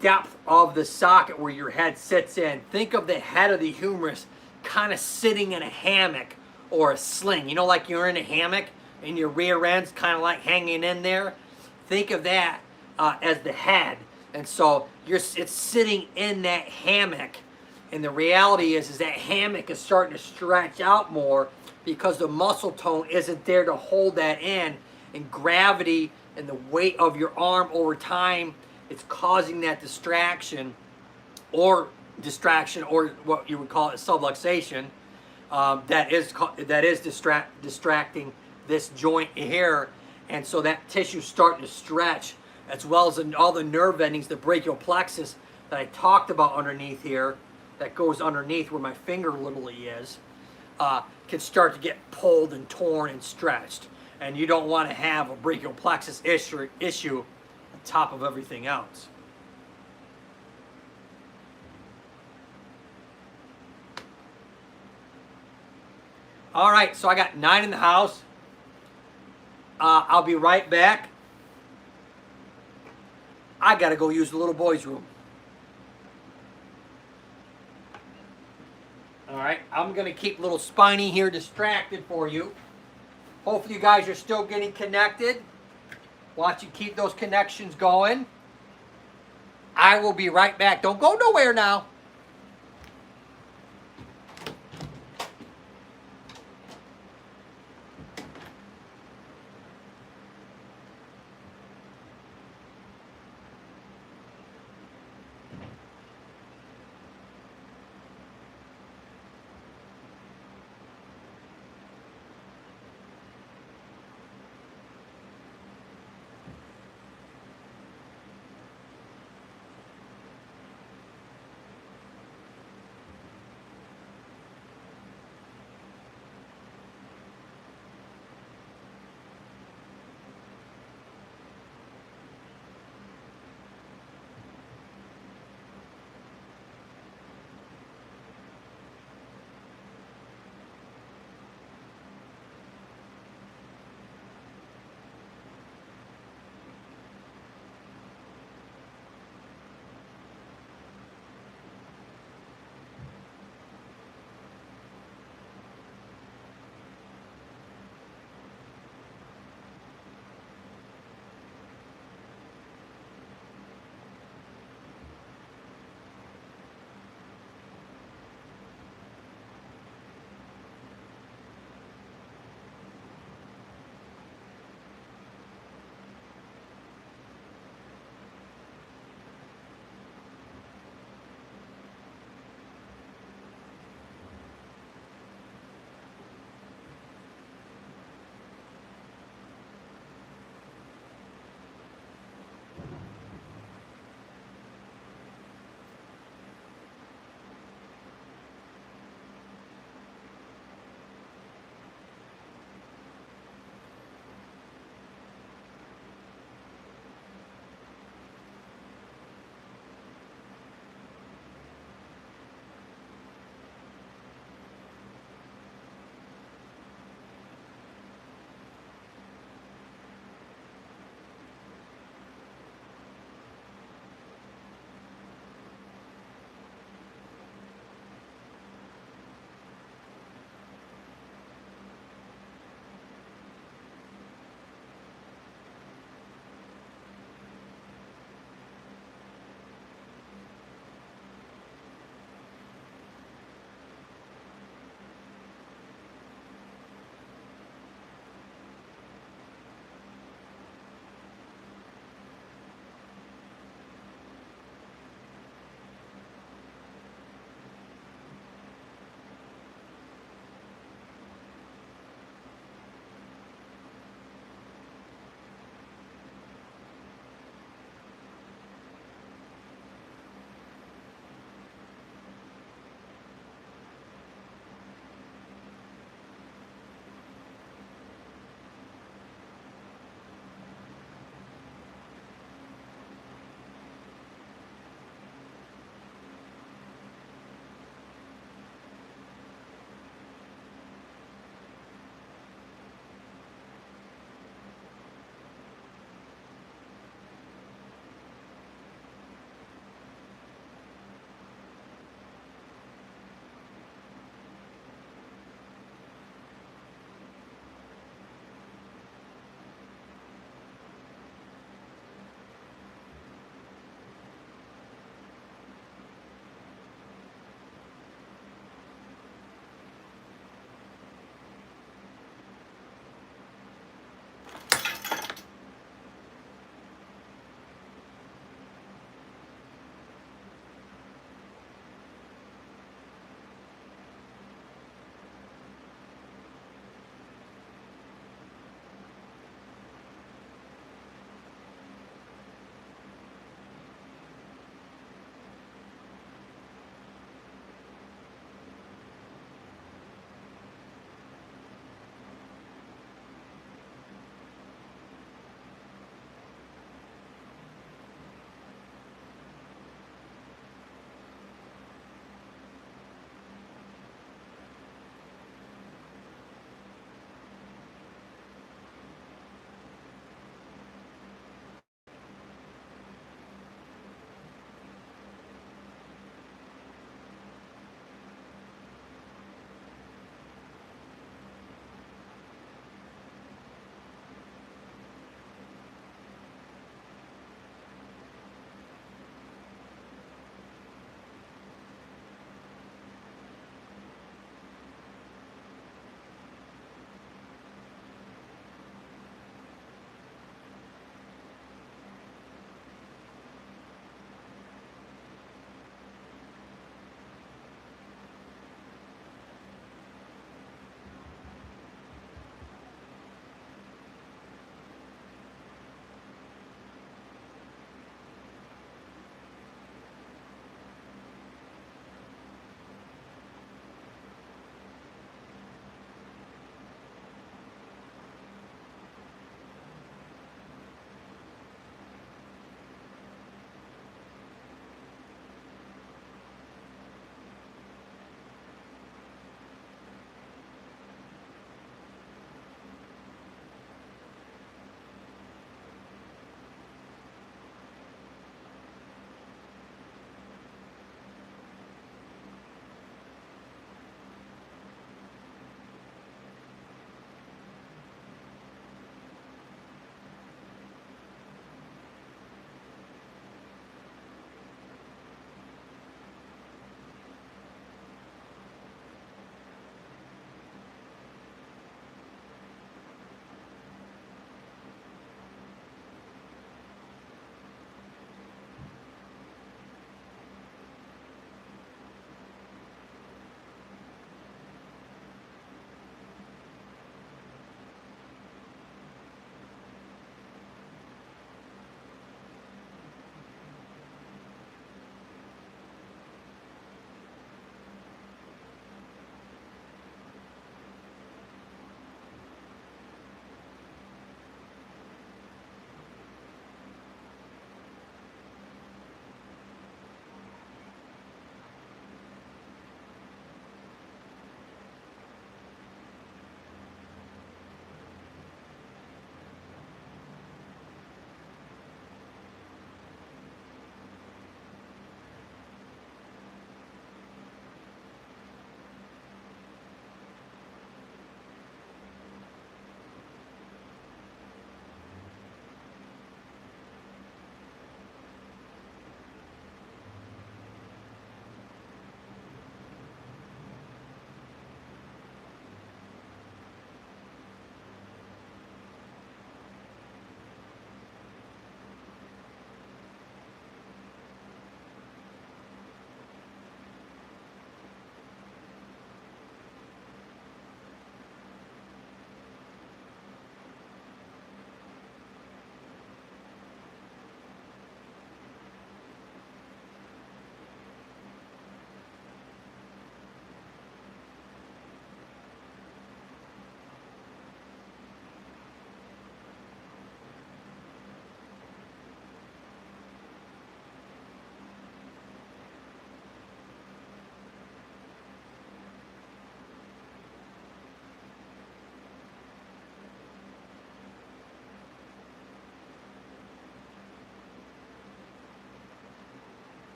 depth of the socket where your head sits in. Think of the head of the humerus kind of sitting in a hammock or a sling. Like you're in a hammock and your rear end's kind of like hanging in there. Think of that as the head. And so it's sitting in that hammock. And the reality is that hammock is starting to stretch out more because the muscle tone isn't there to hold that in. And gravity and the weight of your arm over time, it's causing that distraction or what you would call it subluxation, that is distracting this joint here. And so that tissue's starting to stretch, as well as all the nerve endings, the brachial plexus that I talked about underneath here, that goes underneath where my finger literally is, can start to get pulled and torn and stretched. And you don't want to have a brachial plexus issue on top of everything else. All right, so I got 9 in the house. I'll be right back. I got to go use the little boy's room. All right, I'm going to keep little Spiny here distracted for you. Hopefully you guys are still getting connected. Want you keep those connections going. I will be right back. Don't go nowhere now.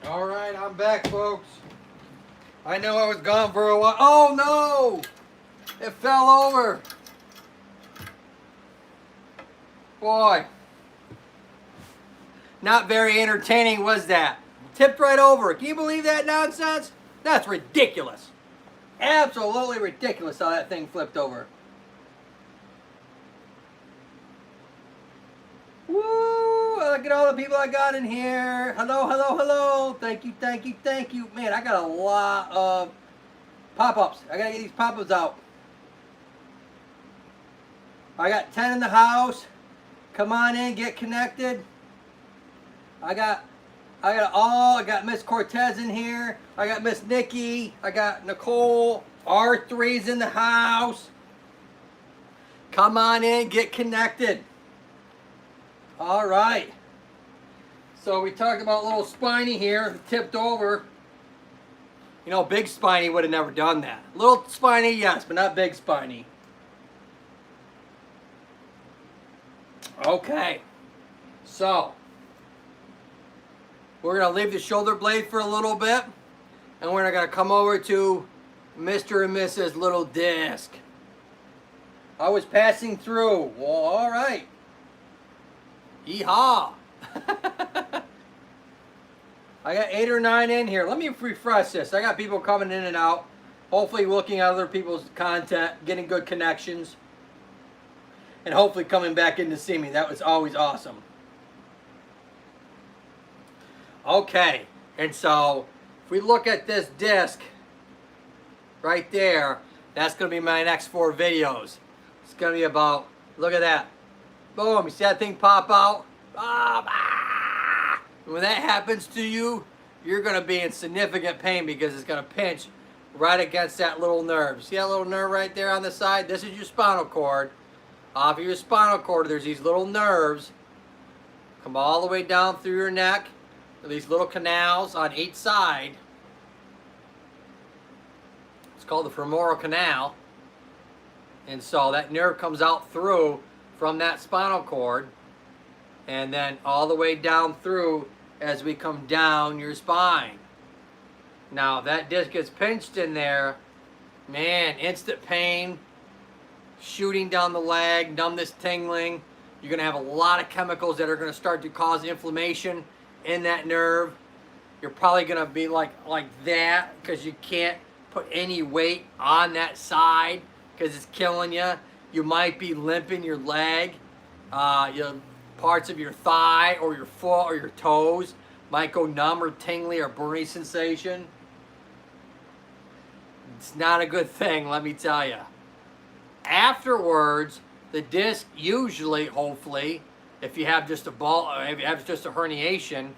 All right, I'm back, folks. I know I was gone for a while. Oh no! It fell over. Boy. Not very entertaining, was that? Tipped right over. Can you believe that nonsense? That's ridiculous. Absolutely ridiculous how that thing flipped over. Woo! Look at all the people I got in here. Hello, hello, hello. Thank you, thank you, thank you. Man, I got a lot of pop-ups. I gotta get these pop-ups out. I got 10 in the house. Come on in, get connected. I got Miss Cortez in here. I got Miss Nikki. I got Nicole. R3's in the house. Come on in, get connected. All right. So we talked about little Spiny here, tipped over. You know, Big Spiny would have never done that. Little Spiny, yes, but not Big Spiny. Okay. So we're going to leave the shoulder blade for a little bit, and we're going to come over to Mr. and Mrs. Little Disc. I was passing through. Well, all right. Yeehaw. I got 8 or 9 in here. Let me refresh this. I got people coming in and out. Hopefully looking at other people's content, getting good connections, and hopefully coming back in to see me. That was always awesome. Okay, and so if we look at this disc right there, that's going to be my next 4 videos. It's going to be about, look at that. Boom, you see that thing pop out? Ah! When that happens to you, you're going to be in significant pain because it's going to pinch right against that little nerve. See that little nerve right there on the side? This is your spinal cord. Off of your spinal cord, there's these little nerves. Come all the way down through your neck. These little canals on each side. It's called the femoral canal. And so that nerve comes out through from that spinal cord, and then all the way down through as we come down your spine. Now, if that disc gets pinched in there, man, instant pain, shooting down the leg, numbness, tingling. You're going to have a lot of chemicals that are going to start to cause inflammation in that nerve. You're probably going to be like that because you can't put any weight on that side because it's killing you. You might be limping your leg. Parts of your thigh or your foot or your toes might go numb or tingly or burning sensation. It's not a good thing, let me tell you. Afterwards, the disc usually, hopefully, if you have just a if you have just a herniation,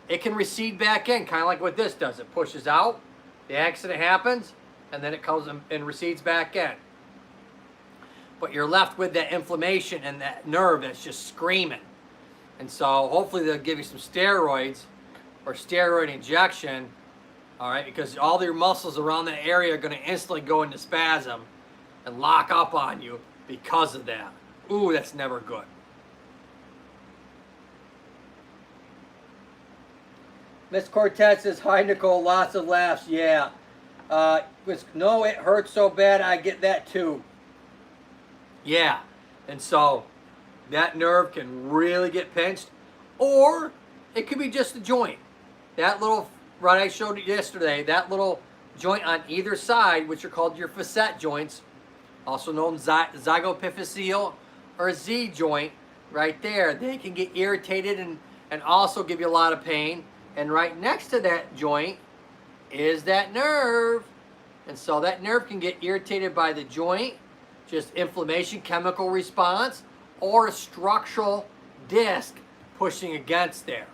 it can recede back in, kind of like what this does. It pushes out, the accident happens, and then it comes and recedes back in. But you're left with that inflammation and that nerve that's just screaming. And so hopefully they'll give you some steroids or steroid injection, all right, because all your muscles around that area are going to instantly go into spasm and lock up on you because of that. Ooh, that's never good. Miss Cortez says, hi, Nicole, lots of laughs. Yeah. No, it hurts so bad, I get that too. Yeah, and so that nerve can really get pinched, or it could be just a joint. That little, right, I showed you yesterday, that little joint on either side, which are called your facet joints, also known zygapophyseal or Z joint, right there. They can get irritated and also give you a lot of pain. And right next to that joint is that nerve. And so that nerve can get irritated by the joint, just inflammation, chemical response, or a structural disc pushing against there.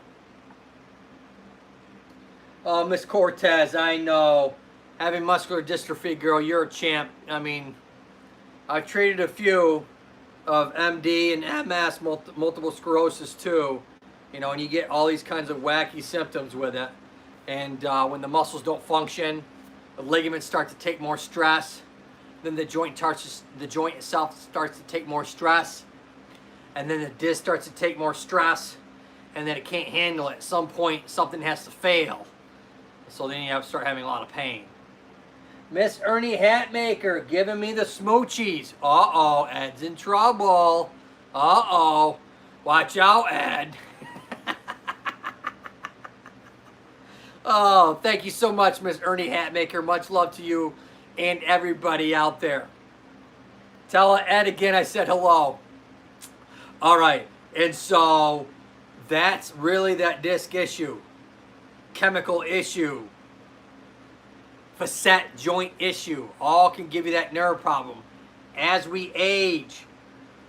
Oh, Miss Cortez, I know. Having muscular dystrophy, girl, you're a champ. I mean, I've treated a few of MD and MS, multiple sclerosis too. You know, and you get all these kinds of wacky symptoms with it. And when the muscles don't function, the ligaments start to take more stress. Then the joint itself starts to take more stress. And then the disc starts to take more stress. and then it can't handle it. At some point, something has to fail. So then you have to start having a lot of pain. Miss Ernie Hatmaker giving me the smoochies. Uh-oh, Ed's in trouble. Uh-oh. Watch out, Ed. Oh, thank you so much, Miss Ernie Hatmaker. Much love to you and everybody out there. Tell Ed again I said hello. All right, and so that's really that disc issue, chemical issue, facet joint issue. All can give you that nerve problem. As we age,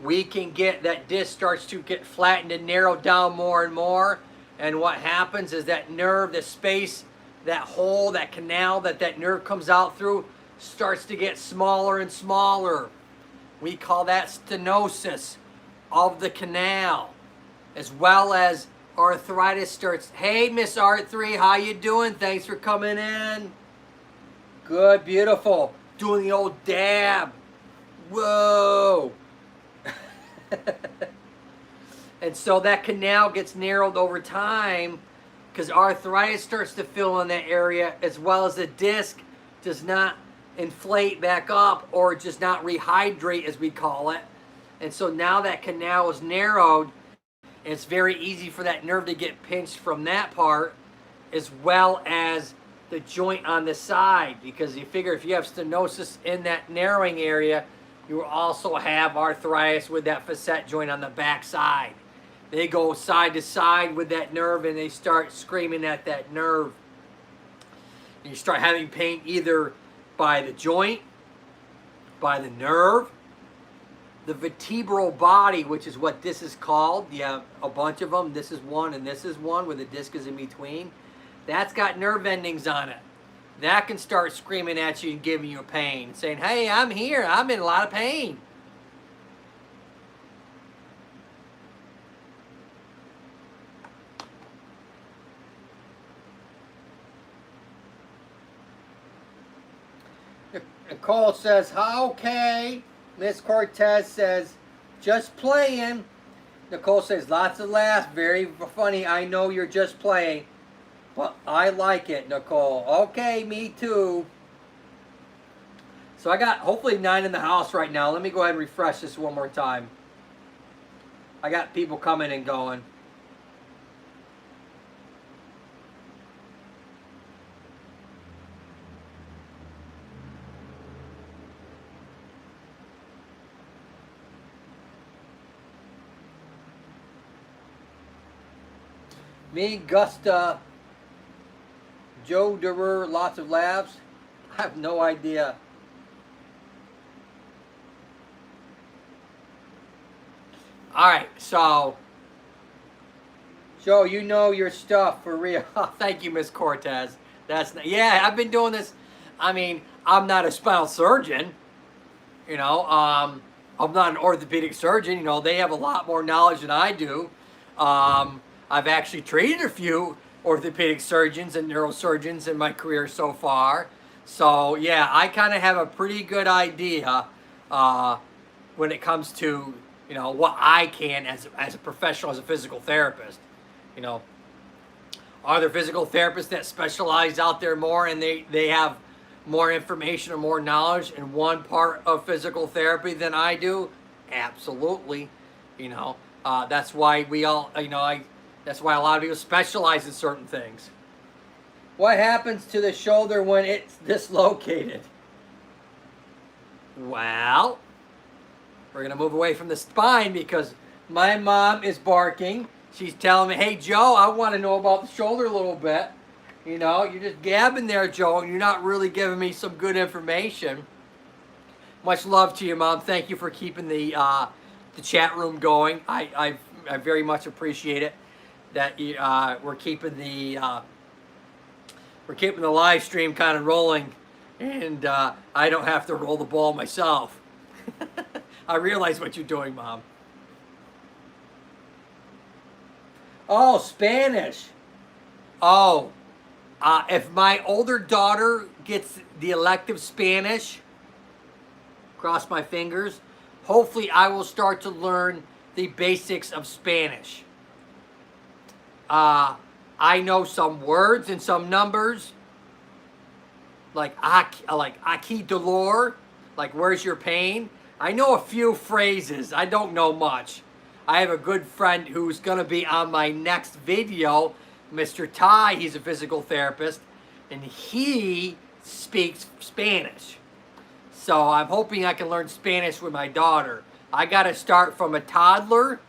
we can get that disc starts to get flattened and narrowed down more and more. And what happens is that nerve, the space, that hole, that canal that nerve comes out through starts to get smaller and smaller. We call that stenosis of the canal, as well as arthritis starts. Hey, Miss Art3, how you doing? Thanks for coming in. Good, beautiful. Doing the old dab. Whoa. And so that canal gets narrowed over time because arthritis starts to fill in that area, as well as the disc does not inflate back up or just not rehydrate, as we call it. And so now that canal is narrowed, and it's very easy for that nerve to get pinched from that part, as well as the joint on the side, because you figure if you have stenosis in that narrowing area, you will also have arthritis with that facet joint on the back side. They go side to side with that nerve and they start screaming at that nerve. And you start having pain either by the joint, by the nerve, the vertebral body, which is what this is called. You have a bunch of them. This is one and this is one where the disc is in between. That's got nerve endings on it. That can start screaming at you and giving you pain, saying, hey, I'm here. I'm in a lot of pain. Nicole says, okay. Miss Cortez says, just playing. Nicole says, lots of laughs. Very funny. I know you're just playing. But I like it, Nicole. Okay, me too. So I got hopefully 9 in the house right now. Let me go ahead and refresh this one more time. I got people coming and going. Me, Gusta, Joe Durer, lots of laughs. I have no idea. All right, so Joe, you know your stuff for real. Thank you, Miss Cortez. That's not, yeah, I've been doing this. I mean, I'm not a spinal surgeon, you know. I'm not an orthopedic surgeon. You know, they have a lot more knowledge than I do. I've actually treated a few orthopedic surgeons and neurosurgeons in my career so far. So yeah, I kind of have a pretty good idea when it comes to, you know, what I can as a professional, as a physical therapist. You know, are there physical therapists that specialize out there more and they have more information or more knowledge in one part of physical therapy than I do? Absolutely. You know, that's why we all, you know, that's why a lot of people specialize in certain things. What happens to the shoulder when it's dislocated? Well, we're going to move away from the spine because my mom is barking. She's telling me, hey, Joe, I want to know about the shoulder a little bit. You know, you're just gabbing there, Joe, and you're not really giving me some good information. Much love to you, Mom. Thank you for keeping the chat room going. I very much appreciate it that we're keeping the live stream kind of rolling, and I don't have to roll the ball myself. I realize what you're doing, Mom. Oh, Spanish. Oh, if my older daughter gets the elective Spanish, cross my fingers, hopefully I will start to learn the basics of Spanish. I know some words and some numbers, like Aki Dolor, like where's your pain? I know a few phrases. I don't know much. I have a good friend who's gonna be on my next video, Mr. Ty. He's a physical therapist, and he speaks Spanish. So I'm hoping I can learn Spanish with my daughter. I gotta start from a toddler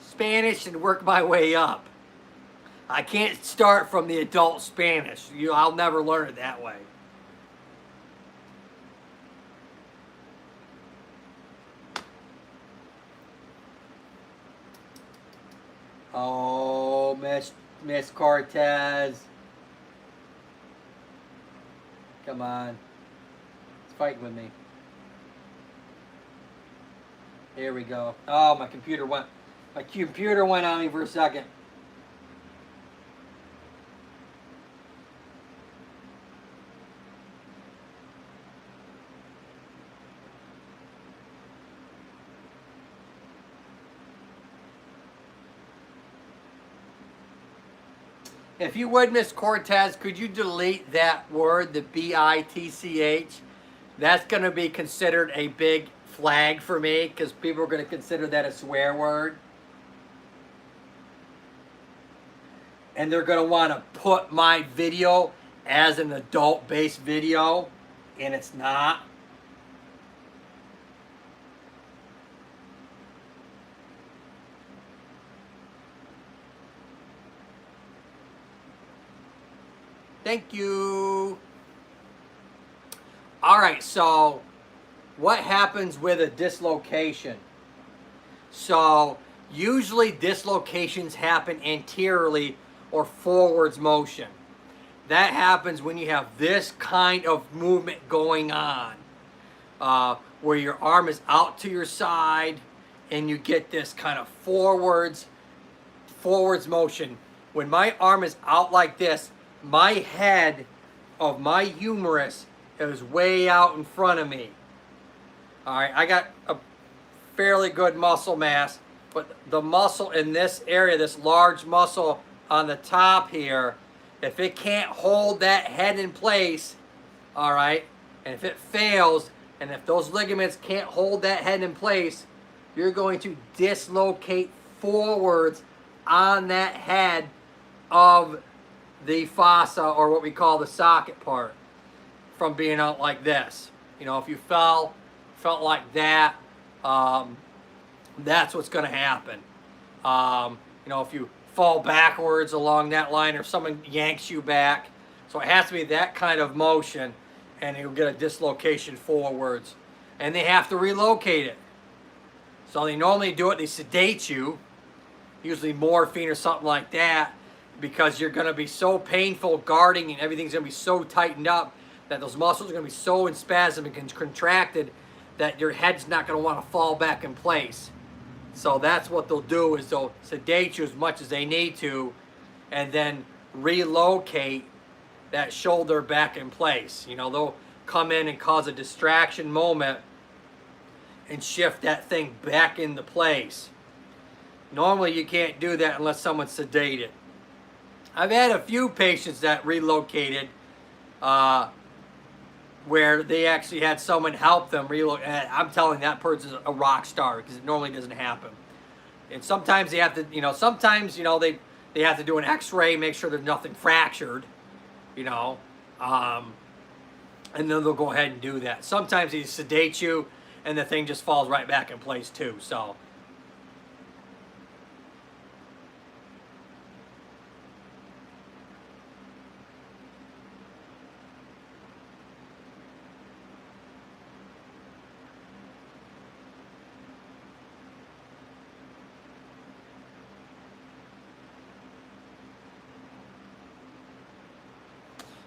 Spanish and work my way up. I can't start from the adult Spanish. I'll never learn it that way. Oh, Miss Cortez. Come on. It's fighting with me. Here we go. Oh, my computer went on me for a second. If you would, Miss Cortez, could you delete that word, the B-I-T-C-H? That's going to be considered a big flag for me because people are going to consider that a swear word. And they're going to want to put my video as an adult-based video, and it's not. Thank you. All right, so what happens with a dislocation? So usually dislocations happen anteriorly or forwards motion. That happens when you have this kind of movement going on, where your arm is out to your side and you get this kind of forwards motion. When my arm is out like this, my head of my humerus is way out in front of me. All right, I got a fairly good muscle mass, but the muscle in this area, this large muscle on the top here, if it can't hold that head in place, all right, and if it fails, and if those ligaments can't hold that head in place, you're going to dislocate forwards on that head of the fossa, or what we call the socket part, from being out like this. You know, if you felt like that, that's what's going to happen. You know, if you fall backwards along that line, or if someone yanks you back, so it has to be that kind of motion, and you'll get a dislocation forwards, and they have to relocate it. So they normally do it, they sedate you, usually morphine or something like that, because you're going to be so painful guarding, and everything's going to be so tightened up that those muscles are going to be so in spasm and contracted that your head's not going to want to fall back in place. So that's what they'll do, is they'll sedate you as much as they need to, and then relocate that shoulder back in place. You know, they'll come in and cause a distraction moment and shift that thing back into place. Normally you can't do that unless someone's sedated. I've had a few patients that relocated where they actually had someone help them relocate. I'm telling that person's a rock star, because it normally doesn't happen. And sometimes they have to, you know, they have to do an x-ray, make sure there's nothing fractured, you know, and then they'll go ahead and do that. Sometimes they sedate you and the thing just falls right back in place too, so.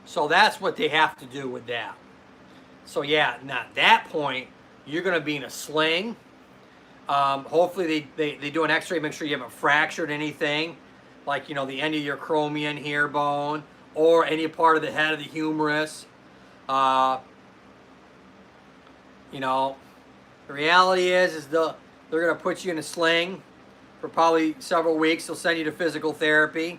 So that's what they have to do with that. So yeah, now at that point, you're going to be in a sling. Hopefully they do an x-ray, make sure you haven't fractured anything, like, you know, the end of your acromion here bone, or any part of the head of the humerus. You know, the reality is they're going to put you in a sling for probably several weeks. They'll send you to physical therapy.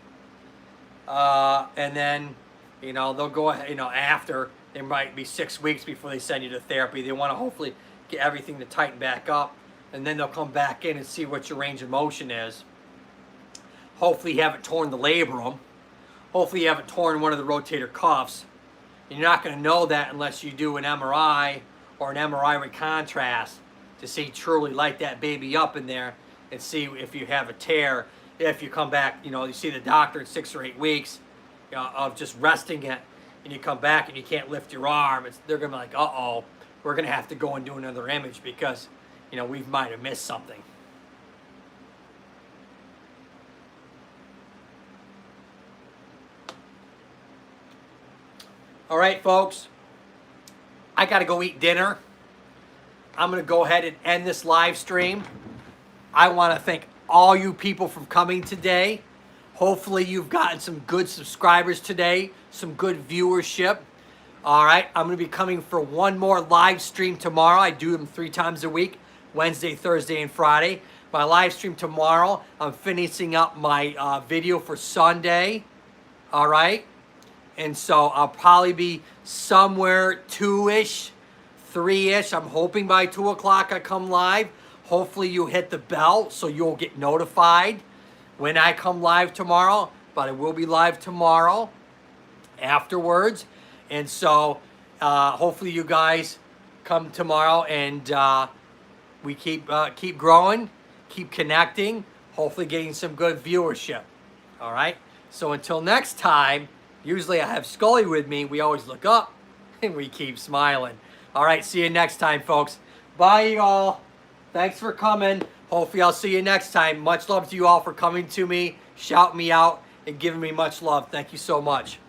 And then, they'll go ahead, after, it might be 6 weeks before they send you to therapy. They want to hopefully get everything to tighten back up. And then they'll come back in and see what your range of motion is. Hopefully you haven't torn the labrum. Hopefully you haven't torn one of the rotator cuffs. And you're not going to know that unless you do an MRI or an MRI with contrast to see truly light that baby up in there and see if you have a tear. If you come back, you see the doctor in 6 or 8 weeks of just resting it, and you come back and you can't lift your arm, they're going to be like, uh-oh, we're going to have to go and do another image because, we might have missed something. All right, folks, I got to go eat dinner. I'm going to go ahead and end this live stream. I want to thank all you people for coming today. Hopefully you've gotten some good subscribers today, some good viewership. All right, I'm going to be coming for one more live stream tomorrow. I do them 3 times a week, Wednesday, Thursday, and Friday. My live stream tomorrow, I'm finishing up my video for Sunday. All right, and so I'll probably be somewhere 2-ish, 3-ish. I'm hoping by 2 o'clock I come live. Hopefully you hit the bell so you'll get notified when I come live tomorrow. But I will be live tomorrow afterwards. And so hopefully you guys come tomorrow and we keep growing, keep connecting, hopefully getting some good viewership. All right? So until next time, usually I have Scully with me. We always look up and we keep smiling. All right, see you next time, folks. Bye, y'all. Thanks for coming. Hopefully I'll see you next time. Much love to you all for coming to me, shouting me out, and giving me much love. Thank you so much.